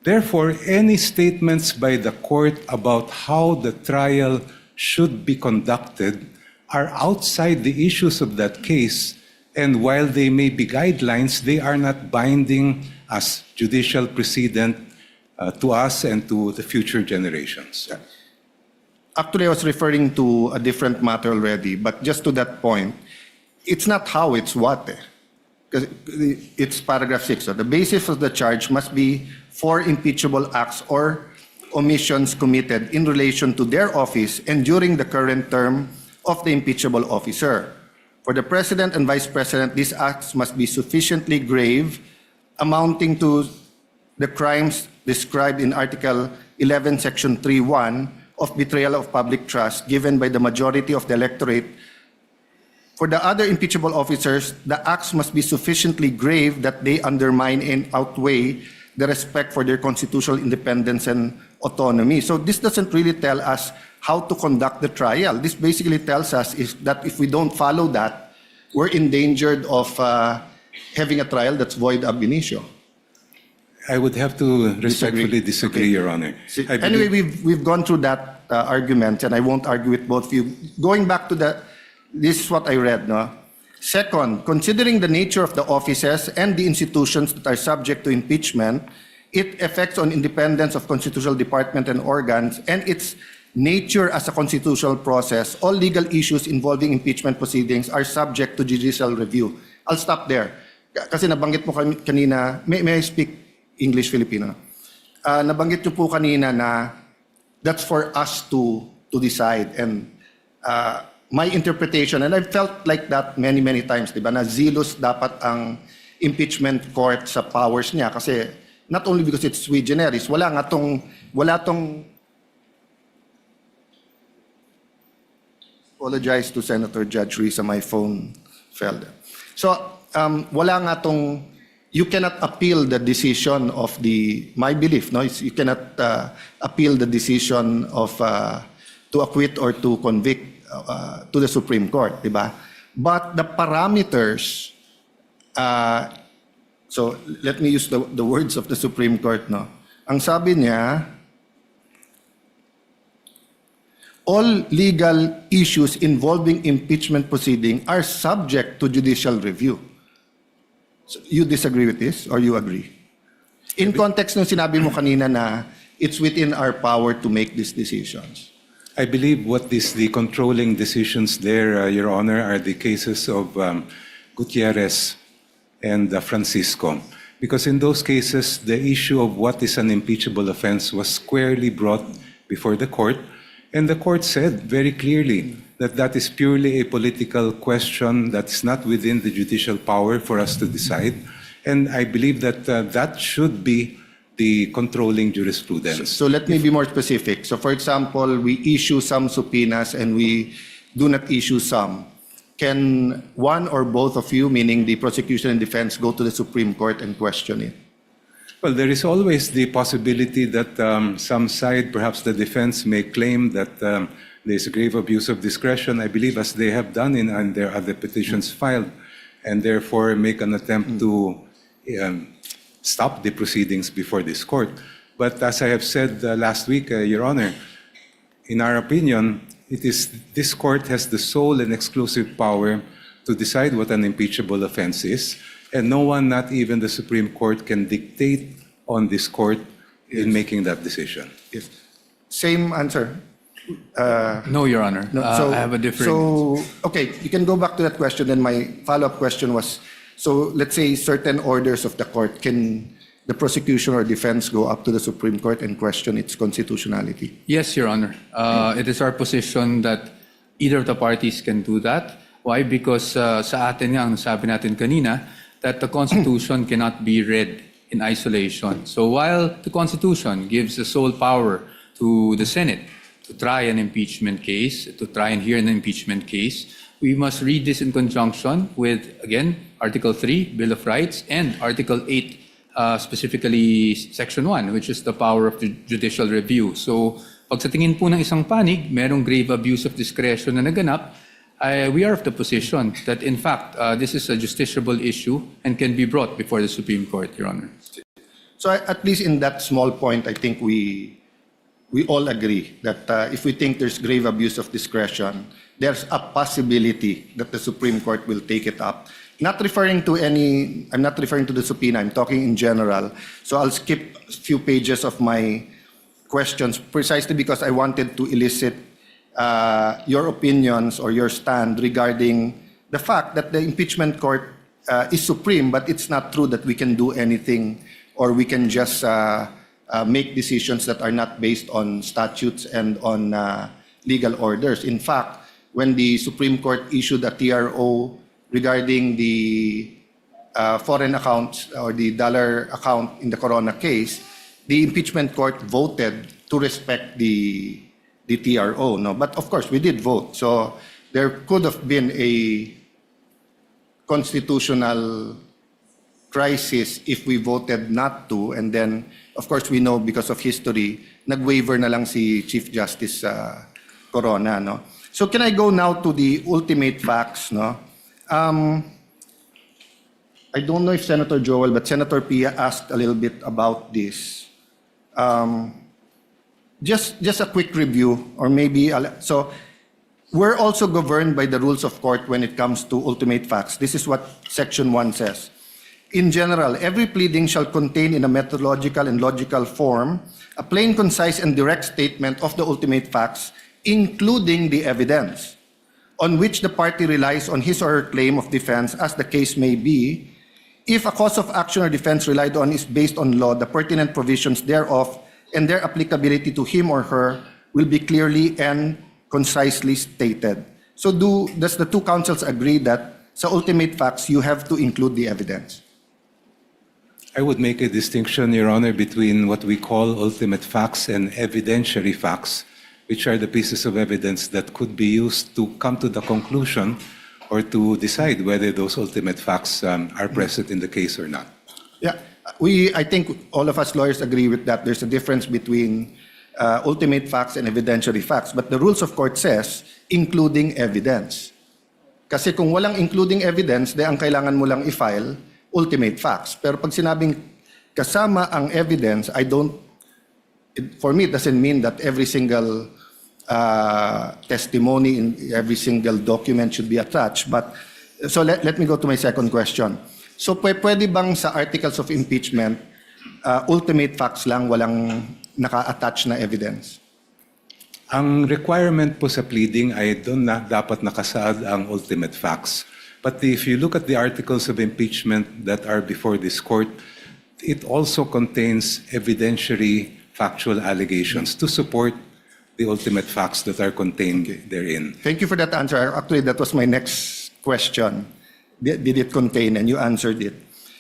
[SPEAKER 14] Therefore, any statements by the court about how the trial should be conducted are outside the issues of that case, and while they may be guidelines, they are not binding as judicial precedent to us and to the future generations.
[SPEAKER 10] Actually, I was referring to a different matter already, but just to that point, it's not how, it's what. Because it's paragraph 6. So the basis of the charge must be for impeachable acts or omissions committed in relation to their office and during the current term of the impeachable officer. For the President and Vice President, these acts must be sufficiently grave, amounting to the crimes described in Article 11, Section 3.1 of betrayal of public trust given by the majority of the electorate. For the other impeachable officers, the acts must be sufficiently grave that they undermine and outweigh the respect for their constitutional independence and autonomy. So this doesn't really tell us how to conduct the trial. This basically tells us is that if we don't follow that, we're endangered of having a trial that's void ab initio.
[SPEAKER 14] I would have to respectfully disagree, Your Honor.
[SPEAKER 10] Anyway, we've gone through that argument, and I won't argue with both of you. Going back to this is what I read, no? Second, considering the nature of the offices and the institutions that are subject to impeachment, its effects on independence of constitutional department and organs, and its nature as a constitutional process, all legal issues involving impeachment proceedings are subject to judicial review. I'll stop there. Kasi nabanggit mo kanina, may I speak English Filipino? Nabanggit nyo po kanina na that's for us to decide, and my interpretation, and I've felt like that many times, di ba, na zealous dapat ang impeachment court sa powers niya kasi not only because it's sui generis, wala tong apologize to Senator Judge Risa, my phone fell. So, wala nga tong, you cannot appeal the decision of my belief, no? You cannot appeal the decision of to acquit or to convict to the Supreme Court, di ba? But the parameters, so let me use the words of the Supreme Court, no? Ang sabi niya, all legal issues involving impeachment proceeding are subject to judicial review. So you disagree with this or you agree? In context ng sinabi mo kanina na it's within our power to make these decisions.
[SPEAKER 14] I believe what is the controlling decisions there, Your Honor, are the cases of Gutierrez and Francisco. Because in those cases, the issue of what is an impeachable offense was squarely brought before the court, And the court said very clearly that that is purely a political question that's not within the judicial power for us to decide. And I believe that that should be the controlling jurisprudence.
[SPEAKER 10] So let me be more specific. So for example, we issue some subpoenas and we do not issue some. Can one or both of you, meaning the prosecution and defense, go to the Supreme Court and question it?
[SPEAKER 14] Well, there is always the possibility that some side, perhaps the defense, may claim that there's a grave abuse of discretion, I believe, as they have done in their other petitions filed, and therefore make an attempt to stop the proceedings before this court. But as I have said last week, Your Honor, in our opinion, this court has the sole and exclusive power to decide what an impeachable offense is, and no one, not even the Supreme Court, can dictate on this court in making that decision.
[SPEAKER 10] Yes. Same answer.
[SPEAKER 7] No, Your Honor.
[SPEAKER 10] No,
[SPEAKER 7] I have a different...
[SPEAKER 10] So, okay, you can go back to that question. Then my follow-up question was, so let's say certain orders of the court, can the prosecution or defense go up to the Supreme Court and question its constitutionality?
[SPEAKER 7] Yes, Your Honor. It is our position that either of the parties can do that. Why? Because sa atin nga, ang sabi natin kanina, that the Constitution cannot be read in isolation. So while the Constitution gives the sole power to the Senate to try an impeachment case, to try and hear an impeachment case, we must read this in conjunction with, again, Article 3, Bill of Rights, and Article 8, specifically Section 1, which is the power of judicial review. So pag sa tingin po ng isang panig, merong grave abuse of discretion na naganap, we are of the position that, in fact, this is a justiciable issue and can be brought before the Supreme Court, Your Honor.
[SPEAKER 10] So at least in that small point, I think we all agree that if we think there's grave abuse of discretion, there's a possibility that the Supreme Court will take it up. I'm not referring to the subpoena, I'm talking in general. So I'll skip a few pages of my questions precisely because I wanted to elicit your opinions or your stand regarding the fact that the impeachment court is supreme, but it's not true that we can do anything or we can just make decisions that are not based on statutes and on legal orders. In fact, when the Supreme Court issued a TRO regarding the foreign accounts or the dollar account in the Corona case, the impeachment court voted to respect the TRO. No? But of course, we did vote. So there could have been a constitutional crisis if we voted not to. And then, of course, we know because of history, nag-waiver na lang si Chief Justice Corona. No? So can I go now to the ultimate facts? No? I don't know if Senator Joel, but Senator Pia asked a little bit about this. Just a quick review, or maybe, so we're also governed by the rules of court when it comes to ultimate facts. This is what Section 1 says. In general, every pleading shall contain in a methodological and logical form a plain, concise, and direct statement of the ultimate facts, including the evidence, on which the party relies on his or her claim of defense as the case may be. If a cause of action or defense relied on is based on law, the pertinent provisions thereof and their applicability to him or her will be clearly and concisely stated. So does the two councils agree that sa ultimate facts, you have to include the evidence?
[SPEAKER 14] I would make a distinction, Your Honor, between what we call ultimate facts and evidentiary facts, which are the pieces of evidence that could be used to come to the conclusion or to decide whether those ultimate facts are present in the case or not.
[SPEAKER 10] Yeah, I think all of us lawyers agree with that. There's a difference between ultimate facts and evidentiary facts. But the rules of court says, including evidence. Kasi kung walang including evidence, de ang kailangan mo lang i-file, ultimate facts. Pero pag sinabing kasama ang evidence, for me, it doesn't mean that every single testimony in every single document should be attached. But so let me go to my second question. So pwede bang sa articles of impeachment, ultimate facts lang, walang naka-attach na evidence?
[SPEAKER 14] Ang requirement po sa pleading ay doon na dapat nakasaad ang ultimate facts. But if you look at the articles of impeachment that are before this court, it also contains evidentiary factual allegations to support the ultimate facts that are contained therein.
[SPEAKER 10] Thank you for that answer. Actually, that was my next question. Did it contain? And you answered it.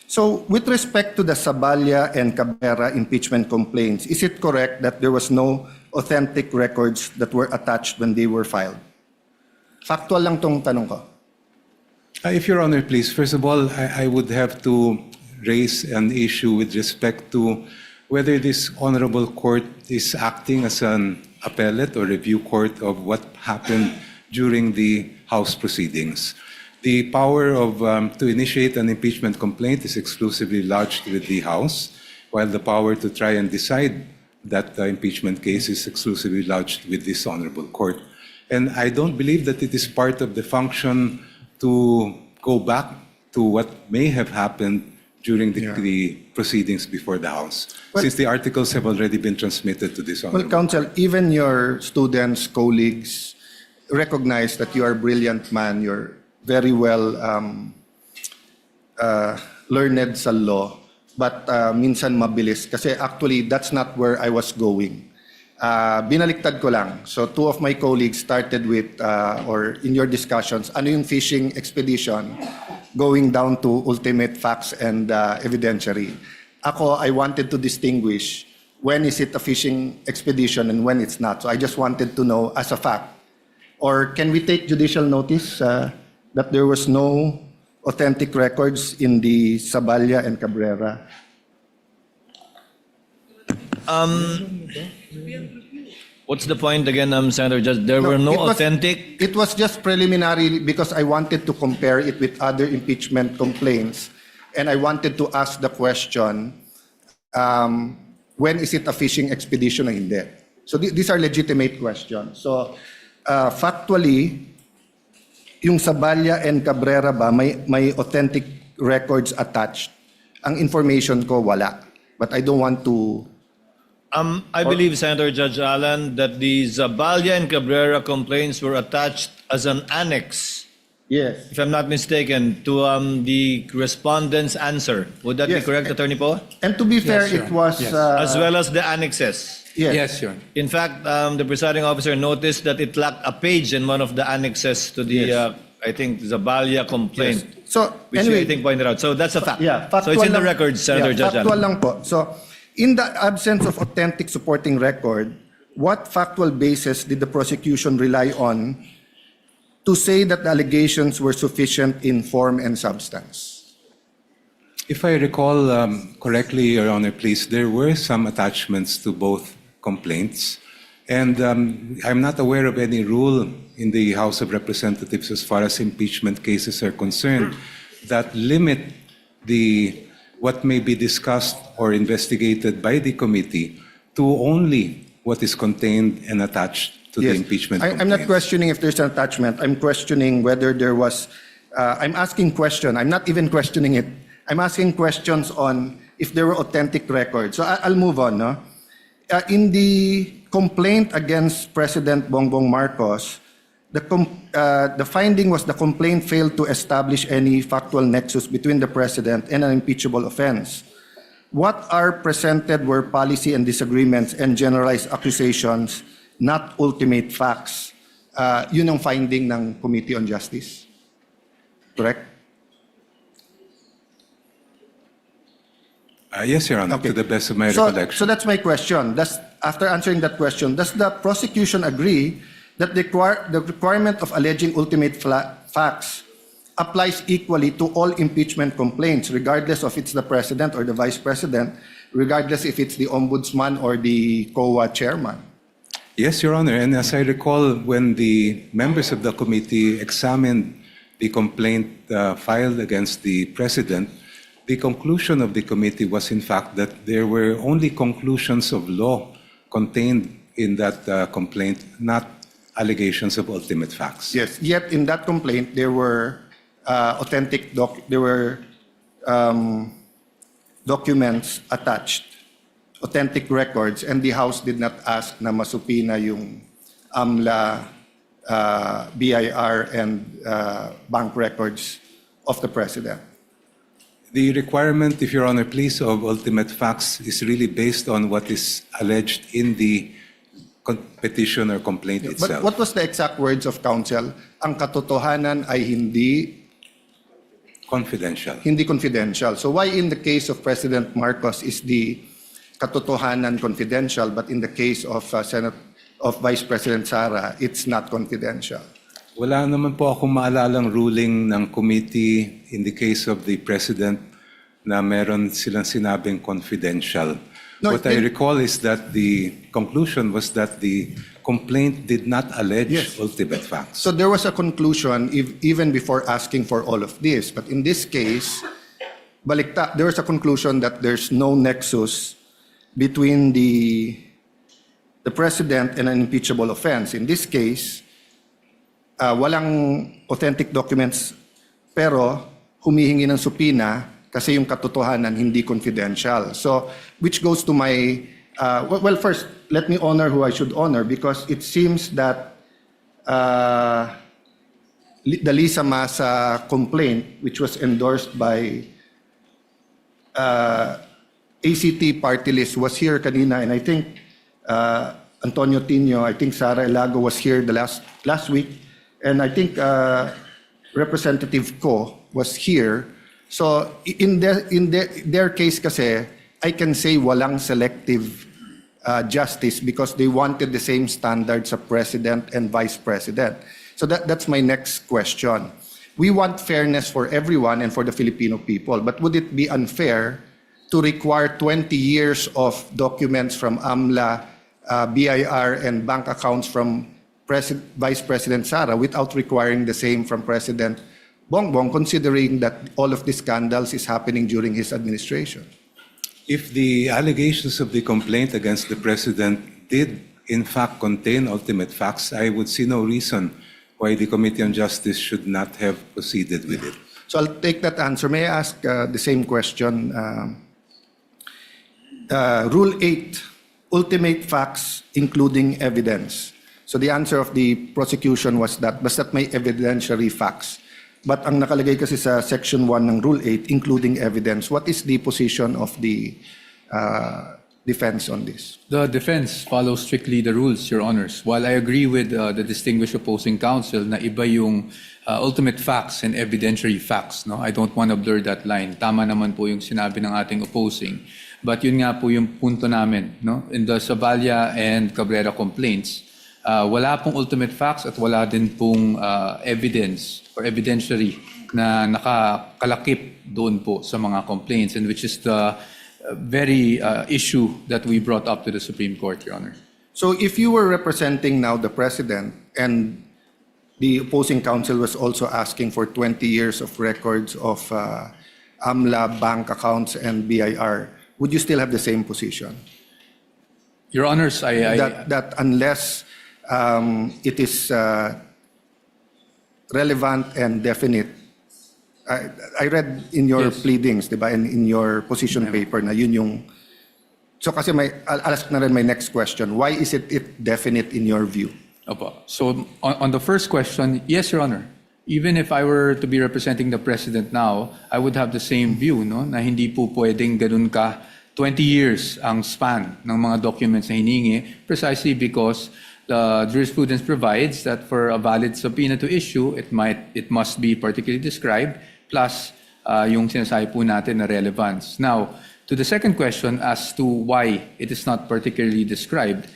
[SPEAKER 10] So, with respect to the Saballa and Cabrera impeachment complaints, is it correct that there was no authentic records that were attached when they were filed? Factual lang tong tanong ko.
[SPEAKER 14] If Your Honor, please, first of all, I would have to raise an issue with respect to whether this honorable court is acting as an appellate or review court of what happened during the House proceedings. The power to initiate an impeachment complaint is exclusively lodged with the House, while the power to try and decide that impeachment case is exclusively lodged with this honorable court. And I don't believe that it is part of the function to go back to what may have happened during the proceedings before the House, since the articles have already been transmitted to this honorable
[SPEAKER 10] Well, Counsel, even your students, colleagues, recognize that you are a brilliant man. You're very well learned sa law, but minsan mabilis. Kasi actually, that's not where I was going. Binaliktad ko lang. So two of my colleagues started with, or in your discussions, ano yung fishing expedition going down to ultimate facts and evidentiary. Ako, I wanted to distinguish when is it a fishing expedition and when it's not. So I just wanted to know as a fact. Or can we take judicial notice that there was no authentic records in the Saballa and Cabrera?
[SPEAKER 5] What's the point again, Senator Judge? There were no authentic...
[SPEAKER 10] It was just preliminary because I wanted to compare it with other impeachment complaints. And I wanted to ask the question, when is it a fishing expedition or hindi? So these are legitimate questions. So factually, yung Saballa and Cabrera ba, may authentic records attached. Ang information ko, wala. But I don't want to...
[SPEAKER 5] I believe, Senator Judge Allen, that the Zaballa and Cabrera complaints were attached as an annex,
[SPEAKER 10] Yes.
[SPEAKER 5] if I'm not mistaken, to the respondent's answer. Would that be
[SPEAKER 10] Yes.
[SPEAKER 5] correct, Attorney Poe?
[SPEAKER 10] And to be fair,
[SPEAKER 7] Your
[SPEAKER 10] it
[SPEAKER 7] Honor.
[SPEAKER 10] was...
[SPEAKER 7] Yes.
[SPEAKER 5] As well as the annexes.
[SPEAKER 10] Yes.
[SPEAKER 7] Yes, Your Honor.
[SPEAKER 5] In fact, the presiding officer noticed that it lacked a page in one of the annexes to the,
[SPEAKER 10] Yes.
[SPEAKER 5] I think, Zaballa complaint,
[SPEAKER 10] So
[SPEAKER 5] which
[SPEAKER 10] anyway,
[SPEAKER 5] you, I think, pointed out. So that's a fact.
[SPEAKER 10] Yeah,
[SPEAKER 5] So it's in the
[SPEAKER 10] lang-
[SPEAKER 5] records, Senator
[SPEAKER 10] yeah,
[SPEAKER 5] Judge
[SPEAKER 10] factual
[SPEAKER 5] Allen.
[SPEAKER 10] lang po. So, in the absence of authentic supporting record, what factual basis did the prosecution rely on to say that the allegations were sufficient in form and substance?
[SPEAKER 14] If I recall correctly, Your Honor, please, there were some attachments to both complaints. And I'm not aware of any rule in the House of Representatives as far as impeachment cases are concerned that limit what may be discussed or investigated by the committee to only what is contained and attached to the impeachment
[SPEAKER 10] I'm not
[SPEAKER 14] complaint.
[SPEAKER 10] questioning if there's an attachment. I'm questioning whether there was... I'm asking question. I'm not even questioning it. I'm asking questions on if there were authentic records. So I'll move on. No? In the complaint against President Bongbong Marcos, the finding was the complaint failed to establish any factual nexus between the president and an impeachable offense. What are presented were policy and disagreements and generalized accusations, not ultimate facts. Yun ang finding ng Committee on Justice. Correct?
[SPEAKER 14] Yes, Your Honor,
[SPEAKER 10] Okay.
[SPEAKER 14] to the best of my
[SPEAKER 10] So
[SPEAKER 14] recollection.
[SPEAKER 10] that's my question. After answering that question, does the prosecution agree that the requirement of alleging ultimate facts applies equally to all impeachment complaints, regardless of it's the president or the vice president, regardless if it's the ombudsman or the COA chairman?
[SPEAKER 14] Yes, Your Honor, and as I recall, when the members of the committee examined the complaint filed against the president, the conclusion of the committee was in fact that there were only conclusions of law contained in that complaint, not allegations of ultimate facts.
[SPEAKER 10] Yes, yet in that complaint, there were documents attached, authentic records, and the House did not ask na masupina yung AMLA, BIR, and bank records of the president.
[SPEAKER 14] The requirement, if Your Honor, please, of ultimate facts is really based on what is alleged in the petition or complaint
[SPEAKER 10] But
[SPEAKER 14] itself.
[SPEAKER 10] what was the exact words of counsel? Ang katotohanan ay
[SPEAKER 14] Confidential.
[SPEAKER 10] hindi confidential. So why in the case of President Marcos is the katotohanan confidential, but in the case of Vice President Sara, it's not confidential?
[SPEAKER 14] Wala naman po akong maalalang ruling ng committee in the case of the President na meron silang sinabing confidential.
[SPEAKER 10] No,
[SPEAKER 14] What I recall is that the conclusion was that the complaint did not allege
[SPEAKER 10] Yes.
[SPEAKER 14] ultimate facts.
[SPEAKER 10] So there was a conclusion even before asking for all of this. But in this case, there was a conclusion that there's no nexus between the President and an impeachable offense. In this case, walang authentic documents pero humihingi ng subpoena kasi yung katotohanan hindi confidential. So, which goes to my, well, first, let me honor who I should honor because it seems that the Lisa Masa complaint, which was endorsed by ACT party list, was here kanina, and I think Antonio Tino, I think Sara Elago was here the last week, and I think Representative Ko was here. So in their case kasi, I can say walang selective justice because they wanted the same standards of president and vice president. So that's my next question. We want fairness for everyone and for the Filipino people, but would it be unfair to require 20 years of documents from AMLA, BIR, and bank accounts from Vice President Sara without requiring the same from President Bongbong, considering that all of these scandals is happening during his administration?
[SPEAKER 14] If the allegations of the complaint against the President did in fact contain ultimate facts, I would see no reason why the Committee on Justice should not have proceeded with it.
[SPEAKER 10] So I'll take that answer. May I ask the same question? Rule 8, ultimate facts including evidence. So the answer of the prosecution was that basta't may evidentiary facts. But ang nakalagay kasi sa Section 1 ng Rule 8, including evidence, what is the position of the defense on this?
[SPEAKER 7] The defense follows strictly the rules, Your Honors. While I agree with the distinguished opposing counsel na iba yung ultimate facts and evidentiary facts, no? I don't want to blur that line. Tama naman po yung sinabi ng ating opposing. But yun nga po yung punto namin, no? In the Zavala and Cabrera complaints, wala pong ultimate facts at wala din pong evidence or evidentiary na nakakalakip doon po sa mga complaints, and which is the very issue that we brought up to the Supreme Court, Your Honor.
[SPEAKER 10] So if you were representing now the President and the opposing counsel was also asking for 20 years of records of AMLA, bank accounts, and BIR, would you still have the same position?
[SPEAKER 7] Your Honors,
[SPEAKER 10] That unless it is relevant and definite, I read in your
[SPEAKER 7] Yes.
[SPEAKER 10] pleadings, diba, and in your position paper na yun yung. So kasi I'll ask na rin my next question. Why is it definite in your view?
[SPEAKER 7] Opo. So on the first question, yes, Your Honor. Even if I were to be representing the President now, I would have the same view, no? Na hindi po pwedeng ganun ka 20 years ang span ng mga documents na hiningi, precisely because the jurisprudence provides that for a valid subpoena to issue, it must be particularly described, plus yung sinasabi po natin na relevance. Now, to the second question as to why it is not particularly described,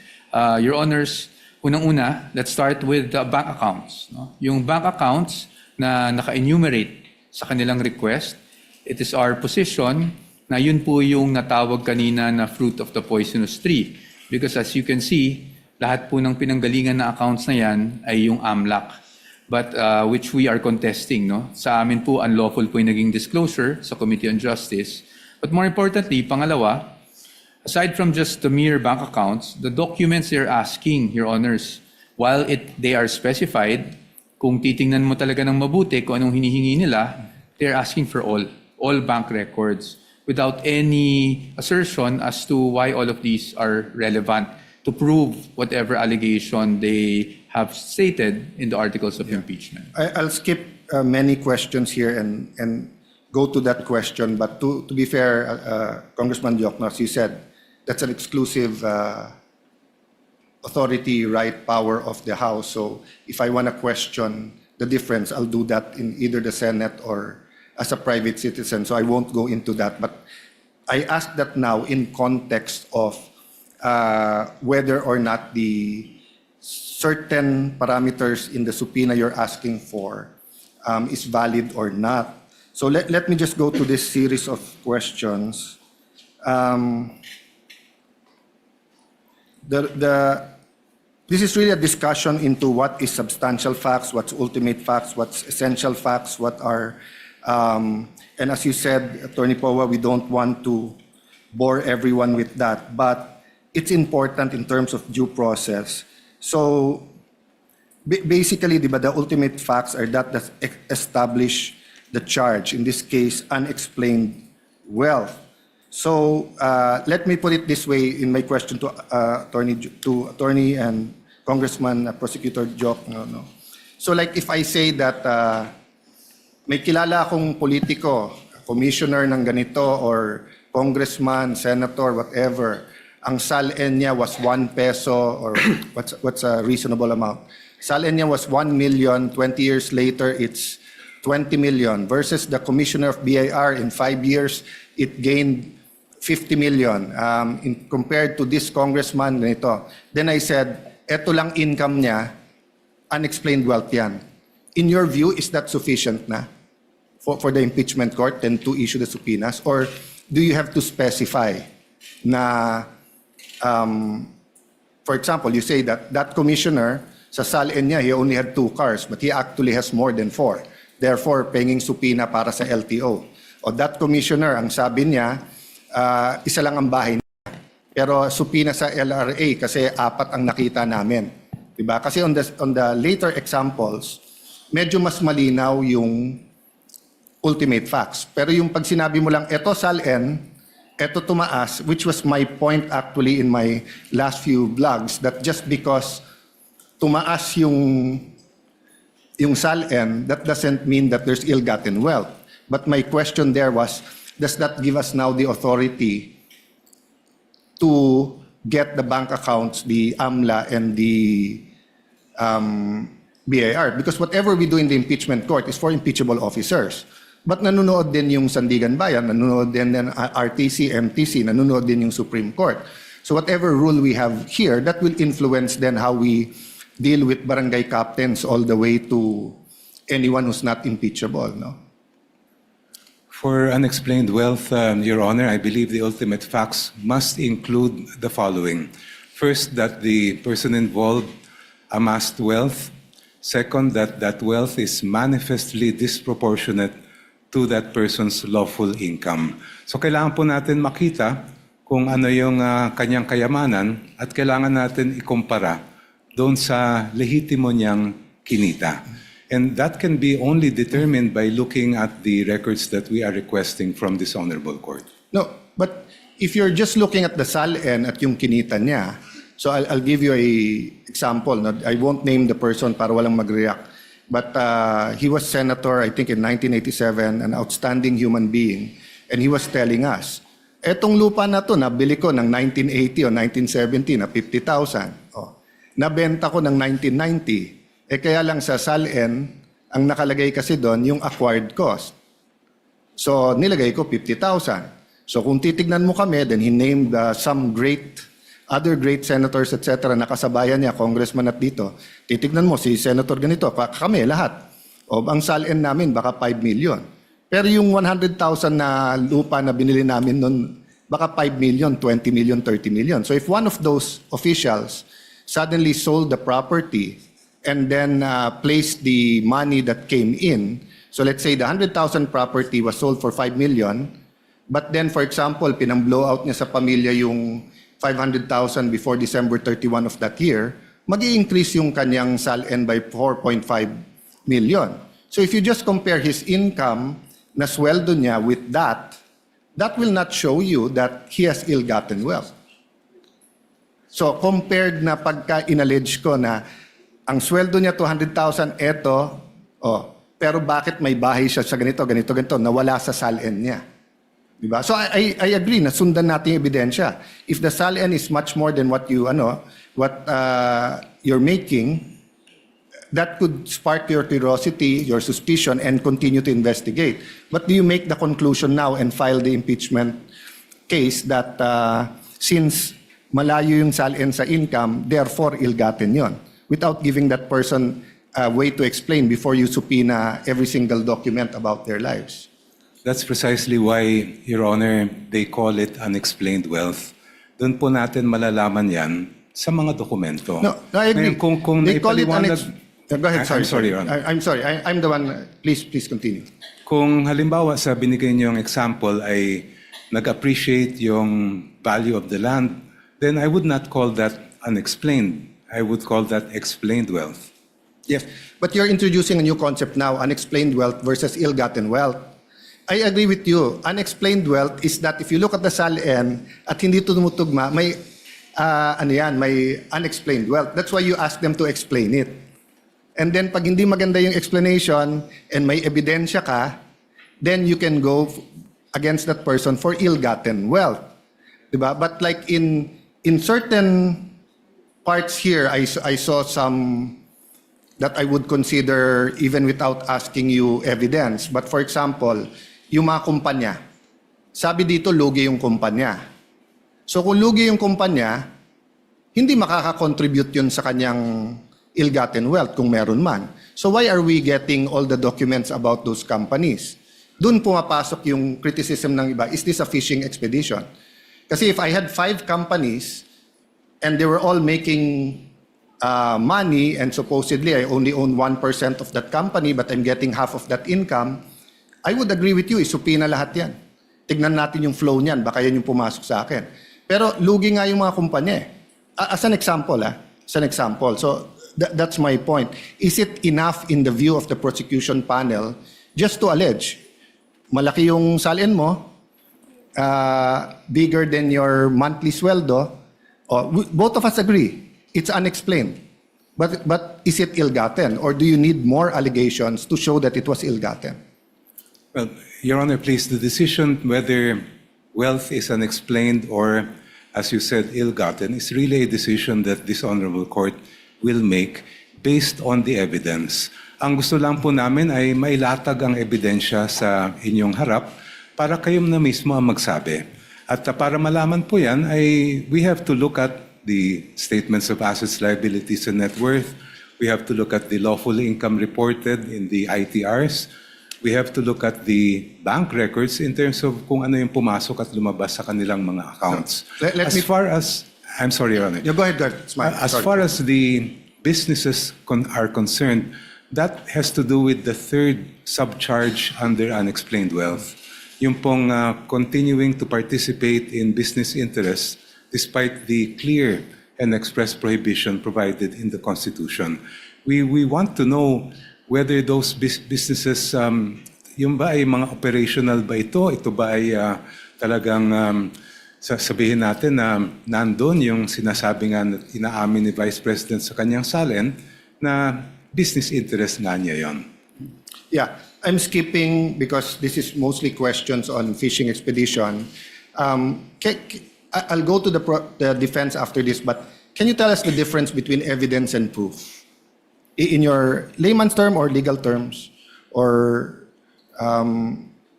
[SPEAKER 7] Your Honors, unang-una, let's start with the bank accounts. No? Yung bank accounts na naka-enumerate sa kanilang request, it is our position na yun po yung natawag kanina na fruit of the poisonous tree. Because as you can see, lahat po ng pinanggalingan na accounts na yan ay yung AMLAC. But which we are contesting. No? Sa amin po, unlawful po yung naging disclosure sa Committee on Justice. But more importantly, pangalawa, aside from just the mere bank accounts, the documents they're asking, Your Honors, while they are specified, kung titingnan mo talaga ng mabuti kung anong hinihingi nila, they're asking for all bank records, without any assertion as to why all of these are relevant to prove whatever allegation they have stated in the articles of impeachment.
[SPEAKER 10] I'll skip many questions here and go to that question. But to be fair, Congressman Dioknos, you said that's an exclusive authority, right, power of the House. So if I want to question the difference, I'll do that in either the Senate or as a private citizen. So I won't go into that. But I ask that now in context of whether or not the certain parameters in the subpoena you're asking for is valid or not. So let me just go to this series of questions. This is really a discussion into what is substantial facts, what's ultimate facts, what's essential facts, what are, and as you said, Attorney Powa, we don't want to bore everyone with that, but it's important in terms of due process. So basically, diba, the ultimate facts are that establish the charge, in this case, unexplained wealth. So let me put it this way in my question to Attorney and Congressman Prosecutor Joke. No. So like if I say that may kilala akong politiko, commissioner ng ganito or congressman, senator, whatever, ang SALN niya was 1 peso or what's a reasonable amount. SALN niya was 1 million, 20 years later it's 20 million versus the commissioner of BIR in 5 years, it gained 50 million compared to this congressman nito. Then I said, eto lang income niya, unexplained wealth yan. In your view, is that sufficient na for the impeachment court then to issue the subpoenas? Or do you have to specify na, for example, you say that that commissioner, sa SALN niya, he only had 2 cars, but he actually has more than 4. Therefore, penging subpoena para sa LTO. O that commissioner, ang sabi niya, isa lang ang bahay niya. Pero subpoena sa LRA kasi 4 ang nakita namin. Diba? Kasi on the later examples, medyo mas malinaw yung ultimate facts. Pero yung pag sinabi mo lang, eto SALN, eto tumaas, which was my point actually in my last few vlogs, that just because tumaas yung SALN, that doesn't mean that there's ill-gotten wealth. But my question there was, does that give us now the authority to get the bank accounts, the AMLA and the BIR? Because whatever we do in the impeachment court is for impeachable officers. But nanonood din yung Sandigan Bayan, nanonood din ng RTC, MTC, nanonood din yung Supreme Court. So whatever rule we have here, that will influence then how we deal with barangay captains all the way to anyone who's not impeachable, no?
[SPEAKER 14] For unexplained wealth, Your Honor, I believe the ultimate facts must include the following. First, that the person involved amassed wealth. Second, that that wealth is manifestly disproportionate to that person's lawful income. So kailangan po natin makita kung ano yung kanyang kayamanan at kailangan natin ikumpara doon sa lehitimo niyang kinita. And that can be only determined by looking at the records that we are requesting from this honorable court.
[SPEAKER 10] No, but if you're just looking at the SALN at yung kinita niya, so I'll give you a example. No? I won't name the person para walang mag-react. But he was senator, I think in 1987, an outstanding human being. And he was telling us, etong lupa na to, nabili ko ng 1980 o 1970 na 50,000. Oh, nabenta ko ng 1990. Kaya lang sa SALN, ang nakalagay kasi doon yung acquired cost. So nilagay ko 50,000. So kung titignan mo kami, then he named some other great senators, etc. Nakasabayan niya, congressman at dito. Titignan mo, si senator ganito, kami lahat. O ang SALN namin, baka 5 million. Pero yung 100,000 na lupa na binili namin noon, baka 5 million, 20 million, 30 million. So if one of those officials suddenly sold the property and then placed the money that came in, so let's say the 100,000 property was sold for 5 million, but then for example, pinang-blow out niya sa pamilya yung 500,000 before December 31 of that year, mag-i-increase yung kanyang SALN by 4.5 million. So if you just compare his income na sweldo niya with that will not show you that he has ill-gotten wealth. So compared na pagka inallege ko na ang sweldo niya 200,000 pero bakit may bahay siya sa ganito, nawala sa SALN niya. Diba? So I agree na sundan natin yung ebidensya. If the SALN is much more than what you're making, that could spark your curiosity, your suspicion, and continue to investigate. But do you make the conclusion now and file the impeachment case that since malayo yung SALN sa income, therefore ill-gotten yon, without giving that person a way to explain before you subpoena every single document about their lives?
[SPEAKER 14] That's precisely why, Your Honor, they call it unexplained wealth. Doon po natin malalaman yan sa mga dokumento.
[SPEAKER 10] No, I agree.
[SPEAKER 14] Ngayon, kung
[SPEAKER 10] They call it
[SPEAKER 14] naipaliwanag-
[SPEAKER 10] Go ahead, sorry.
[SPEAKER 14] I'm sorry, Your Honor.
[SPEAKER 10] I'm sorry. I'm the one. Please continue.
[SPEAKER 14] Kung halimbawa sa binigay niyong example ay nag-appreciate yung value of the land, then I would not call that unexplained. I would call that explained wealth.
[SPEAKER 10] Yes, but you're introducing a new concept now, unexplained wealth versus ill-gotten wealth. I agree with you. Unexplained wealth is that if you look at the SALN at hindi tumutugma, may may unexplained wealth. That's why you ask them to explain it. And then pag hindi maganda yung explanation and may ebidensya ka, then you can go against that person for ill-gotten wealth. Diba? But like in certain parts here, I saw some that I would consider even without asking you evidence. But for example, yung mga kumpanya. Sabi dito, lugi yung kumpanya. So kung lugi yung kumpanya, hindi makaka-contribute yun sa kanyang ill-gotten wealth kung meron man. So why are we getting all the documents about those companies? Doon pumapasok yung criticism ng iba, is this a fishing expedition? Kasi if I had 5 companies and they were all making money and supposedly I only own 1% of that company but I'm getting half of that income, I would agree with you, isupina lahat yan. Tignan natin yung flow niyan, baka yan yung pumasok sa akin. Pero lugi nga yung mga kumpanya eh. As an example, as an example. So that's my point. Is it enough in the view of the prosecution panel just to allege, malaki yung SALN mo, bigger than your monthly sweldo, both of us agree, it's unexplained. But is it ill-gotten? Or do you need more allegations to show that it was ill-gotten?
[SPEAKER 14] Well, Your Honor, please, the decision whether wealth is unexplained or, as you said, ill-gotten is really a decision that this Honorable Court will make based on the evidence. Ang gusto lang po namin ay mailatag ang ebidensya sa inyong harap para kayo na mismo ang magsabi. At para malaman po yan, we have to look at the statements of assets, liabilities, and net worth. We have to look at the lawful income reported in the ITRs. We have to look at the bank records in terms of kung ano yung pumasok at lumabas sa kanilang mga accounts. I'm sorry, Your Honor.
[SPEAKER 10] Yeah, go ahead, Gert.
[SPEAKER 14] As far as the businesses are concerned, that has to do with the third subcharge under unexplained wealth. Yung pong continuing to participate in business interests despite the clear and express prohibition provided in the Constitution. We want to know whether those businesses, yung ba ay mga operational ba ito? Ito ba ay talagang sabihin natin na nandun yung sinasabi nga inaamin ni Vice President sa kanyang SALN na business interest nga niya yon.
[SPEAKER 10] Yeah, I'm skipping because this is mostly questions on fishing expedition. I'll go to the defense after this, but can you tell us the difference between evidence and proof? In your layman's term or legal terms, or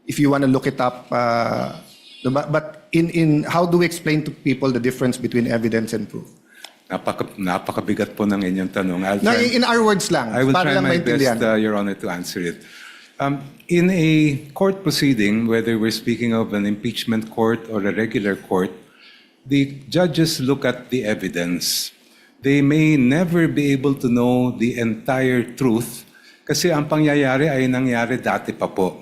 [SPEAKER 10] if you want to look it up, but in how do we explain to people the difference between evidence and proof?
[SPEAKER 14] Napakabigat po ng inyong tanong.
[SPEAKER 10] In our words lang.
[SPEAKER 14] I will
[SPEAKER 10] para
[SPEAKER 14] try
[SPEAKER 10] lang
[SPEAKER 14] my
[SPEAKER 10] maintindihan.
[SPEAKER 14] best, Your Honor, to answer it. In a court proceeding, whether we're speaking of an impeachment court or a regular court, the judges look at the evidence. They may never be able to know the entire truth kasi ang pangyayari ay nangyari dati pa po.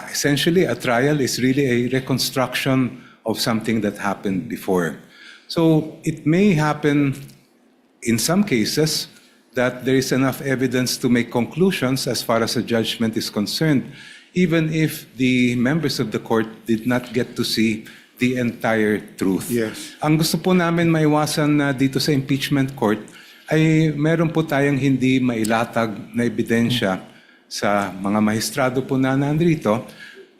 [SPEAKER 14] Essentially, a trial is really a reconstruction of something that happened before. So it may happen in some cases that there is enough evidence to make conclusions as far as a judgment is concerned, even if the members of the court did not get to see the entire truth.
[SPEAKER 10] Yes.
[SPEAKER 14] Ang gusto po namin maiwasan na dito sa impeachment court ay meron po tayong hindi mailatag na ebidensya sa mga maestrado po na nandito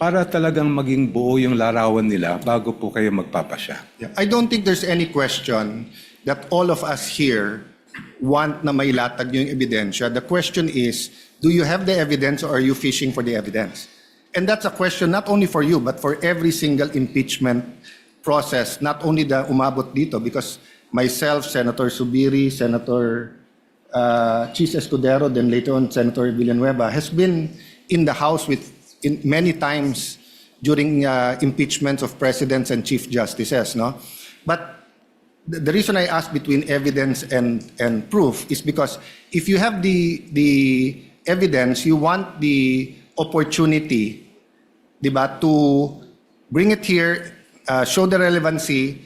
[SPEAKER 14] para talagang maging buo yung larawan nila bago po kayo magpapasya.
[SPEAKER 10] Yeah. I don't think there's any question that all of us here want na may latag yung ebidensya. The question is, do you have the evidence or are you fishing for the evidence? And that's a question not only for you, but for every single impeachment process, not only the umabot dito, because myself, Senator Subiri, Senator Chis Escudero, then later on Senator Villanueva, has been in the House many times during impeachments of presidents and chief justices. No? But the reason I ask between evidence and proof is because if you have the evidence, you want the opportunity, diba, to bring it here, show the relevancy,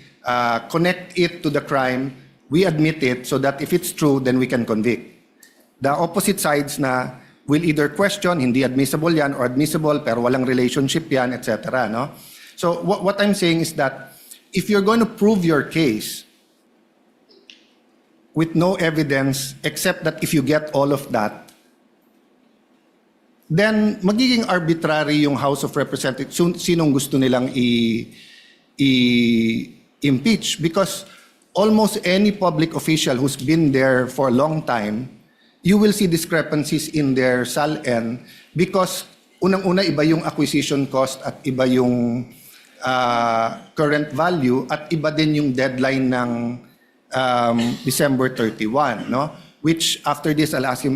[SPEAKER 10] connect it to the crime, we admit it so that if it's true, then we can convict. The opposite sides na will either question, hindi admissible yan, or admissible pero walang relationship yan, etc. No? So what I'm saying is that if you're going to prove your case with no evidence, except that if you get all of that, then magiging arbitrary yung House of Representatives, sinong gusto nilang i-impeach, because almost any public official who's been there for a long time, you will see discrepancies in their SALN because unang-una iba yung acquisition cost at iba yung current value at iba din yung deadline ng December 31, no? Which after this I'll ask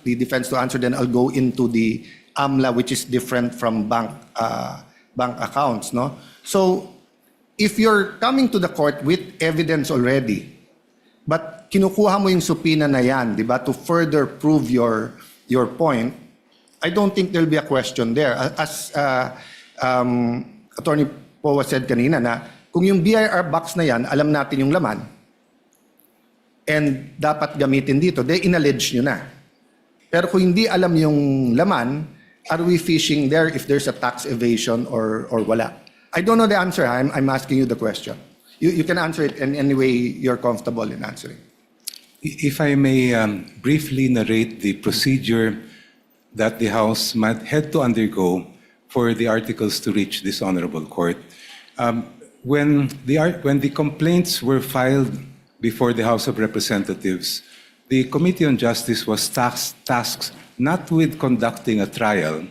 [SPEAKER 10] the defense to answer, then I'll go into the AMLA, which is different from bank accounts, no? So if you're coming to the court with evidence already, but kinukuha mo yung subpoena na yan, di ba, to further prove your point, I don't think there'll be a question there. As Attorney Powa said kanina na kung yung BIR box na yan, alam natin yung laman, and dapat gamitin dito, they inallege nyo na. Pero kung hindi alam yung laman, are we fishing there if there's a tax evasion or wala? I don't know the answer. I'm asking you the question. You can answer it in any way you're comfortable in answering.
[SPEAKER 14] If I may briefly narrate the procedure that the House might had to undergo for the articles to reach this honorable court. When the complaints were filed before the House of Representatives, the Committee on Justice was tasked not with conducting a trial,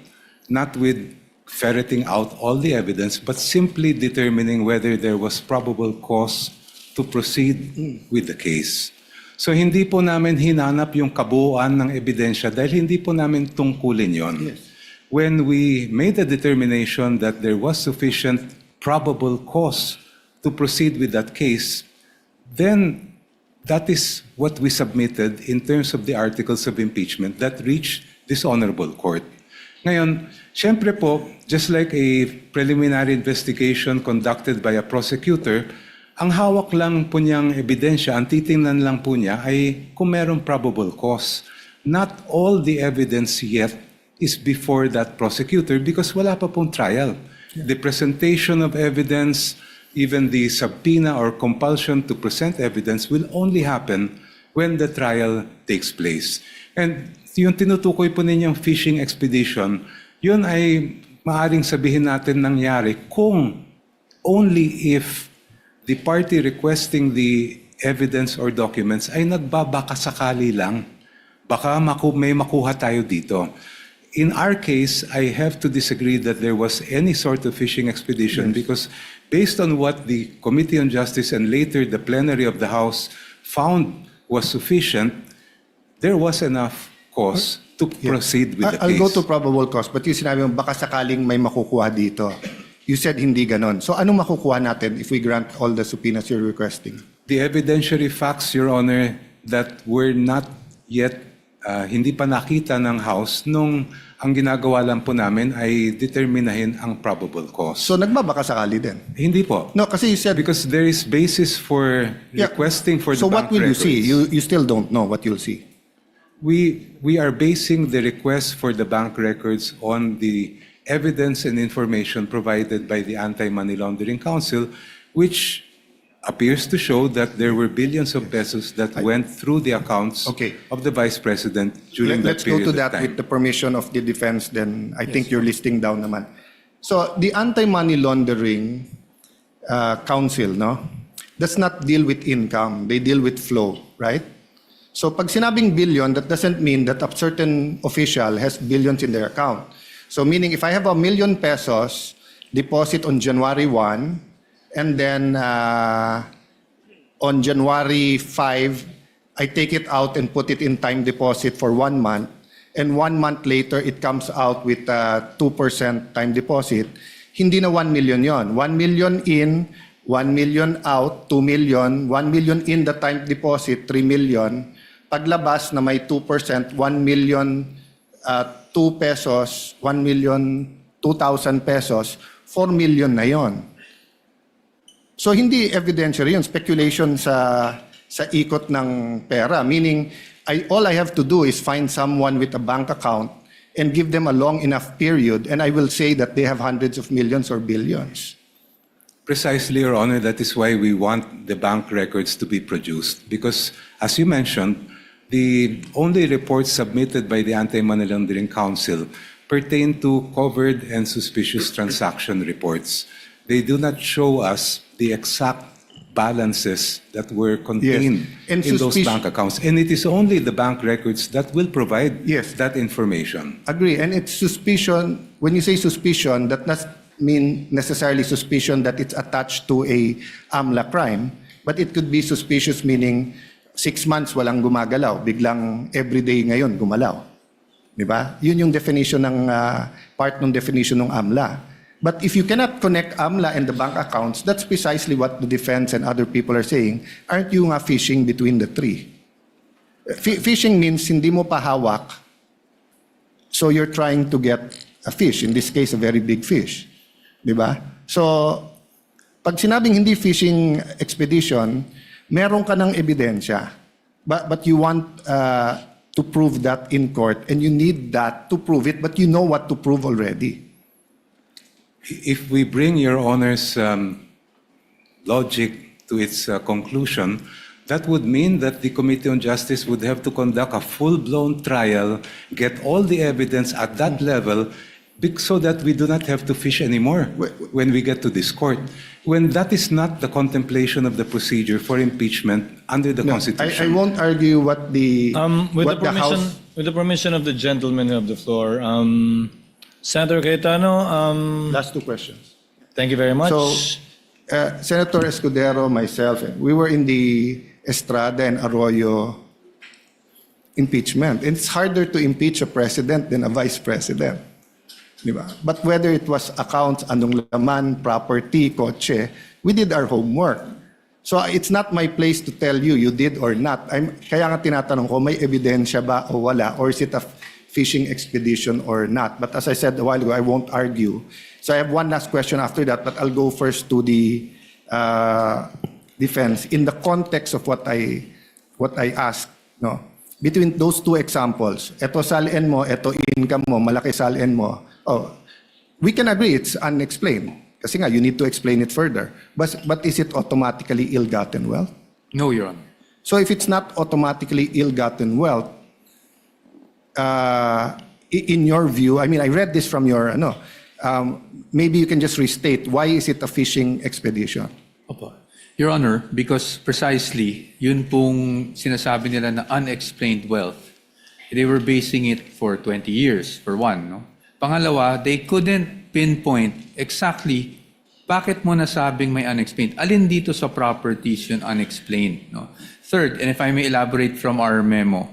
[SPEAKER 14] not with ferreting out all the evidence, but simply determining whether there was probable cause to proceed with the case. So hindi po namin hinanap yung kabuuan ng ebidensya dahil hindi po namin tungkulin yon.
[SPEAKER 10] Yes.
[SPEAKER 14] When we made the determination that there was sufficient probable cause to proceed with that case, then that is what we submitted in terms of the articles of impeachment that reached this honorable court. Ngayon, syempre po, just like a preliminary investigation conducted by a prosecutor, ang hawak lang po niyang ebidensya, ang titingnan lang po niya ay kung merong probable cause. Not all the evidence yet is before that prosecutor because wala pa pong trial. The presentation of evidence, even the subpoena or compulsion to present evidence will only happen when the trial takes place. And yung tinutukoy po ninyong fishing expedition, yun ay maaaring sabihin natin nangyari kung only if the party requesting the evidence or documents ay nagbabaka sakali lang. Baka may makuha tayo dito. In our case, I have to disagree that there was any sort of fishing expedition because based on what the Committee on Justice and later the plenary of the House found was sufficient, there was enough cause to proceed with the case.
[SPEAKER 10] I'll go to probable cause, but yung sinabi mo, baka sakaling may makukuha dito. You said hindi ganon. So anong makukuha natin if we grant all the subpoenas you're requesting?
[SPEAKER 14] The evidentiary facts, Your Honor, that were not yet, hindi pa nakita ng House nung ang ginagawa lang po namin ay determinahin ang probable cause.
[SPEAKER 10] So nagbabaka sakali din?
[SPEAKER 14] Hindi po.
[SPEAKER 10] No, kasi you said...
[SPEAKER 14] Because there is basis for requesting for the
[SPEAKER 10] so
[SPEAKER 14] bank
[SPEAKER 10] what will
[SPEAKER 14] records.
[SPEAKER 10] you see? You still don't know what you'll see?
[SPEAKER 14] We are basing the request for the bank records on the evidence and information provided by the Anti-Money Laundering Council, which appears to show that there were billions of pesos that went through the accounts of the Vice President during that
[SPEAKER 10] Let's
[SPEAKER 14] period
[SPEAKER 10] go to
[SPEAKER 14] of
[SPEAKER 10] that
[SPEAKER 14] time.
[SPEAKER 10] with the permission of the defense, then I think you're listing down naman. So the anti-money laundering council, no, does not deal with income. They deal with flow, right? So pag sinabing billion, that doesn't mean that a certain official has billions in their account. So meaning if I have ₱1 million deposit on January 1, and then on January 5, I take it out and put it in time deposit for 1 month, and 1 month later it comes out with 2% time deposit, hindi na 1 million yon. 1 million in, 1 million out, 2 million, 1 million in the time deposit, 3 million. Paglabas na may 2%, 1 million 2 pesos, 1 million 2,000 pesos, 4 million na yon. So hindi evidentiary yun, speculation sa ikot ng pera. Meaning, all I have to do is find someone with a bank account and give them a long enough period, and I will say that they have hundreds of millions or billions.
[SPEAKER 14] Precisely, Your Honor, that is why we want the bank records to be produced. Because, as you mentioned, the only reports submitted by the Anti-Money Laundering Council pertain to covered and suspicious transaction reports. They do not show us the exact balances that were contained
[SPEAKER 10] And
[SPEAKER 14] in those bank accounts. And it is only the bank records that will provide that information.
[SPEAKER 10] Agree. And it's suspicion. When you say suspicion, that does mean necessarily suspicion that it's attached to a AMLA crime, but it could be suspicious meaning 6 months walang gumagalaw, biglang everyday ngayon gumalaw. Di ba? Yun yung definition ng part ng definition ng AMLA. But if you cannot connect AMLA and the bank accounts, that's precisely what the defense and other people are saying. Aren't you nga fishing between the three? Fishing means hindi mo pa hawak, so you're trying to get a fish, in this case, a very big fish. Di ba? So, pag sinabing hindi fishing expedition, meron ka ng ebidensya, but you want to prove that in court, and you need that to prove it, but you know what to prove already.
[SPEAKER 14] If we bring Your Honor's logic to its conclusion, that would mean that the Committee on Justice would have to conduct a full-blown trial, get all the evidence at that level, so that we do not have to fish anymore when we get to this court. When that is not the contemplation of the procedure for impeachment under the Constitution.
[SPEAKER 10] I won't argue what the House...
[SPEAKER 5] With the permission of the gentleman of the floor, Senator Cayetano,
[SPEAKER 10] Last 2 questions.
[SPEAKER 5] thank you very much.
[SPEAKER 10] So, Senator Escudero, myself, we were in the Estrada and Arroyo impeachment. And it's harder to impeach a president than a vice president. Diba? But whether it was accounts, anong laman, property, kotse, we did our homework. So it's not my place to tell you, you did or not. Kaya nga tinatanong ko, may ebidensya ba o wala? Or is it a fishing expedition or not? But as I said a while ago, I won't argue. So I have one last question after that, but I'll go first to the defense. In the context of what I asked, no? Between those 2 examples, eto salin mo, eto income mo, malaki salin mo, we can agree it's unexplained. Kasi nga, you need to explain it further. But is it automatically ill-gotten wealth?
[SPEAKER 7] No, Your Honor.
[SPEAKER 10] So if it's not automatically ill-gotten wealth, in your view, I mean, I read this from your, maybe you can just restate, why is it a fishing expedition?
[SPEAKER 7] Opo. Your Honor, because precisely, yun pong sinasabi nila na unexplained wealth, they were basing it for 20 years, for one. No? Pangalawa, they couldn't pinpoint exactly bakit mo nasabing may unexplained. Alin dito sa properties yun unexplained. No? Third, and if I may elaborate from our memo,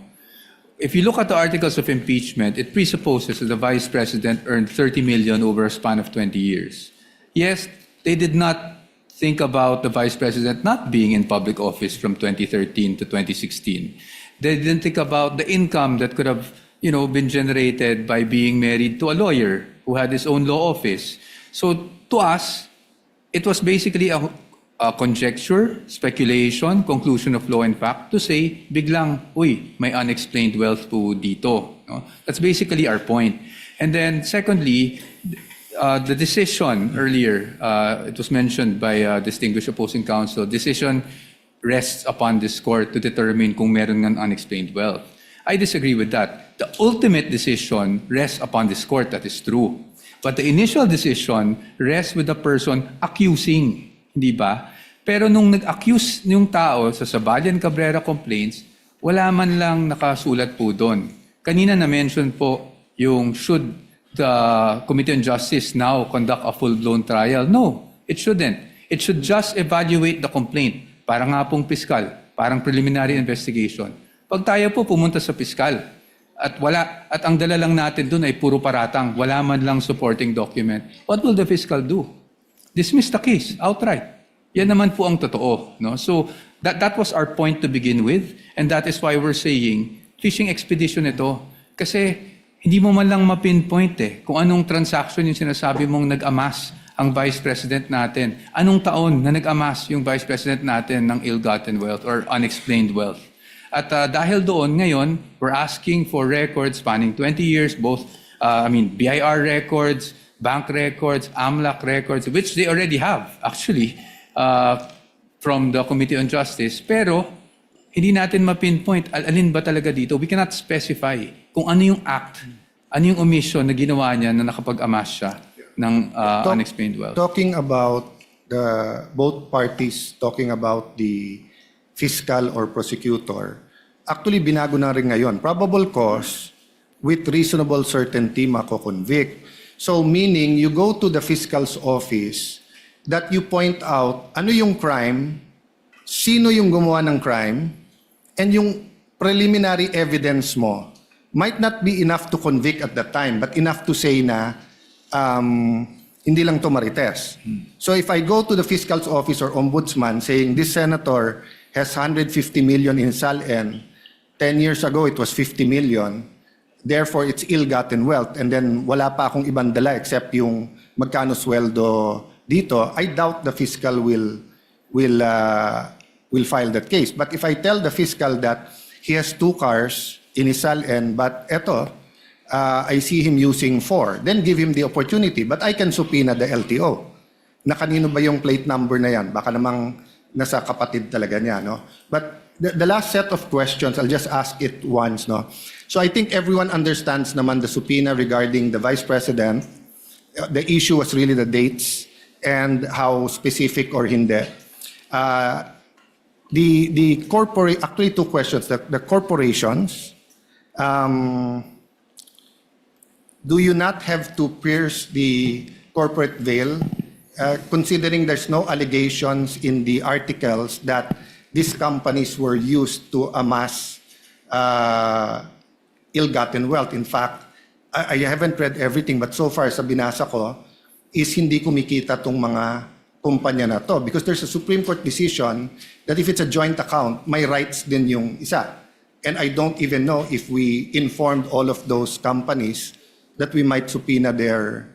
[SPEAKER 7] if you look at the articles of impeachment, it presupposes that the Vice President earned 30 million over a span of 20 years. Yes, they did not think about the Vice President not being in public office from 2013 to 2016. They didn't think about the income that could have, been generated by being married to a lawyer who had his own law office. So to us, it was basically a conjecture, speculation, conclusion of law and fact to say, biglang, may unexplained wealth po dito. No? That's basically our point. And then secondly, the decision earlier, it was mentioned by distinguished opposing counsel, decision rests upon this court to determine kung meron ng unexplained wealth. I disagree with that. The ultimate decision rests upon this court, that is true. But the initial decision rests with the person accusing, hindi ba? Pero nung nag-accuse yung tao sa Sabalian Cabrera complaints, wala man lang nakasulat po doon. Kanina na-mention po yung should the Committee on Justice now conduct a full-blown trial? No, it shouldn't. It should just evaluate the complaint. Parang nga pong piskal, parang preliminary investigation. Pag tayo po pumunta sa piskal, at ang dala lang natin doon ay puro paratang, wala man lang supporting document, what will the fiscal do? Dismiss the case outright. Yan naman po ang totoo. No? So that was our point to begin with, and that is why we're saying fishing expedition ito. Kasi hindi mo man lang ma-pinpoint kung anong transaction yung sinasabi mong nag-amass ang Vice President natin. Anong taon na nag-amass yung Vice President natin ng ill-gotten wealth or unexplained wealth. At dahil doon ngayon, we're asking for records spanning 20 years, both BIR records, bank records, AMLC records, which they already have actually from the Committee on Justice. Pero hindi natin ma-pinpoint alin ba talaga dito. We cannot specify kung ano yung act, ano yung omission na ginawa niya na nakapag-amass siya ng unexplained wealth.
[SPEAKER 10] Talking about both parties talking about the fiscal or prosecutor, actually binago na rin ngayon. Probable cause with reasonable certainty mako-convict. So meaning you go to the fiscal's office that you point out ano yung crime, sino yung gumawa ng crime, and yung preliminary evidence mo might not be enough to convict at that time, but enough to say na hindi lang to marites. So if I go to the fiscal's office or ombudsman saying this senator has 150 million in SALN, 10 years ago it was 50 million, therefore it's ill-gotten wealth, and then wala pa akong ibang dala except yung magkano sweldo dito, I doubt the fiscal will file that case. But if I tell the fiscal that he has 2 cars in his SALN, but eto, I see him using 4, then give him the opportunity. But I can subpoena the LTO. Na kanino ba yung plate number na yan? Baka namang nasa kapatid talaga niya, no? But the last set of questions, I'll just ask it once, no? So I think everyone understands naman the subpoena regarding the Vice President. The issue was really the dates and how specific or hindi. Actually 2 questions. The corporations, do you not have to pierce the corporate veil, considering there's no allegations in the articles that these companies were used to amass ill-gotten wealth? In fact, I haven't read everything, but so far sa binasa ko, is hindi kumikita tong mga kumpanya na to. Because there's a Supreme Court decision that if it's a joint account, may rights din yung isa. And I don't even know if we informed all of those companies that we might subpoena their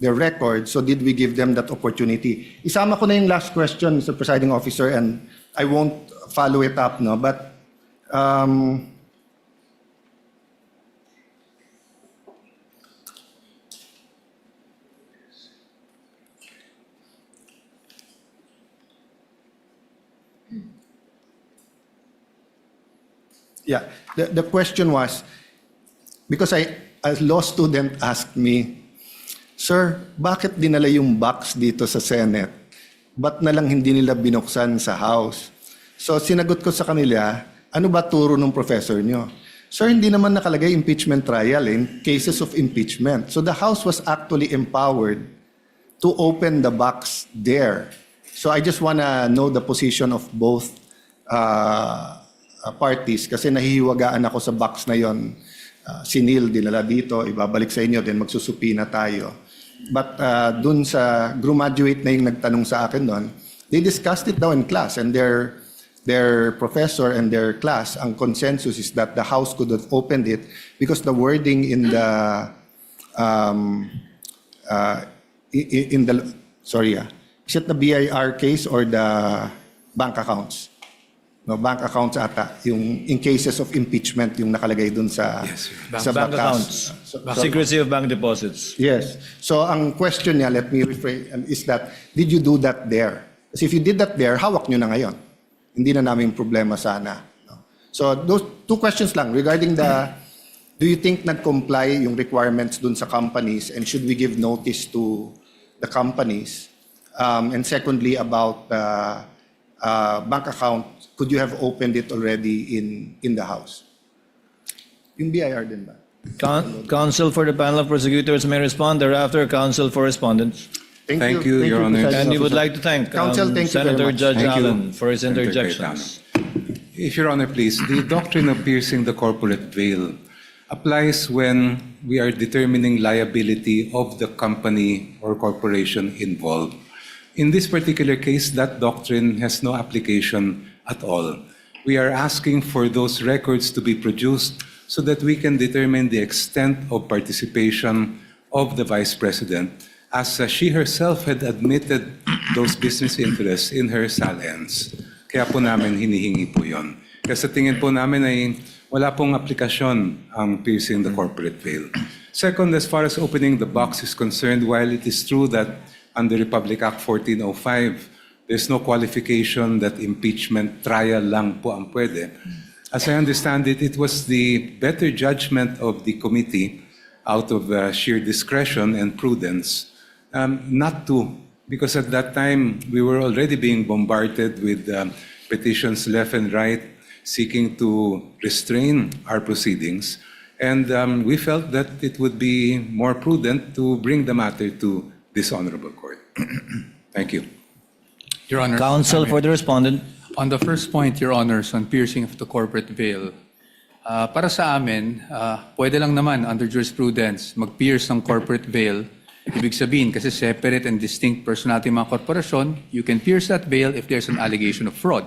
[SPEAKER 10] records. So did we give them that opportunity? Isama ko na yung last question, Mr. Presiding Officer, and I won't follow it up, no? But yeah, the question was, because a law student asked me, Sir, bakit dinala yung box dito sa Senate? Ba't na lang hindi nila binuksan sa House? So sinagot ko sa kanila, ano ba turo ng professor nyo? Sir, hindi naman nakalagay impeachment trial in cases of impeachment. So the House was actually empowered to open the box there. So I just wanna know the position of both parties kasi nahihiwagaan ako sa box na yon. Sinil, dinala dito, ibabalik sa inyo, then magsusupina tayo. But dun sa graduate na yung nagtanong sa akin doon, they discussed it daw in class, and their professor and their class, ang consensus is that the House could have opened it because the wording in the is it the BIR case or the bank accounts? No, bank accounts ata, yung in cases of impeachment yung nakalagay dun sa sa
[SPEAKER 5] Bank
[SPEAKER 10] batas.
[SPEAKER 5] accounts. Secrecy of bank deposits.
[SPEAKER 10] Yes. So ang question niya, let me rephrase, is that did you do that there? Kasi if you did that there, hawak nyo na ngayon. Hindi na namin problema sana. No? So those 2 questions lang regarding the Do you think nag-comply yung requirements dun sa companies, and should we give notice to the companies? And secondly, about bank account, could you have opened it already in the House? Yung BIR din ba?
[SPEAKER 5] Counsel for the panel of prosecutors may respond. Thereafter, counsel for respondents.
[SPEAKER 14] Thank you, Your Honor.
[SPEAKER 5] And we would like to thank
[SPEAKER 10] Counsel, thank you very
[SPEAKER 5] Senator
[SPEAKER 10] much.
[SPEAKER 5] Judge
[SPEAKER 14] Thank you,
[SPEAKER 5] Allen for his
[SPEAKER 14] Senator
[SPEAKER 5] interjections.
[SPEAKER 14] If Your Honor, please, the doctrine of piercing the corporate veil applies when we are determining liability of the company or corporation involved. In this particular case, that doctrine has no application at all. We are asking for those records to be produced so that we can determine the extent of participation of the Vice President, as she herself had admitted those business interests in her salens. Kaya po namin hinihingi po yun. Kaya sa tingin po namin ay wala pong aplikasyon ang piercing the corporate veil. Second, as far as opening the box is concerned, while it is true that under Republic Act 1405, there's no qualification that impeachment trial lang po ang pwede. As I understand it, it was the better judgment of the committee out of sheer discretion and prudence not to, because at that time we were already being bombarded with petitions left and right seeking to restrain our proceedings. And we felt that it would be more prudent to bring the matter to this honorable court. Thank you.
[SPEAKER 7] Your Honor.
[SPEAKER 5] Counsel for the respondent.
[SPEAKER 7] On the first point, Your Honors, on piercing of the corporate veil, para sa amin, pwede lang naman under jurisprudence mag-pierce ng corporate veil. Ibig sabihin, kasi separate and distinct personality mga korporasyon, you can pierce that veil if there's an allegation of fraud.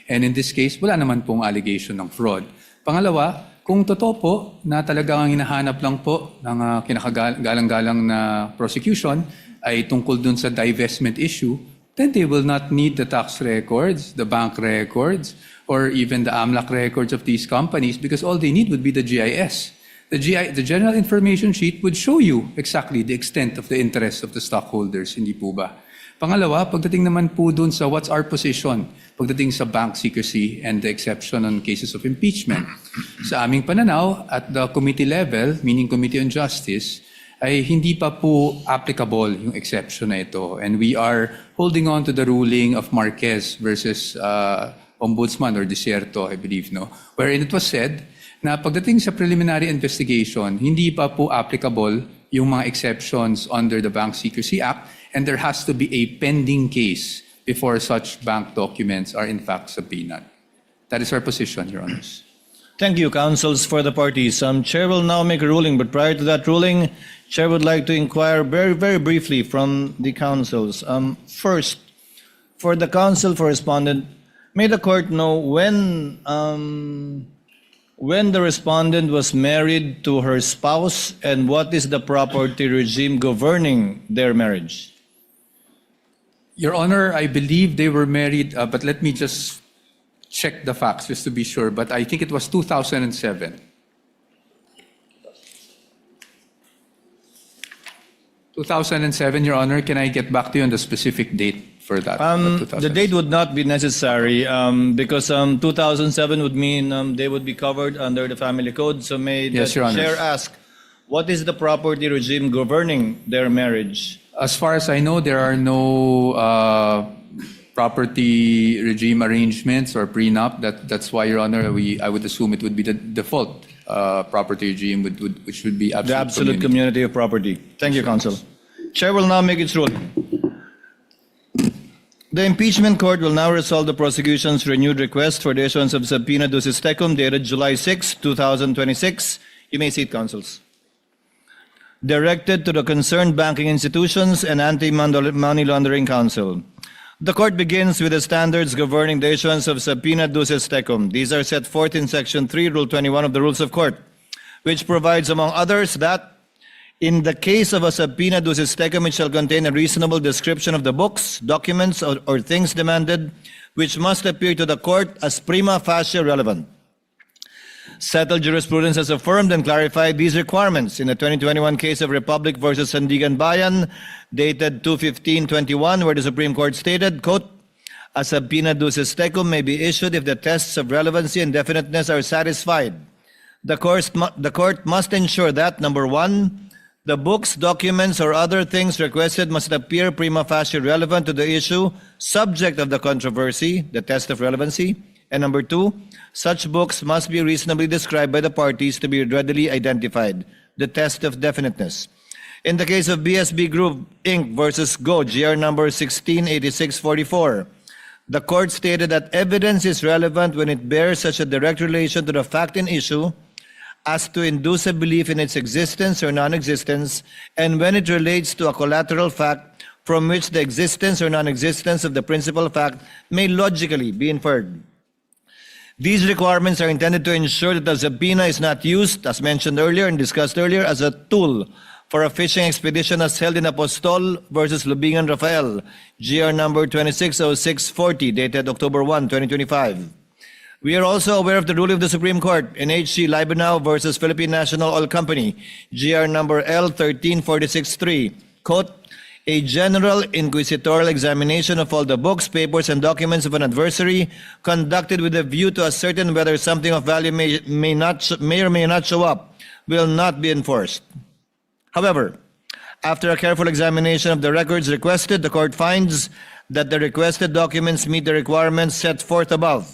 [SPEAKER 7] And in this case, wala naman pong allegation ng fraud. Pangalawa, kung totoo po na talagang hinahanap lang po ng kinakagalang-galang na prosecution ay tungkol dun sa divestment issue, then they will not need the tax records, the bank records, or even the AMLC records of these companies because all they need would be the GIS. The General Information Sheet would show you exactly the extent of the interest of the stockholders, hindi po ba? Pangalawa, pagdating naman po dun sa what's our position, pagdating sa bank secrecy and the exception on cases of impeachment. Sa aming pananaw, at the committee level, meaning Committee on Justice, ay hindi pa po applicable yung exception na ito. And we are holding on to the ruling of Marquez versus Ombudsman or Desierto, I believe, no? Wherein it was said na pagdating sa preliminary investigation, hindi pa po applicable yung mga exceptions under the Bank Secrecy Act, and there has to be a pending case before such bank documents are in fact subpoenaed. That is our position, Your Honors.
[SPEAKER 5] Thank you, counsels for the parties. Chair will now make a ruling, but prior to that ruling, Chair would like to inquire very, very briefly from the counsels. First, for the counsel for respondent, may the court know when the respondent was married to her spouse and what is the property regime governing their marriage?
[SPEAKER 7] Your Honor, I believe they were married, but let me just check the facts just to be sure, but I think it was 2007. 2007, Your Honor. Can I get back to you on the specific date for that?
[SPEAKER 5] The date would not be necessary because 2007 would mean they would be covered under the family code. So may the
[SPEAKER 7] Yes, Your Honor.
[SPEAKER 5] chair ask, what is the property regime governing their marriage?
[SPEAKER 7] As far as I know, there are no property regime arrangements or prenup. That's why, Your Honor, I would assume it would be the default property regime, which would be
[SPEAKER 5] The absolute community of property. Thank you, counsel. Chair will now make its ruling. The impeachment court will now resolve the prosecution's renewed request for the issuance of subpoena ducis tecum dated July 6, 2026. You may seat, counsels. Directed to the concerned banking institutions and Anti-Money Laundering Council. The court begins with the standards governing the issuance of subpoena ducis tecum. These are set forth in Section 3, Rule 21 of the Rules of Court, which provides, among others, that in the case of a subpoena ducis tecum, it shall contain a reasonable description of the books, documents, or things demanded, which must appear to the court as prima facie relevant. Settled jurisprudence has affirmed and clarified these requirements in the 2021 case of Republic versus Sandigan Bayan, dated 2/15/21, where the Supreme Court stated, quote, a subpoena ducis tecum may be issued if the tests of relevancy and definiteness are satisfied. The court must ensure that, number one, the books, documents, or other things requested must appear prima facie relevant to the issue, subject of the controversy, the test of relevancy. And number two, such books must be reasonably described by the parties to be readily identified, the test of definiteness. In the case of BSB Group Inc. versus Go, GR number 168644, the court stated that evidence is relevant when it bears such a direct relation to the fact in issue as to induce a belief in its existence or non-existence, and when it relates to a collateral fact from which the existence or non-existence of the principal fact may logically be inferred. These requirements are intended to ensure that the subpoena is not used, as mentioned earlier and discussed earlier, as a tool for a fishing expedition as held in Apostol versus Lubingan Rafael, GR number 260640, dated October 1, 2025. We are also aware of the ruling of the Supreme Court in H.C. Libenau versus Philippine National Oil Company, GR number L13463, quote, a general inquisitorial examination of all the books, papers, and documents of an adversary conducted with a view to ascertain whether something of value may or may not show up will not be enforced. However, after a careful examination of the records requested, the court finds that the requested documents meet the requirements set forth above.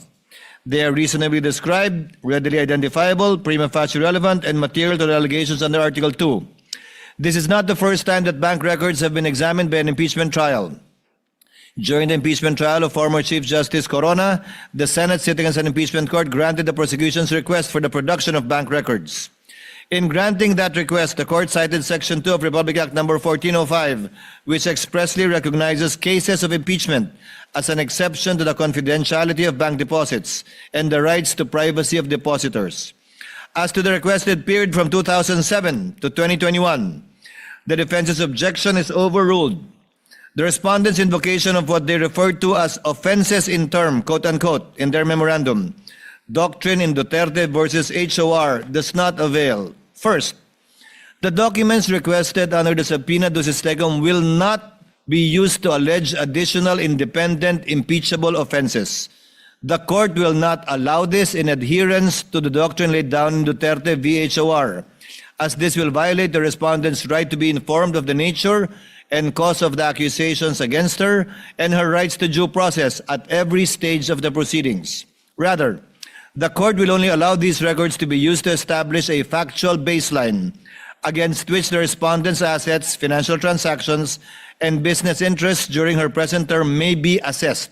[SPEAKER 5] They are reasonably described, readily identifiable, prima facie relevant, and material to the allegations under Article 2. This is not the first time that bank records have been examined by an impeachment trial. During the impeachment trial of former Chief Justice Corona, the Senate, sitting as an impeachment court, granted the prosecution's request for the production of bank records. In granting that request, the court cited Section 2 of Republic Act No. 1405, which expressly recognizes cases of impeachment as an exception to the confidentiality of bank deposits and the rights to privacy of depositors. As to the requested period from 2007 to 2021, the defense's objection is overruled. The respondents' invocation of what they referred to as offenses in term, quote-unquote, in their memorandum, doctrine in Duterte versus HOR, does not avail. First, the documents requested under the subpoena ducis tecum will not be used to allege additional independent impeachable offenses. The court will not allow this in adherence to the doctrine laid down in Duterte v. HOR, as this will violate the respondent's right to be informed of the nature and cause of the accusations against her and her rights to due process at every stage of the proceedings. Rather, the court will only allow these records to be used to establish a factual baseline against which the respondent's assets, financial transactions, and business interests during her present term may be assessed.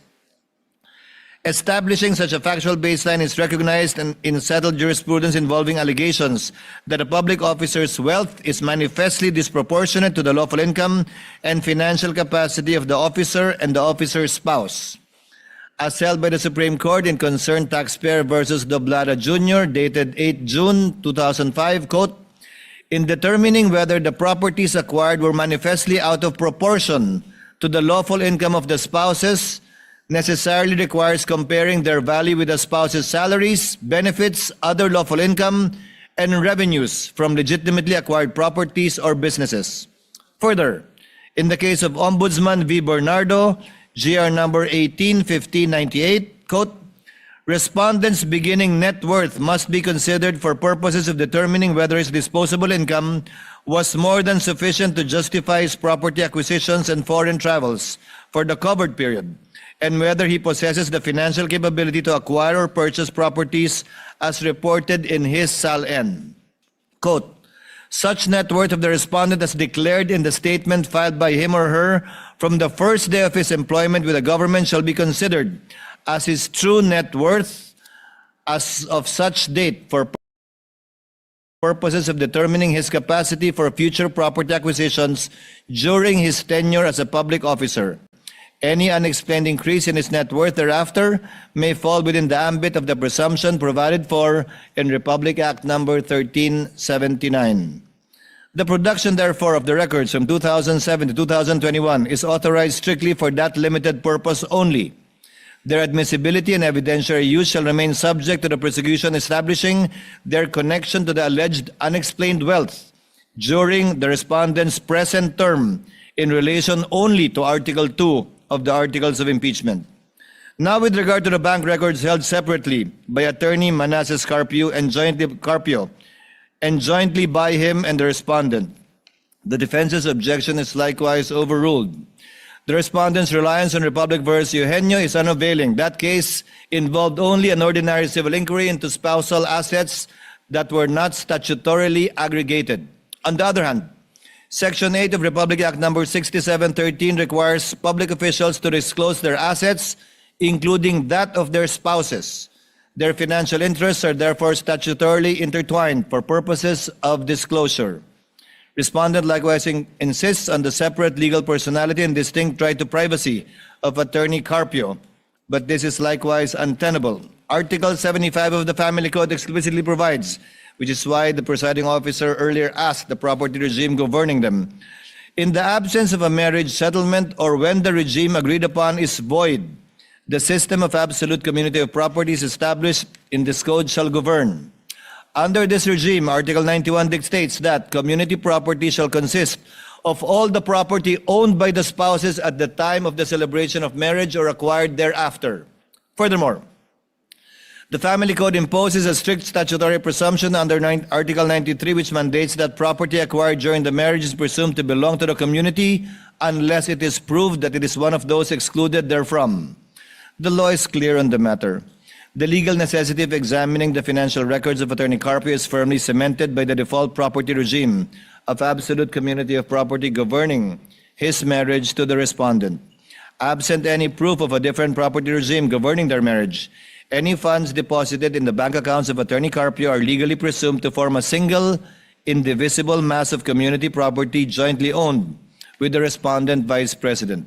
[SPEAKER 5] Establishing such a factual baseline is recognized in settled jurisprudence involving allegations that a public officer's wealth is manifestly disproportionate to the lawful income and financial capacity of the officer and the officer's spouse. As held by the Supreme Court in Concerned Taxpayer versus Doblada Jr., dated 8 June 2005, quote, in determining whether the properties acquired were manifestly out of proportion to the lawful income of the spouses, necessarily requires comparing their value with the spouse's salaries, benefits, other lawful income, and revenues from legitimately acquired properties or businesses. Further, in the case of Ombudsman V. Bernardo, GR number 181598, quote, respondents' beginning net worth must be considered for purposes of determining whether his disposable income was more than sufficient to justify his property acquisitions and foreign travels for the covered period, and whether he possesses the financial capability to acquire or purchase properties as reported in his SAL-N. Quote, such net worth of the respondent as declared in the statement filed by him or her from the first day of his employment with the government shall be considered as his true net worth as of such date for purposes of determining his capacity for future property acquisitions during his tenure as a public officer. Any unexplained increase in his net worth thereafter may fall within the ambit of the presumption provided for in Republic Act No. 1379. The production, therefore, of the records from 2007 to 2021 is authorized strictly for that limited purpose only. Their admissibility and evidentiary use shall remain subject to the prosecution establishing their connection to the alleged unexplained wealth during the respondent's present term in relation only to Article 2 of the Articles of Impeachment. Now, with regard to the bank records held separately by attorney Mans Carpio and jointly by him and the respondent, the defense's objection is likewise overruled. The respondent's reliance on Republic versus Eugenio is unavailing. That case involved only an ordinary civil inquiry into spousal assets that were not statutorily aggregated. On the other hand, Section 8 of Republic Act number 6713 requires public officials to disclose their assets, including that of their spouses. Their financial interests are therefore statutorily intertwined for purposes of disclosure. Respondent likewise insists on the separate legal personality and distinct right to privacy of Attorney Carpio, but this is likewise untenable. Article 75 of the Family Code explicitly provides, which is why the presiding officer earlier asked the property regime governing them. In the absence of a marriage settlement or when the regime agreed upon is void, the system of absolute community of properties established in this code shall govern. Under this regime, Article 91 dictates that community property shall consist of all the property owned by the spouses at the time of the celebration of marriage or acquired thereafter. Furthermore, the Family Code imposes a strict statutory presumption under Article 93, which mandates that property acquired during the marriage is presumed to belong to the community unless it is proved that it is one of those excluded therefrom. The law is clear on the matter. The legal necessity of examining the financial records of Attorney Carpio is firmly cemented by the default property regime of absolute community of property governing his marriage to the respondent. Absent any proof of a different property regime governing their marriage, any funds deposited in the bank accounts of Attorney Carpio are legally presumed to form a single, indivisible mass of community property jointly owned with the respondent vice president.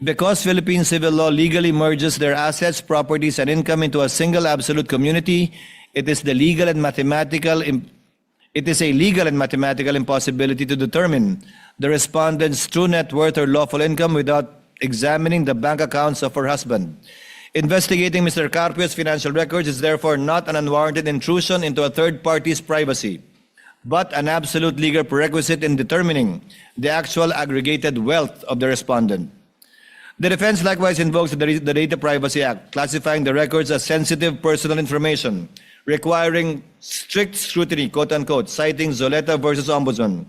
[SPEAKER 5] Because Philippine civil law legally merges their assets, properties, and income into a single absolute community, it is a legal and mathematical impossibility to determine the respondent's true net worth or lawful income without examining the bank accounts of her husband. Investigating Mr. Carpio's financial records is therefore not an unwarranted intrusion into a third party's privacy, but an absolute legal prerequisite in determining the actual aggregated wealth of the respondent. The defense likewise invokes the Data Privacy Act, classifying the records as sensitive personal information, requiring strict scrutiny, quote-unquote, citing Zoleta versus Ombudsman.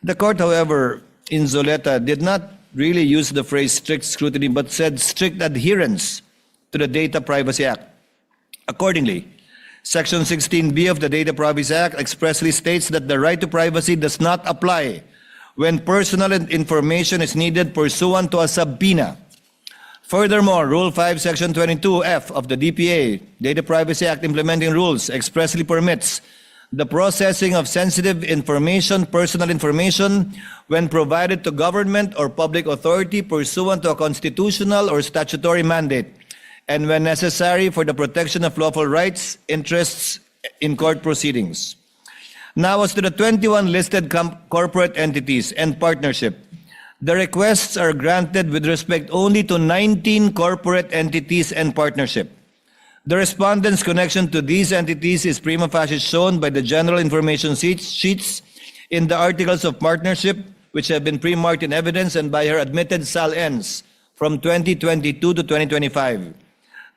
[SPEAKER 5] The court, however, in Zoleta did not really use the phrase strict scrutiny, but said strict adherence to the Data Privacy Act. Accordingly, Section 16B of the Data Privacy Act expressly states that the right to privacy does not apply when personal information is needed pursuant to a subpoena. Furthermore, Rule 5, Section 22F of the DPA, Data Privacy Act Implementing Rules, expressly permits the processing of sensitive information, personal information, when provided to government or public authority pursuant to a constitutional or statutory mandate, and when necessary for the protection of lawful rights, interests in court proceedings. Now, as to the 21 listed corporate entities and partnership, the requests are granted with respect only to 19 corporate entities and partnership. The respondent's connection to these entities is prima facie shown by the general information sheets in the articles of partnership, which have been pre-marked in evidence, and by her admitted sal-ens from 2022 to 2025.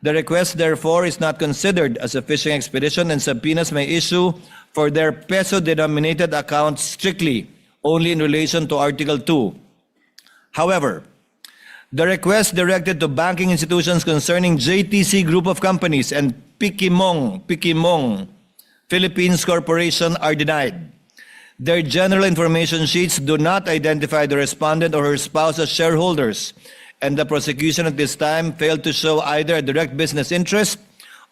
[SPEAKER 5] The request, therefore, is not considered as a fishing expedition, and subpoenas may issue for their peso-denominated accounts strictly only in relation to Article 2. However, the requests directed to banking institutions concerning JTC Group of Companies and Pikimong Philippines Corporation are denied. Their general information sheets do not identify the respondent or her spouse as shareholders, and the prosecution at this time failed to show either a direct business interest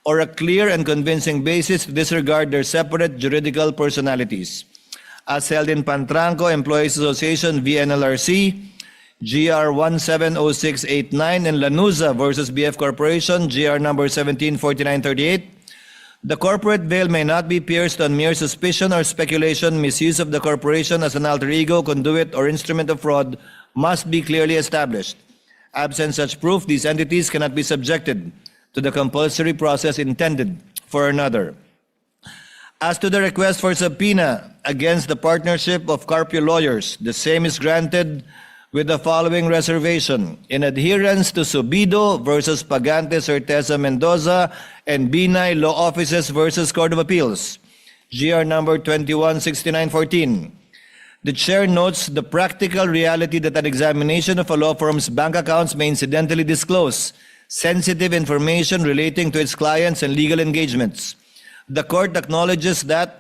[SPEAKER 5] or a clear and convincing basis to disregard their separate juridical personalities. As held in Pantranco Employees Association v. NLRC, GR 170689, and Lanuza versus BF Corporation, GR number 174938, the corporate veil may not be pierced on mere suspicion or speculation. Misuse of the corporation as an alter ego, conduit, or instrument of fraud must be clearly established. Absent such proof, these entities cannot be subjected to the compulsory process intended for another. As to the request for subpoena against the partnership of Carpio lawyers, the same is granted with the following reservation. In adherence to Subido versus Pagante Certeza Mendoza and Binay Law Offices versus Court of Appeals, GR number 216914. The chair notes the practical reality that an examination of a law firm's bank accounts may incidentally disclose sensitive information relating to its clients and legal engagements. The court acknowledges that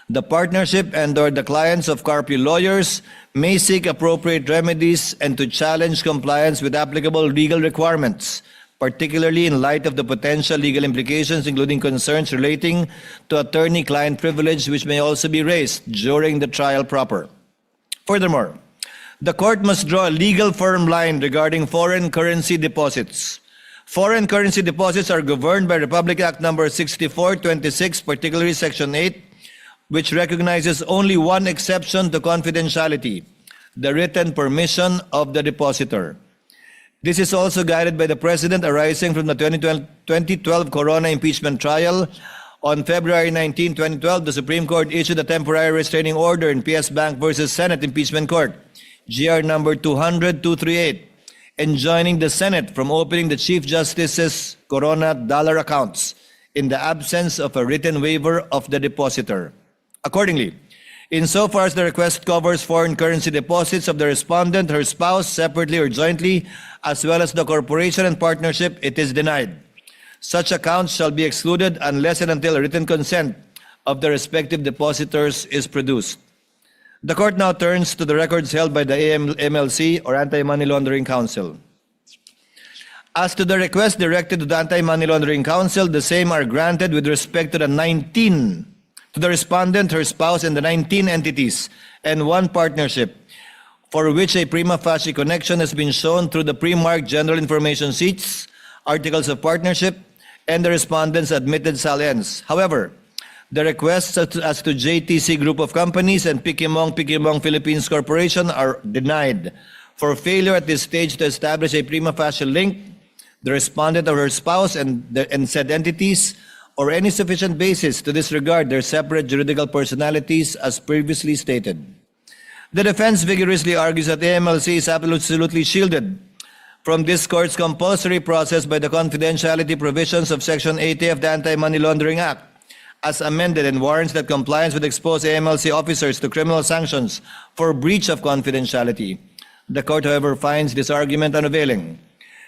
[SPEAKER 5] the partnership and/or the clients of Carpio lawyers may seek appropriate remedies and to challenge compliance with applicable legal requirements, particularly in light of the potential legal implications, including concerns relating to attorney-client privilege, which may also be raised during the trial proper. Furthermore, the court must draw a legal firm line regarding foreign currency deposits. Foreign currency deposits are governed by Republic Act number 6426, particularly Section 8, which recognizes only one exception to confidentiality, the written permission of the depositor. This is also guided by the President arising from the 2012 Corona impeachment trial. On February 19, 2012, the Supreme Court issued a temporary restraining order in PS Bank versus Senate Impeachment Court, GR number 200-238, enjoining the Senate from opening the Chief Justice's Corona dollar accounts in the absence of a written waiver of the depositor. Accordingly, insofar as the request covers foreign currency deposits of the respondent, her spouse, separately or jointly, as well as the corporation and partnership, it is denied. Such accounts shall be excluded unless and until a written consent of the respective depositors is produced. The court now turns to the records held by the AMLC or Anti-Money Laundering Council. As to the request directed to the Anti-Money Laundering Council, the same are granted with respect to the respondent, her spouse, and the 19 entities and one partnership for which a prima facie connection has been shown through the pre-marked general information sheets, articles of partnership, and the respondent's admitted salience. However, the requests as to JTC Group of Companies and Pikimong Philippines Corporation are denied for failure at this stage to establish a prima facie link, the respondent or her spouse and said entities, or any sufficient basis to disregard their separate juridical personalities as previously stated. The defense vigorously argues that AMLC is absolutely shielded from this court's compulsory process by the confidentiality provisions of Section 80 of the Anti-Money Laundering Act, as amended, and warrants that compliance would expose AMLC officers to criminal sanctions for breach of confidentiality. The court, however, finds this argument unavailing.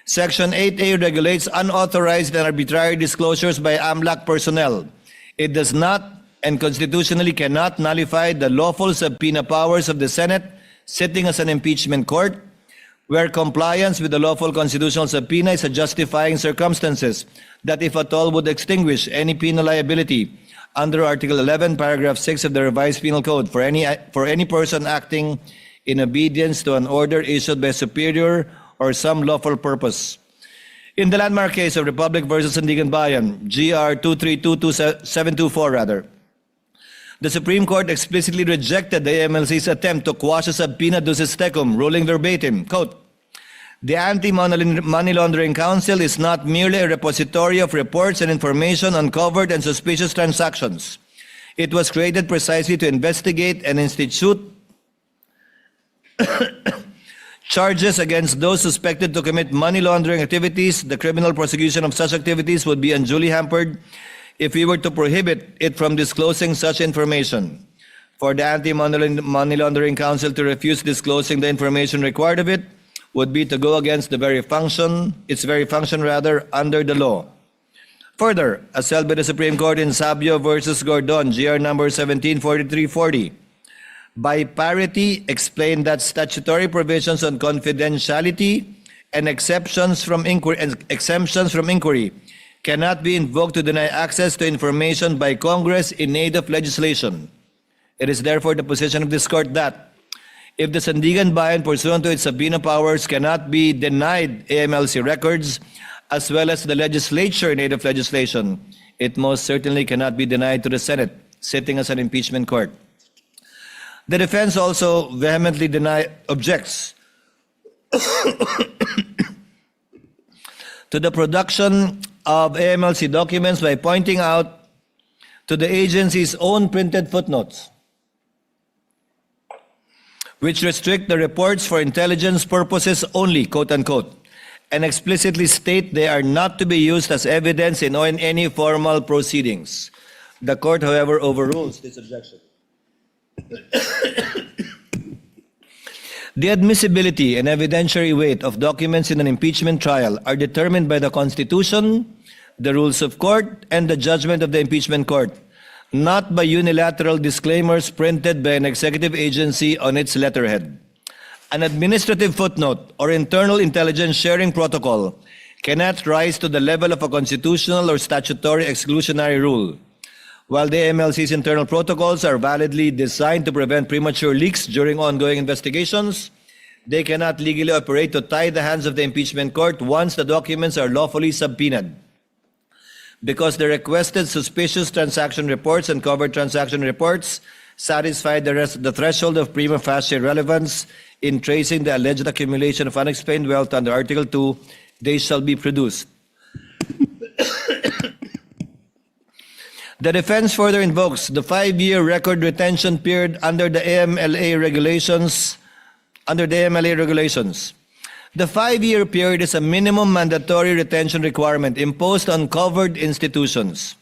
[SPEAKER 5] Section 8A regulates unauthorized and arbitrary disclosures by AMLAC personnel. It does not and constitutionally cannot nullify the lawful subpoena powers of the Senate sitting as an impeachment court, where compliance with the lawful constitutional subpoena is a justifying circumstances that, if at all, would extinguish any penal liability under Article 11, Paragraph 6 of the Revised Penal Code for any person acting in obedience to an order issued by a superior or some lawful purpose. In the landmark case of Republic versus Sandigan Bayan, GR 2322724, the Supreme Court explicitly rejected the AMLC's attempt to quash a subpoena ducis tecum, ruling verbatim, quote, "The Anti-Money Laundering Council is not merely a repository of reports and information on covert and suspicious transactions. It was created precisely to investigate and institute charges against those suspected to commit money laundering activities. The criminal prosecution of such activities would be unduly hampered if we were to prohibit it from disclosing such information. For the Anti-Money Laundering Council to refuse disclosing the information required of it would be to go against its very function under the law." Further, as held by the Supreme Court in Sabio versus Gordon, GR number 174340, by parity explained that statutory provisions on confidentiality and exemptions from inquiry cannot be invoked to deny access to information by Congress in aid of legislation. It is therefore the position of this court that if the Sandigan Bayan, pursuant to its subpoena powers, cannot be denied AMLC records, as well as the legislature in aid of legislation, it most certainly cannot be denied to the Senate, sitting as an impeachment court. The defense also vehemently objects to the production of AMLC documents by pointing out to the agency's own printed footnotes, which restrict the reports for intelligence purposes only, quote unquote, and explicitly state they are not to be used as evidence in any formal proceedings. The court, however, overrules this objection. The admissibility and evidentiary weight of documents in an impeachment trial are determined by the Constitution, the rules of court, and the judgment of the impeachment court, not by unilateral disclaimers printed by an executive agency on its letterhead. An administrative footnote or internal intelligence sharing protocol cannot rise to the level of a constitutional or statutory exclusionary rule. While the AMLC's internal protocols are validly designed to prevent premature leaks during ongoing investigations, they cannot legally operate to tie the hands of the impeachment court once the documents are lawfully subpoenaed. Because the requested suspicious transaction reports and covered transaction reports satisfy the threshold of prima facie relevance in tracing the alleged accumulation of unexplained wealth under Article 2, they shall be produced. The defense further invokes the 5-year record retention period under the AMLA regulations. The 5-year period is a minimum mandatory retention requirement imposed on covered institutions.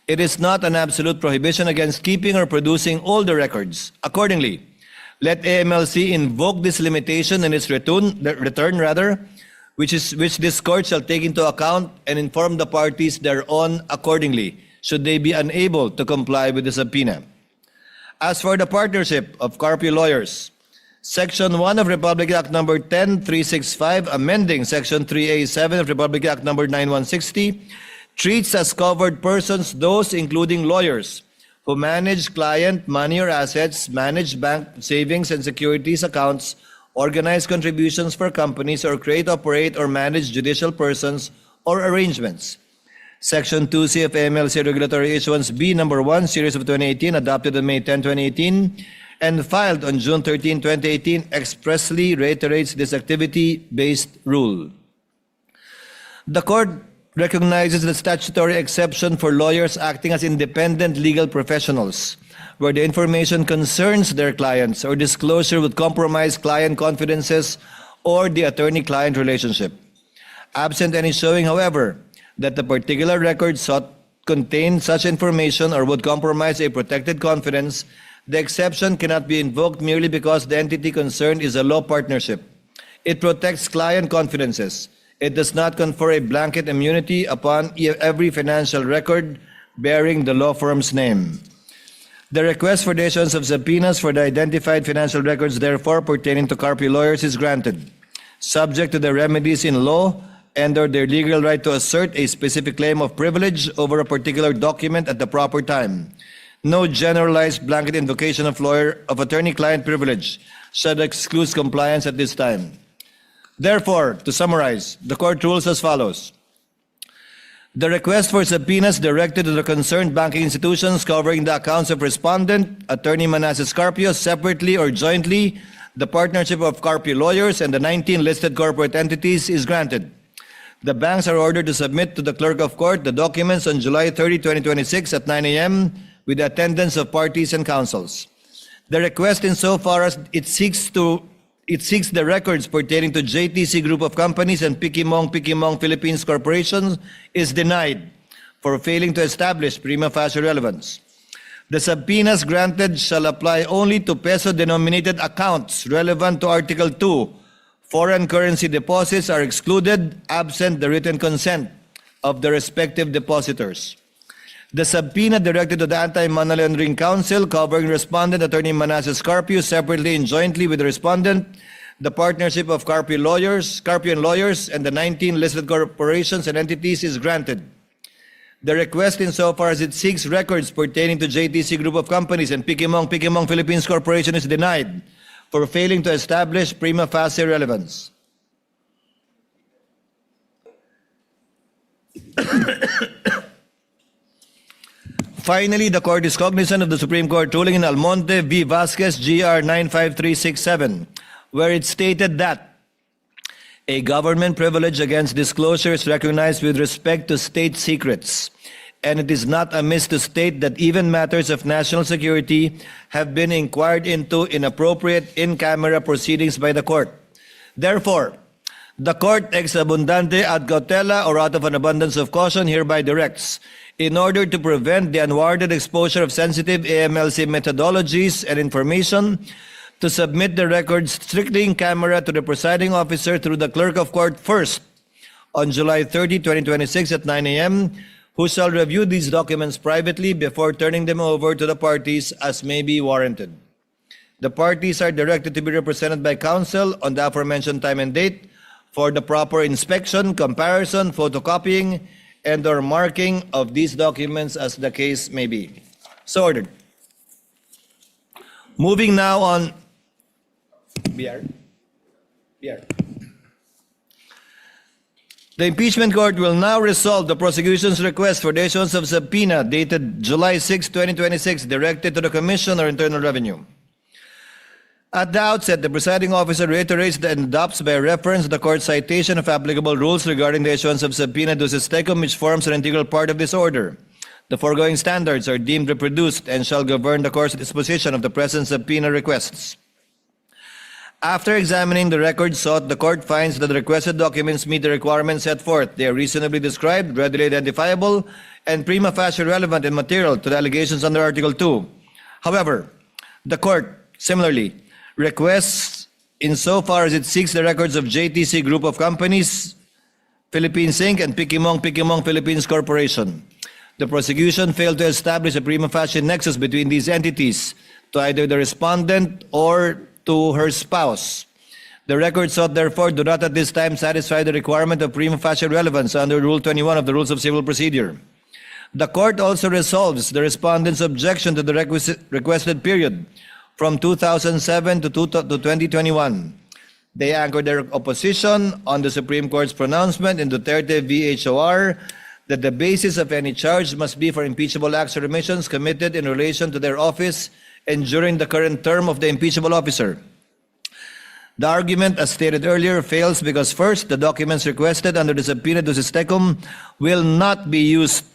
[SPEAKER 5] It is not an absolute prohibition against keeping or producing all the records. Accordingly, let AMLC invoke this limitation in its return, which this court shall take into account and inform the parties thereon accordingly, should they be unable to comply with the subpoena. As for the partnership of Carpio lawyers, Section 1 of Republic Act No. 10365, amending Section 3A7 of Republic Act No. 9160, treats as covered persons those including lawyers who manage client money or assets, manage bank savings and securities accounts, organize contributions for companies, or create, operate, or manage judicial persons or arrangements. Section 2C of AMLC Regulatory Issuance B No. 1, Series of 2018, adopted on May 10, 2018, and filed on June 13, 2018, expressly reiterates this activity-based rule. The court recognizes the statutory exception for lawyers acting as independent legal professionals, where the information concerns their clients or disclosure would compromise client confidences or the attorney-client relationship. Absent any showing, however, that the particular record sought contained such information or would compromise a protected confidence, the exception cannot be invoked merely because the entity concerned is a law partnership. It protects client confidences. It does not confer a blanket immunity upon every financial record bearing the law firm's name. The request for the issuance of subpoenas for the identified financial records, therefore, pertaining to Carpio lawyers is granted, subject to the remedies in law and/or their legal right to assert a specific claim of privilege over a particular document at the proper time. No generalized blanket invocation of attorney-client privilege should exclude compliance at this time. Therefore, to summarize, the court rules as follows. The request for subpoenas directed to the concerned banking institutions covering the accounts of respondent, Attorney Mans Carpio, separately or jointly, the partnership of Carpio lawyers, and the 19 listed corporate entities is granted. The banks are ordered to submit to the clerk of court the documents on July 30, 2026 at 9 a.m. with the attendance of parties and counsels. The request insofar as it seeks the records pertaining to JTC Group of Companies and Pikimong Philippines Corporation is denied for failing to establish prima facie relevance. The subpoenas granted shall apply only to peso-denominated accounts relevant to Article 2. Foreign currency deposits are excluded absent the written consent of the respective depositors. The subpoena directed to the Anti-Money Laundering Council covering respondent Attorney Mans Carpio separately and jointly with the respondent, the partnership of Carpio and lawyers, and the 19 listed corporations and entities is granted. The request insofar as it seeks records pertaining to JTC Group of Companies and Pikimong Philippines Corporation is denied for failing to establish prima facie relevance. Finally, the court is cognizant of the Supreme Court ruling in Almonte v. Vasquez, GR 95367, where it stated that a government privilege against disclosure is recognized with respect to state secrets. and it is not amiss to state that even matters of national security have been inquired into in appropriate in-camera proceedings by the court. Therefore, the court ex abundante ad cautela or out of an abundance of caution hereby directs, in order to prevent the unwarranted exposure of sensitive AMLC methodologies and information, to submit the records strictly in camera to the presiding officer through the clerk of court first on July 30, 2026 at 9 a.m., who shall review these documents privately before turning them over to the parties as may be warranted. The parties are directed to be represented by counsel on the aforementioned time and date for the proper inspection, comparison, photocopying, and or marking of these documents as the case may be. So ordered. Moving now on. BR. The impeachment court will now resolve the prosecution's request for the issuance of subpoena dated July 6, 2026, directed to the Commission or Internal Revenue. At the outset, the presiding officer reiterates and adopts by reference the court's citation of applicable rules regarding the issuance of subpoena ducis tecum, which forms an integral part of this order. The foregoing standards are deemed reproduced and shall govern the court's disposition of the present subpoena requests. After examining the records sought, the court finds that the requested documents meet the requirements set forth. They are reasonably described, readily identifiable, and prima facie relevant and material to the allegations under Article 2. However, the court, similarly, requests insofar as it seeks the records of JTC Group of Companies, Philippines Inc., and Pikimong Philippines Corporation. The prosecution failed to establish a prima facie nexus between these entities to either the respondent or to her spouse. The records sought, therefore, do not at this time satisfy the requirement of prima facie relevance under Rule 21 of the Rules of Civil Procedure. The court also resolves the respondent's objection to the requested period from 2007 to 2021. They anchored their opposition on the Supreme Court's pronouncement in Duterte v. HOR that the basis of any charge must be for impeachable acts or omissions committed in relation to their office and during the current term of the impeachable officer. The argument, as stated earlier, fails because first, the documents requested under the subpoena ducis tecum will not be used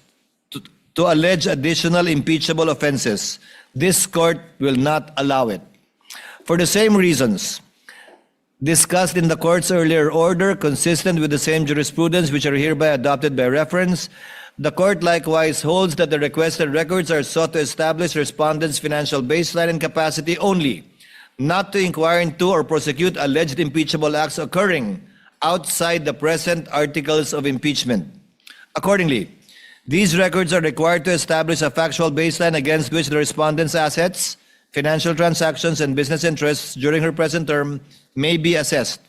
[SPEAKER 5] to allege additional impeachable offenses. This court will not allow it. For the same reasons discussed in the court's earlier order, consistent with the same jurisprudence which are hereby adopted by reference, the court likewise holds that the requested records are sought to establish respondents' financial baseline and capacity only, not to inquire into or prosecute alleged impeachable acts occurring outside the present articles of impeachment. Accordingly, these records are required to establish a factual baseline against which the respondent's assets, financial transactions, and business interests during her present term may be assessed.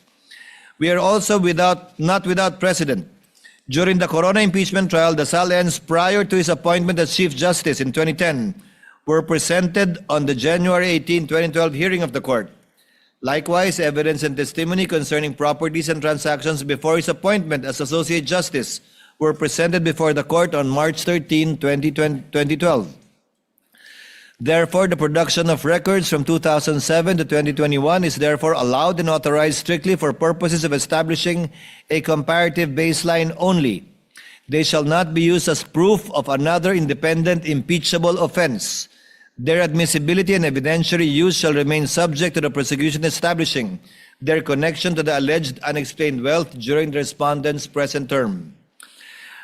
[SPEAKER 5] We are also not without precedent. During the Corona impeachment trial, the Salens, prior to his appointment as Chief Justice in 2010, were presented on the January 18, 2012 hearing of the court. Likewise, evidence and testimony concerning properties and transactions before his appointment as Associate Justice were presented before the court on March 13, 2012. Therefore, the production of records from 2007 to 2021 is therefore allowed and authorized strictly for purposes of establishing a comparative baseline only. They shall not be used as proof of another independent impeachable offense. Their admissibility and evidentiary use shall remain subject to the prosecution establishing their connection to the alleged unexplained wealth during the respondent's present term.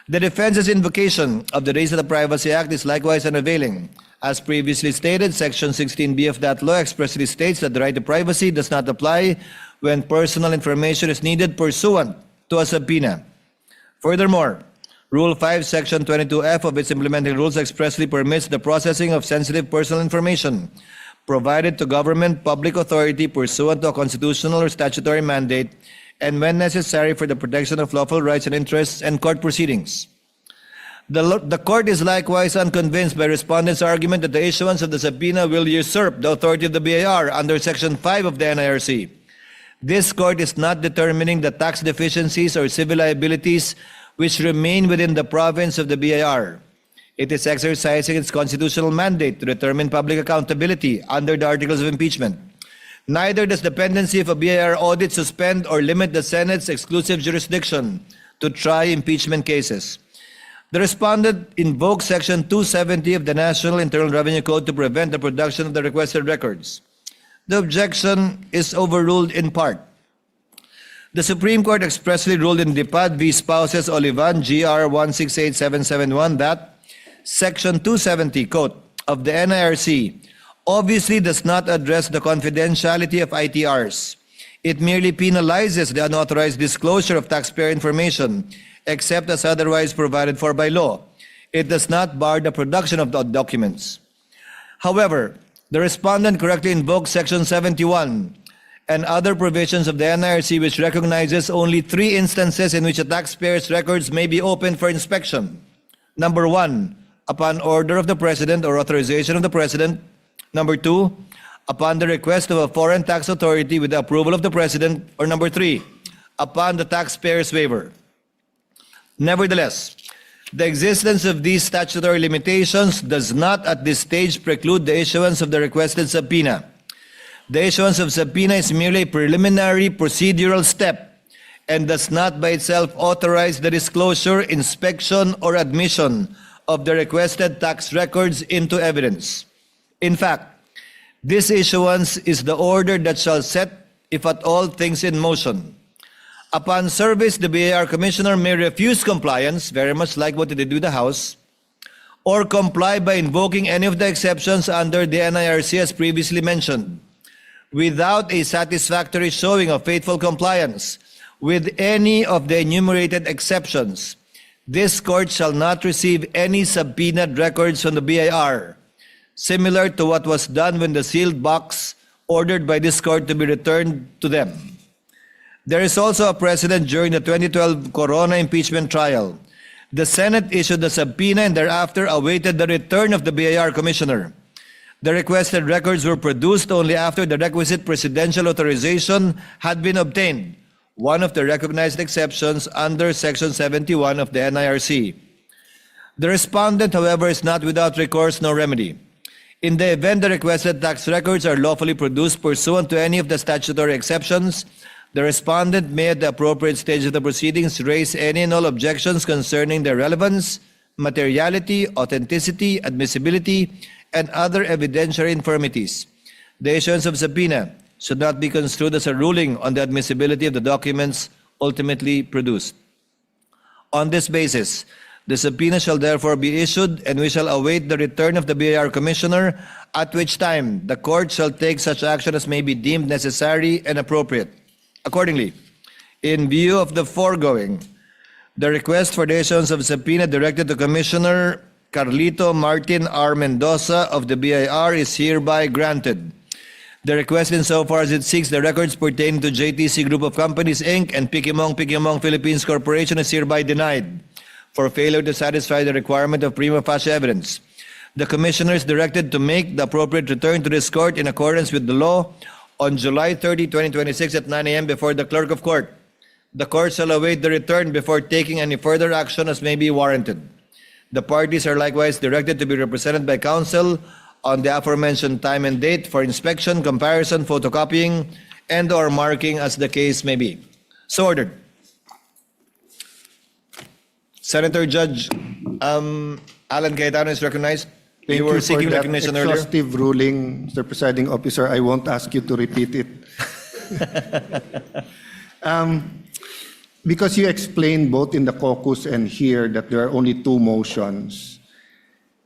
[SPEAKER 5] The defense's invocation of the Race of the Privacy Act is likewise unavailing. As previously stated, Section 16B of that law expressly states that the right to privacy does not apply when personal information is needed pursuant to a subpoena. Furthermore, Rule 5, Section 22F of its implementing rules expressly permits the processing of sensitive personal information provided to government public authority pursuant to a constitutional or statutory mandate and when necessary for the protection of lawful rights and interests and court proceedings. The court is likewise unconvinced by respondents' argument that the issuance of the subpoena will usurp the authority of the BIR under Section 5 of the NIRC. This court is not determining the tax deficiencies or civil liabilities which remain within the province of the BIR. It is exercising its constitutional mandate to determine public accountability under the Articles of Impeachment. Neither does the pendency of a BIR audit suspend or limit the Senate's exclusive jurisdiction to try impeachment cases. The respondent invokes Section 270 of the National Internal Revenue Code to prevent the production of the requested records. The objection is overruled in part. The Supreme Court expressly ruled in Dipad v. Spouses Olivan, GR 168771, that Section 270, quote, of the NIRC obviously does not address the confidentiality of ITRs. It merely penalizes the unauthorized disclosure of taxpayer information, except as otherwise provided for by law. It does not bar the production of the documents. However, the respondent correctly invokes Section 71 and other provisions of the NIRC, which recognizes only 3 instances in which a taxpayer's records may be opened for inspection. Number 1, upon order of the President or authorization of the President. Number 2, upon the request of a foreign tax authority with the approval of the President. Or number 3, upon the taxpayer's waiver. Nevertheless, the existence of these statutory limitations does not at this stage preclude the issuance of the requested subpoena. The issuance of subpoena is merely a preliminary procedural step and does not by itself authorize the disclosure, inspection, or admission of the requested tax records into evidence. In fact, this issuance is the order that shall set, if at all, things in motion. Upon service, the BAR Commissioner may refuse compliance, very much like what they did with the House, or comply by invoking any of the exceptions under the NIRC as previously mentioned, without a satisfactory showing of faithful compliance with any of the enumerated exceptions. This court shall not receive any subpoenaed records from the BIR, similar to what was done when the sealed box ordered by this court to be returned to them. There is also a precedent during the 2012 Corona impeachment trial. The Senate issued a subpoena and thereafter awaited the return of the BIR Commissioner. The requested records were produced only after the requisite presidential authorization had been obtained, one of the recognized exceptions under Section 71 of the NIRC. The respondent, however, is not without recourse nor remedy. In the event the requested tax records are lawfully produced pursuant to any of the statutory exceptions, the respondent may at the appropriate stage of the proceedings raise any and all objections concerning their relevance, materiality, authenticity, admissibility, and other evidentiary infirmities. The issuance of subpoena should not be construed as a ruling on the admissibility of the documents ultimately produced. On this basis, the subpoena shall therefore be issued, and we shall await the return of the BIR Commissioner, at which time the court shall take such action as may be deemed necessary and appropriate. Accordingly, in view of the foregoing, the request for the issuance of subpoena directed to Commissioner Carlito Martin R. Mendoza of the BIR is hereby granted. The request insofar as it seeks the records pertaining to JTC Group of Companies, Inc. and Pikimong Philippines Corporation is hereby denied for failure to satisfy the requirement of prima facie evidence. The Commissioner is directed to make the appropriate return to this court in accordance with the law on July 30, 2026 at 9 a.m. before the Clerk of Court. The court shall await the return before taking any further action as may be warranted. The parties are likewise directed to be represented by counsel on the aforementioned time and date for inspection, comparison, photocopying, and or marking as the case may be. So ordered. Senator Judge Alan Cayetano is recognized.
[SPEAKER 10] Thank
[SPEAKER 5] you were
[SPEAKER 10] you
[SPEAKER 5] seeking
[SPEAKER 10] for that
[SPEAKER 5] recognition earlier.
[SPEAKER 10] exhaustive ruling, Mr. Presiding Officer. I won't ask you to repeat it. Because you explained both in the caucus and here that there are only 2 motions,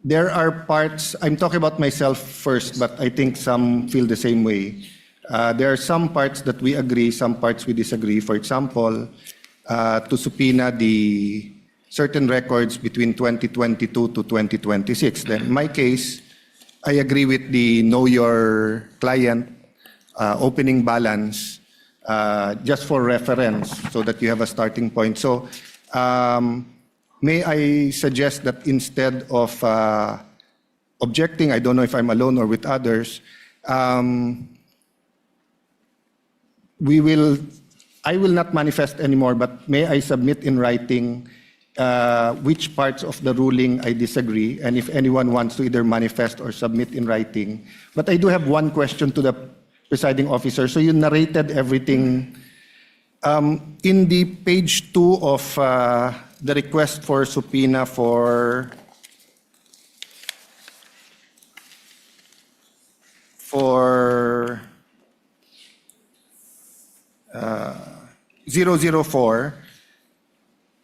[SPEAKER 10] there are parts, I'm talking about myself first, but I think some feel the same way. There are some parts that we agree, some parts we disagree. For example, to subpoena the certain records between 2022 to 2026. Then in my case, I agree with the know your client opening balance just for reference so that you have a starting point. So may I suggest that instead of objecting, I don't know if I'm alone or with others, I will not manifest anymore, but may I submit in writing which parts of the ruling I disagree, and if anyone wants to either manifest or submit in writing. But I do have one question to the presiding officer. So you narrated everything. In the page 2 of the request for subpoena for 004,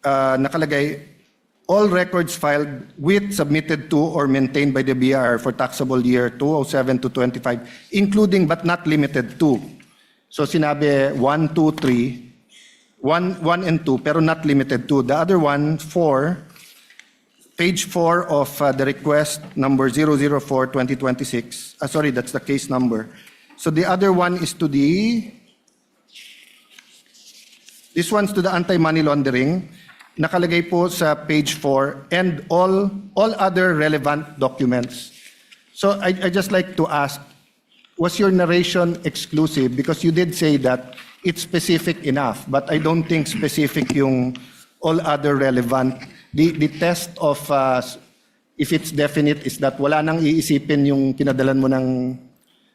[SPEAKER 10] nakalagay, all records filed with, submitted to, or maintained by the BIR for taxable year 2007 to 25, including but not limited to. So sinabi 1, 2, 3, 1 and 2, pero not limited to. The other one, 4, page 4 of the request number 004-2026. Sorry, that's the case number. So the other one is to this one's to the anti-money laundering. Nakalagay po sa page 4, and all other relevant documents. So I just like to ask, was your narration exclusive? Because you did say that it's specific enough, but I don't think specific yung all other relevant. The test of if it's definite is that wala nang iisipin yung pinadalan mo ng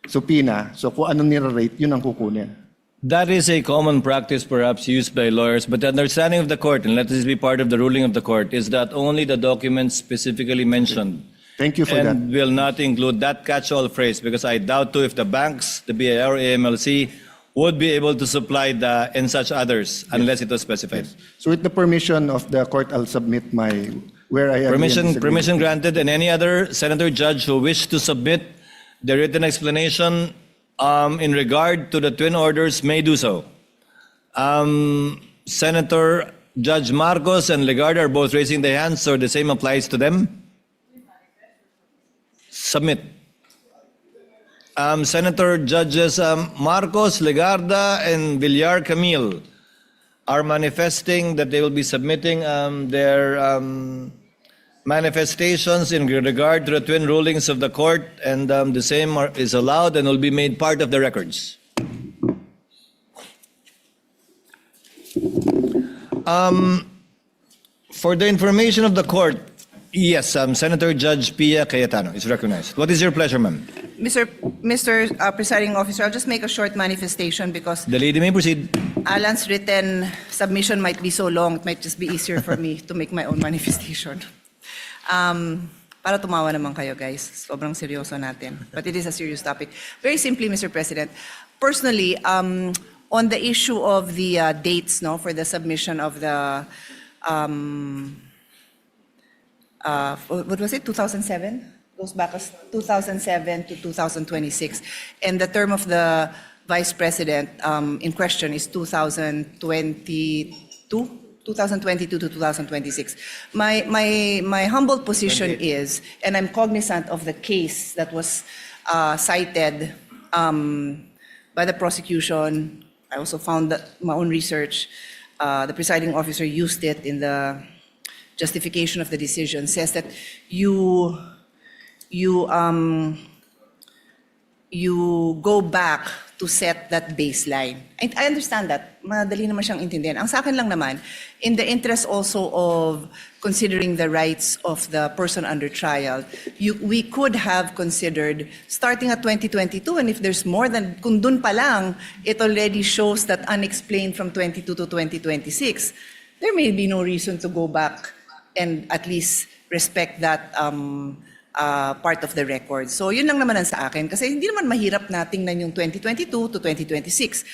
[SPEAKER 10] subpoena. So kung anong nire-rate, yun ang kukunin.
[SPEAKER 5] That is a common practice perhaps used by lawyers, but the understanding of the court, and let this be part of the ruling of the court, is that only the documents specifically mentioned
[SPEAKER 10] Thank you for that.
[SPEAKER 5] and will not include that catch-all phrase, because I doubt too if the banks, the BIR, AMLC, would be able to supply the and such others unless it was specified.
[SPEAKER 10] So with the permission of the court, I'll submit my where I agree and disagree.
[SPEAKER 5] Permission granted, and any other senator judge who wish to submit the written explanation in regard to the twin orders may do so. Senator Judge Marcos and Legarda are both raising their hands, so the same applies to them. Submit. Senator Judges Marcos, Legarda, and Villar Camille are manifesting that they will be submitting their manifestations in regard to the twin rulings of the court, and the same is allowed and will be made part of the records. For the information of the court, yes, Senator Judge Pia Cayetano is recognized. What is your pleasure, ma'am?
[SPEAKER 15] Mr. Presiding Officer, I'll just make a short manifestation because
[SPEAKER 5] The lady may proceed.
[SPEAKER 15] Alan's written submission might be so long, it might just be easier for me to make my own manifestation. Para tumawa naman kayo, guys. Sobrang seryoso natin. But it is a serious topic. Very simply, Mr. President, personally, on the issue of the dates, no, for the submission of the, what was it, 2007? Goes back as 2007 to 2026. And the term of the Vice President in question is 2022 to 2026. My humble position is, and I'm cognizant of the case that was cited by the prosecution. I also found that my own research, the presiding officer used it in the justification of the decision, says that you go back to set that baseline. I understand that. Madali naman siyang intindihan. Ang sa akin lang naman, in the interest also of considering the rights of the person under trial, we could have considered starting at 2022, and if there's more than, kung dun pa lang, it already shows that unexplained from 22 to 2026, there may be no reason to go back and at least respect that part of the record. So yun lang naman ang sa akin. Kasi hindi naman mahirap na tingnan yung 2022 to 2026.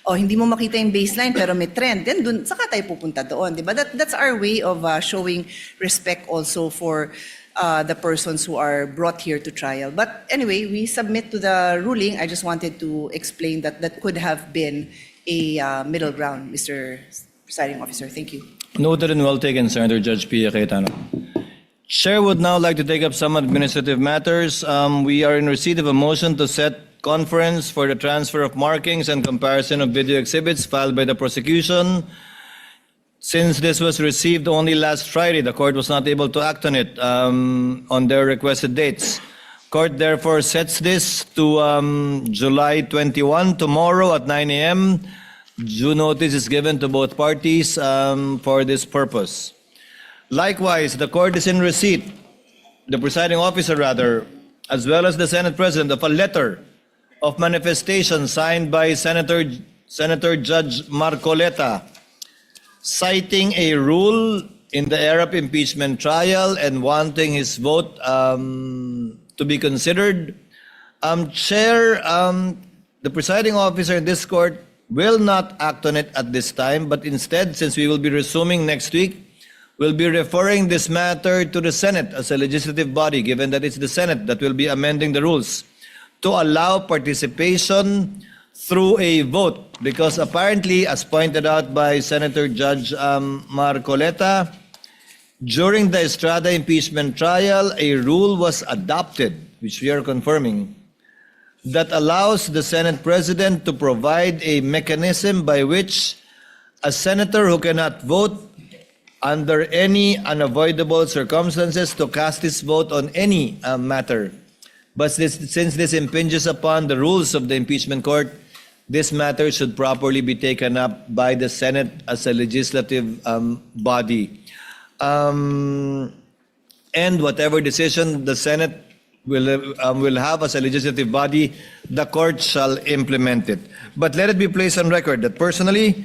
[SPEAKER 15] O hindi mo makita yung baseline pero may trend. Then dun, saka tayo pupunta doon. Diba? That's our way of showing respect also for the persons who are brought here to trial. But anyway, we submit to the ruling. I just wanted to explain that that could have been a middle ground, Mr. Presiding Officer. Thank you.
[SPEAKER 5] Noted and well taken, Senator Judge Pia Cayetano. Chair would now like to take up some administrative matters. We are in receipt of a motion to set conference for the transfer of markings and comparison of video exhibits filed by the prosecution. Since this was received only last Friday, the court was not able to act on it on their requested dates. Court therefore sets this to July 21, tomorrow at 9 a.m. Due notice is given to both parties for this purpose. Likewise, the court is in receipt, the presiding officer rather, as well as the Senate President, of a letter of manifestation signed by Senator Judge Marcoleta, citing a rule in the era of impeachment trial and wanting his vote to be considered, Chair, the presiding officer in this court will not act on it at this time, but instead, since we will be resuming next week, we'll be referring this matter to the Senate as a legislative body, given that it's the Senate that will be amending the rules to allow participation through a vote. Because apparently, as pointed out by Senator Judge Marcoleta, during the Estrada impeachment trial, a rule was adopted, which we are confirming, that allows the Senate President to provide a mechanism by which a senator who cannot vote under any unavoidable circumstances to cast his vote on any matter. But since this impinges upon the rules of the impeachment court, this matter should properly be taken up by the Senate as a legislative body. And whatever decision the Senate will have as a legislative body, the court shall implement it. But let it be placed on record that personally,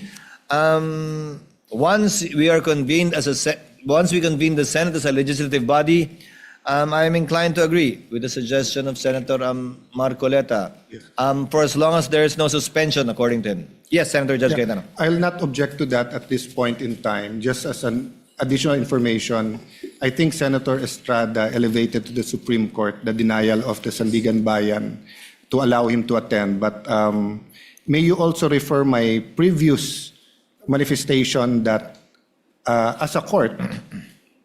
[SPEAKER 5] once we convene the Senate as a legislative body, I am inclined to agree with the suggestion of Senator Marcoleta, for as long as there is no suspension, according to him. Yes, Senator Judge Cayetano.
[SPEAKER 10] I'll not object to that at this point in time. Just as an additional information, I think Senator Estrada elevated to the Supreme Court the denial of the Sandigan Bayan to allow him to attend. But may you also refer my previous manifestation that as a court,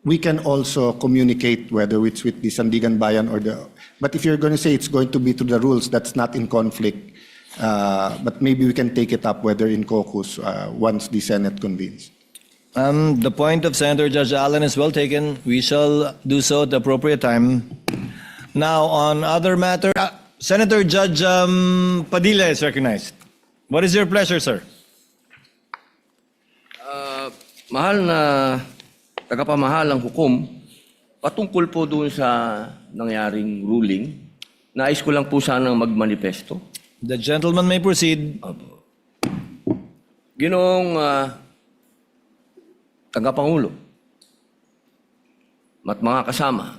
[SPEAKER 10] we can also communicate whether it's with the Sandigan Bayan or the... But if you're going to say it's going to be to the rules, that's not in conflict. But maybe we can take it up whether in caucus once the Senate convenes.
[SPEAKER 5] The point of Senator Judge Allen is well taken. We shall do so at the appropriate time. Now, on other matter, Senator Judge Padilla is recognized. What is your pleasure, sir?
[SPEAKER 8] Mahal na tagapamahalang hukom, patungkol po doon sa nangyaring ruling, nais ko lang po sanang magmanifesto.
[SPEAKER 5] The gentleman may proceed.
[SPEAKER 8] Ginoong tagapangulo at mga kasama,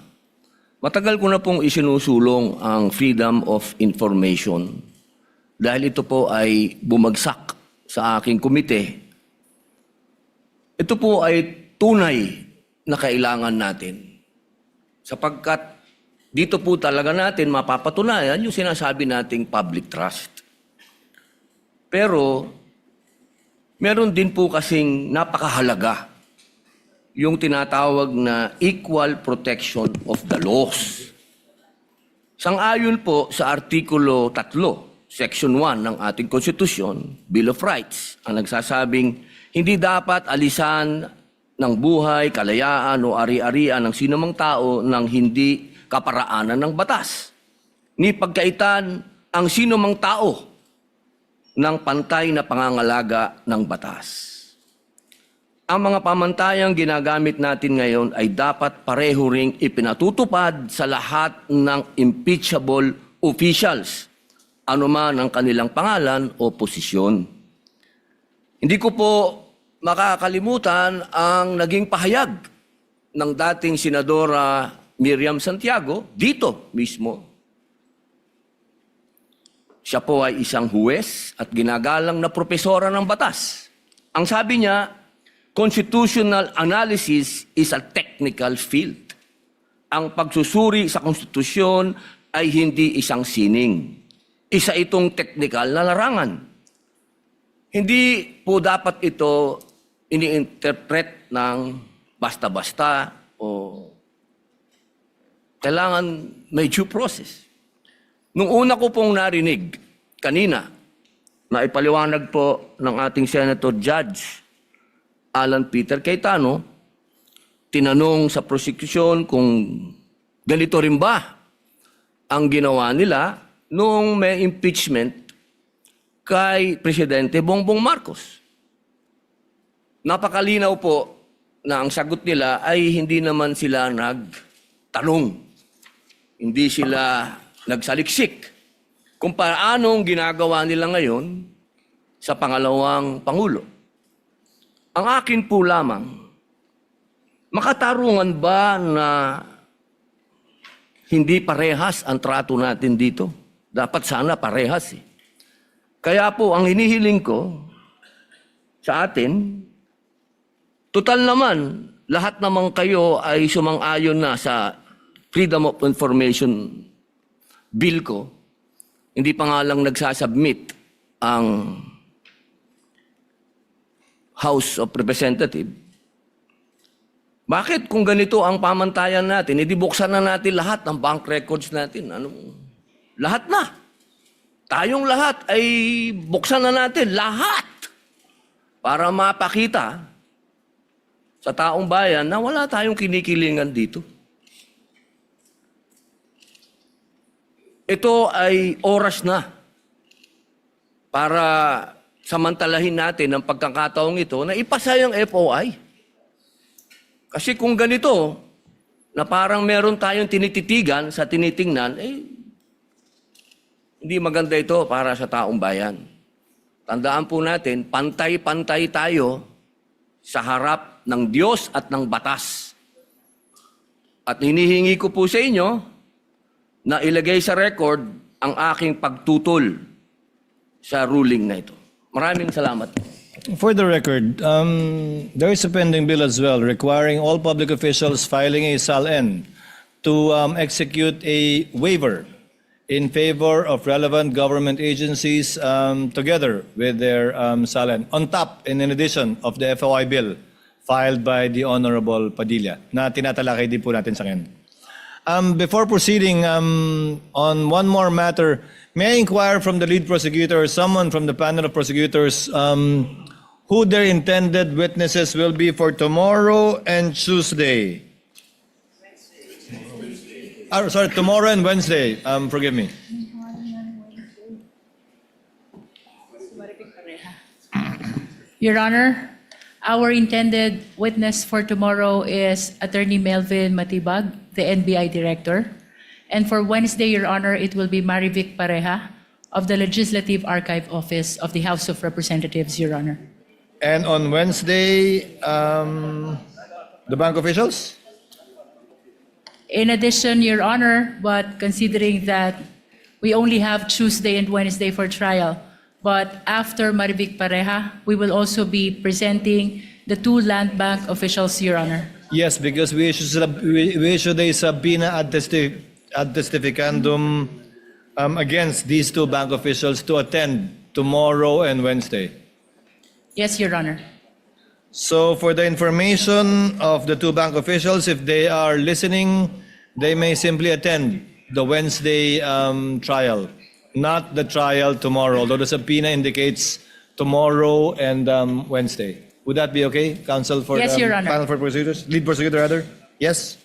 [SPEAKER 8] matagal ko na pong isinusulong ang freedom of information dahil ito po ay bumagsak sa aking komite. Ito po ay tunay na kailangan natin. Sapagkat dito po talaga natin mapapatunayan yung sinasabi nating public trust. Pero meron din po kasing napakahalaga yung tinatawag na equal protection of the laws. Sang-ayon po sa Artikulo 3, Section 1 ng ating Konstitusyon, Bill of Rights, ang nagsasabing hindi dapat alisan ng buhay, kalayaan o ari-arian ng sinumang tao ng hindi kaparaanan ng batas. Ni pagkaitan ang sinumang tao ng pantay na pangangalaga ng batas. Ang mga pamantayang ginagamit natin ngayon ay dapat pareho ring ipinatutupad sa lahat ng impeachable officials, anuman ang kanilang pangalan o posisyon. Hindi ko po makakalimutan ang naging pahayag ng dating Senadora Miriam Santiago dito mismo. Siya po ay isang huwes at ginagalang na propesora ng batas. Ang sabi niya, constitutional analysis is a technical field. Ang pagsusuri sa konstitusyon ay hindi isang sining. Isa itong technical na larangan. Hindi po dapat ito ini-interpret ng basta-basta o kailangan may due process. Nung una ko pong narinig kanina na ipaliwanag po ng ating Senator Judge Alan Peter Cayetano, tinanong sa prosecution kung ganito rin ba ang ginawa nila noong may impeachment kay Presidente Bongbong Marcos. Napakalinaw po na ang sagot nila ay hindi naman sila nagtanong. Hindi sila nagsaliksik kung paanong ginagawa nila ngayon sa pangalawang Pangulo. Ang akin po lamang Makatarungan ba na hindi parehas ang trato natin dito? Dapat sana parehas eh. Kaya po, ang hinihiling ko sa atin, total naman, lahat naman kayo ay sumang-ayon na sa Freedom of Information Bill ko. Hindi pa nga lang nagsasubmit ang House of Representatives. Bakit kung ganito ang pamantayan natin, edi buksan na natin lahat ng bank records natin. Lahat na. Tayong lahat ay buksan na natin lahat para mapakita sa taong bayan na wala tayong kinikilingan dito. Ito ay oras na para samantalahin natin ang pagkakataong ito na ipasa yung FOI. Kasi kung ganito, na parang meron tayong tinititigan sa tinitingnan, hindi maganda ito para sa taong bayan. Tandaan po natin, pantay-pantay tayo sa harap ng Diyos at ng batas. At hinihingi ko po sa inyo na ilagay sa record ang aking pagtutol sa ruling na ito. Maraming salamat.
[SPEAKER 5] For the record, there is a pending bill as well requiring all public officials filing a SAL-N to execute a waiver in favor of relevant government agencies together with their SAL-N on top and in addition of the FOI bill filed by the Honorable Padilla na tinatalakay din po natin sa ngayon. Before proceeding on one more matter, may I inquire from the lead prosecutor or someone from the panel of prosecutors who their intended witnesses will be for tomorrow and Tuesday? Sorry, tomorrow and Wednesday. Forgive me.
[SPEAKER 6] Your Honor, our intended witness for tomorrow is Attorney Melvin Matibag, the NBI Director. And for Wednesday, Your Honor, it will be Marivic Pareja of the Legislative Archive Office of the House of Representatives, Your Honor.
[SPEAKER 5] And on Wednesday, the bank officials?
[SPEAKER 6] In addition, Your Honor, but considering that we only have Tuesday and Wednesday for trial, but after Marivic Pareja, we will also be presenting the two land bank officials, Your Honor.
[SPEAKER 5] Yes, because we issued a subpoena ad testificandum against these two bank officials to attend tomorrow and Wednesday.
[SPEAKER 6] Yes, Your Honor.
[SPEAKER 5] So for the information of the two bank officials, if they are listening, they may simply attend the Wednesday trial, not the trial tomorrow, although the subpoena indicates tomorrow and Wednesday. Would that be okay, counsel for
[SPEAKER 6] Yes, Your Honor.
[SPEAKER 5] panel for prosecutors? Lead prosecutor, rather? Yes?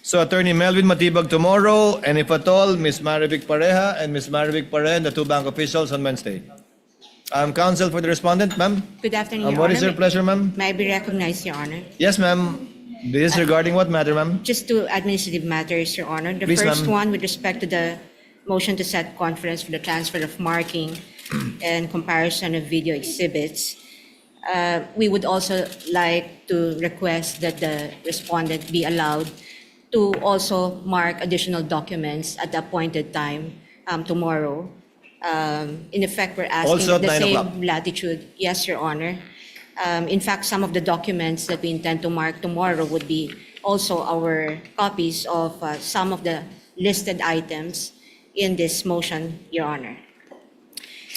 [SPEAKER 5] So Attorney Melvin Matibag tomorrow, and if at all, Ms. Marivic Pareja and Ms. Marivic Pareja and the two bank officials on Wednesday. Counsel for the respondent, ma'am?
[SPEAKER 16] Good afternoon, Your
[SPEAKER 5] What
[SPEAKER 16] Honor.
[SPEAKER 5] is your pleasure, ma'am?
[SPEAKER 16] May I be recognized, Your Honor?
[SPEAKER 5] Yes, ma'am. This is regarding what matter, ma'am?
[SPEAKER 16] Just two administrative matters, Your Honor. The
[SPEAKER 5] Please,
[SPEAKER 16] first
[SPEAKER 5] ma'am.
[SPEAKER 16] one with respect to the motion to set conference for the transfer of marking and comparison of video exhibits. We would also like to request that the respondent be allowed to also mark additional documents at the appointed time tomorrow. In effect, we're asking
[SPEAKER 5] Also at
[SPEAKER 16] the
[SPEAKER 5] 9
[SPEAKER 16] same
[SPEAKER 5] o'clock.
[SPEAKER 16] latitude. Yes, Your Honor. In fact, some of the documents that we intend to mark tomorrow would be also our copies of some of the listed items in this motion, Your Honor.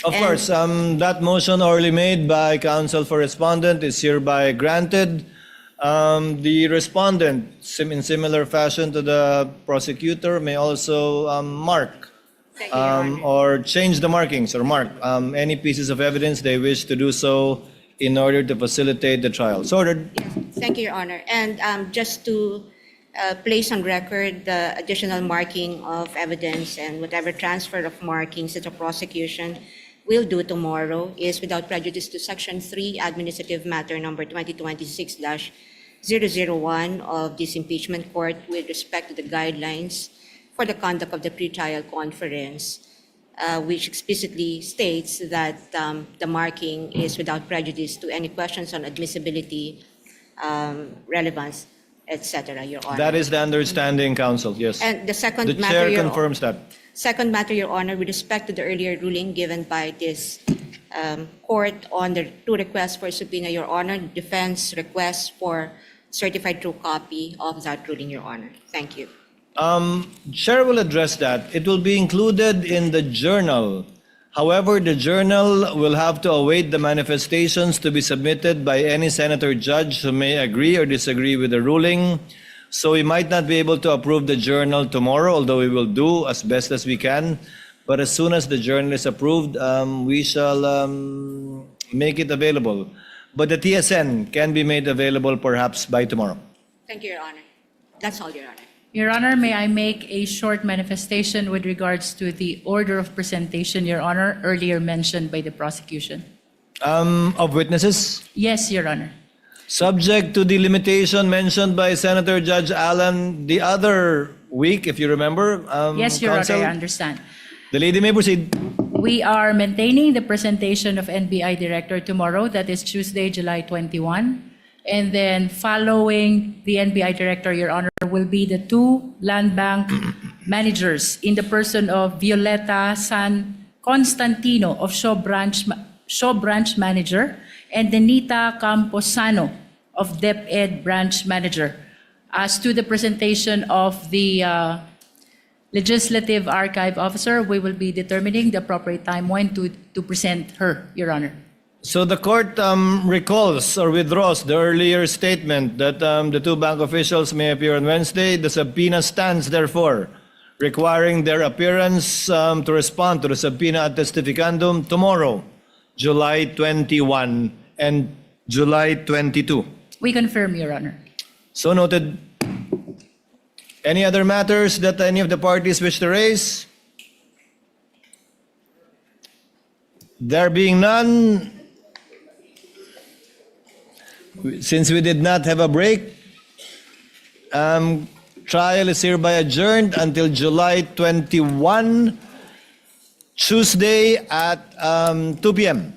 [SPEAKER 5] Of
[SPEAKER 16] And-
[SPEAKER 5] course, that motion already made by counsel for respondent is hereby granted. The respondent, in similar fashion to the prosecutor, may also mark
[SPEAKER 16] Thank you, Your Honor.
[SPEAKER 5] or change the markings or mark any pieces of evidence they wish to do so in order to facilitate the trial. So ordered.
[SPEAKER 16] Yes, thank you, Your Honor. And just to place on record the additional marking of evidence and whatever transfer of markings that the prosecution will do tomorrow is without prejudice to Section 3, Administrative Matter Number 2026-001 of this impeachment court with respect to the guidelines for the conduct of the pretrial conference, which explicitly states that the marking is without prejudice to any questions on admissibility relevance, etc., Your Honor.
[SPEAKER 5] That is the understanding, counsel, yes.
[SPEAKER 16] And the second
[SPEAKER 5] The
[SPEAKER 16] matter,
[SPEAKER 5] chair confirms that.
[SPEAKER 16] Second matter, Your Honor, with respect to the earlier ruling given by this court on the two requests for subpoena, Your Honor, defense requests for certified true copy of that ruling, Your Honor. Thank you.
[SPEAKER 5] Chair will address that. It will be included in the journal. However, the journal will have to await the manifestations to be submitted by any senator judge who may agree or disagree with the ruling. So we might not be able to approve the journal tomorrow, although we will do as best as we can. But as soon as the journal is approved, we shall make it available. But the TSN can be made available perhaps by tomorrow.
[SPEAKER 16] Thank you, Your Honor. That's all, Your Honor.
[SPEAKER 6] Your Honor, may I make a short manifestation with regards to the order of presentation, Your Honor, earlier mentioned by the prosecution?
[SPEAKER 5] Of witnesses?
[SPEAKER 6] Yes, Your Honor.
[SPEAKER 5] Subject to the limitation mentioned by Senator Judge Allen the other week, if you remember.
[SPEAKER 6] Yes, Your
[SPEAKER 5] counsel,
[SPEAKER 6] Honor, I understand.
[SPEAKER 5] The lady may proceed.
[SPEAKER 6] We are maintaining the presentation of NBI Director tomorrow, that is Tuesday, July 21. And then following the NBI Director, Your Honor, will be the two land bank managers in the person of Violeta San Constantino of Shaw Branch Manager and Denita Camposano of DepEd Branch Manager. As to the presentation of the Legislative Archive Officer, we will be determining the appropriate time when to present her, Your Honor.
[SPEAKER 5] So the court recalls or withdraws the earlier statement that the two bank officials may appear on Wednesday. The subpoena stands, therefore, requiring their appearance to respond to the subpoena ad testificandum tomorrow, July 21 and July 22.
[SPEAKER 6] We confirm, Your Honor.
[SPEAKER 5] So noted. Any other matters that any of the parties wish to raise? There being none, since we did not have a break, trial is hereby adjourned until July 21, Tuesday at 2 p.m.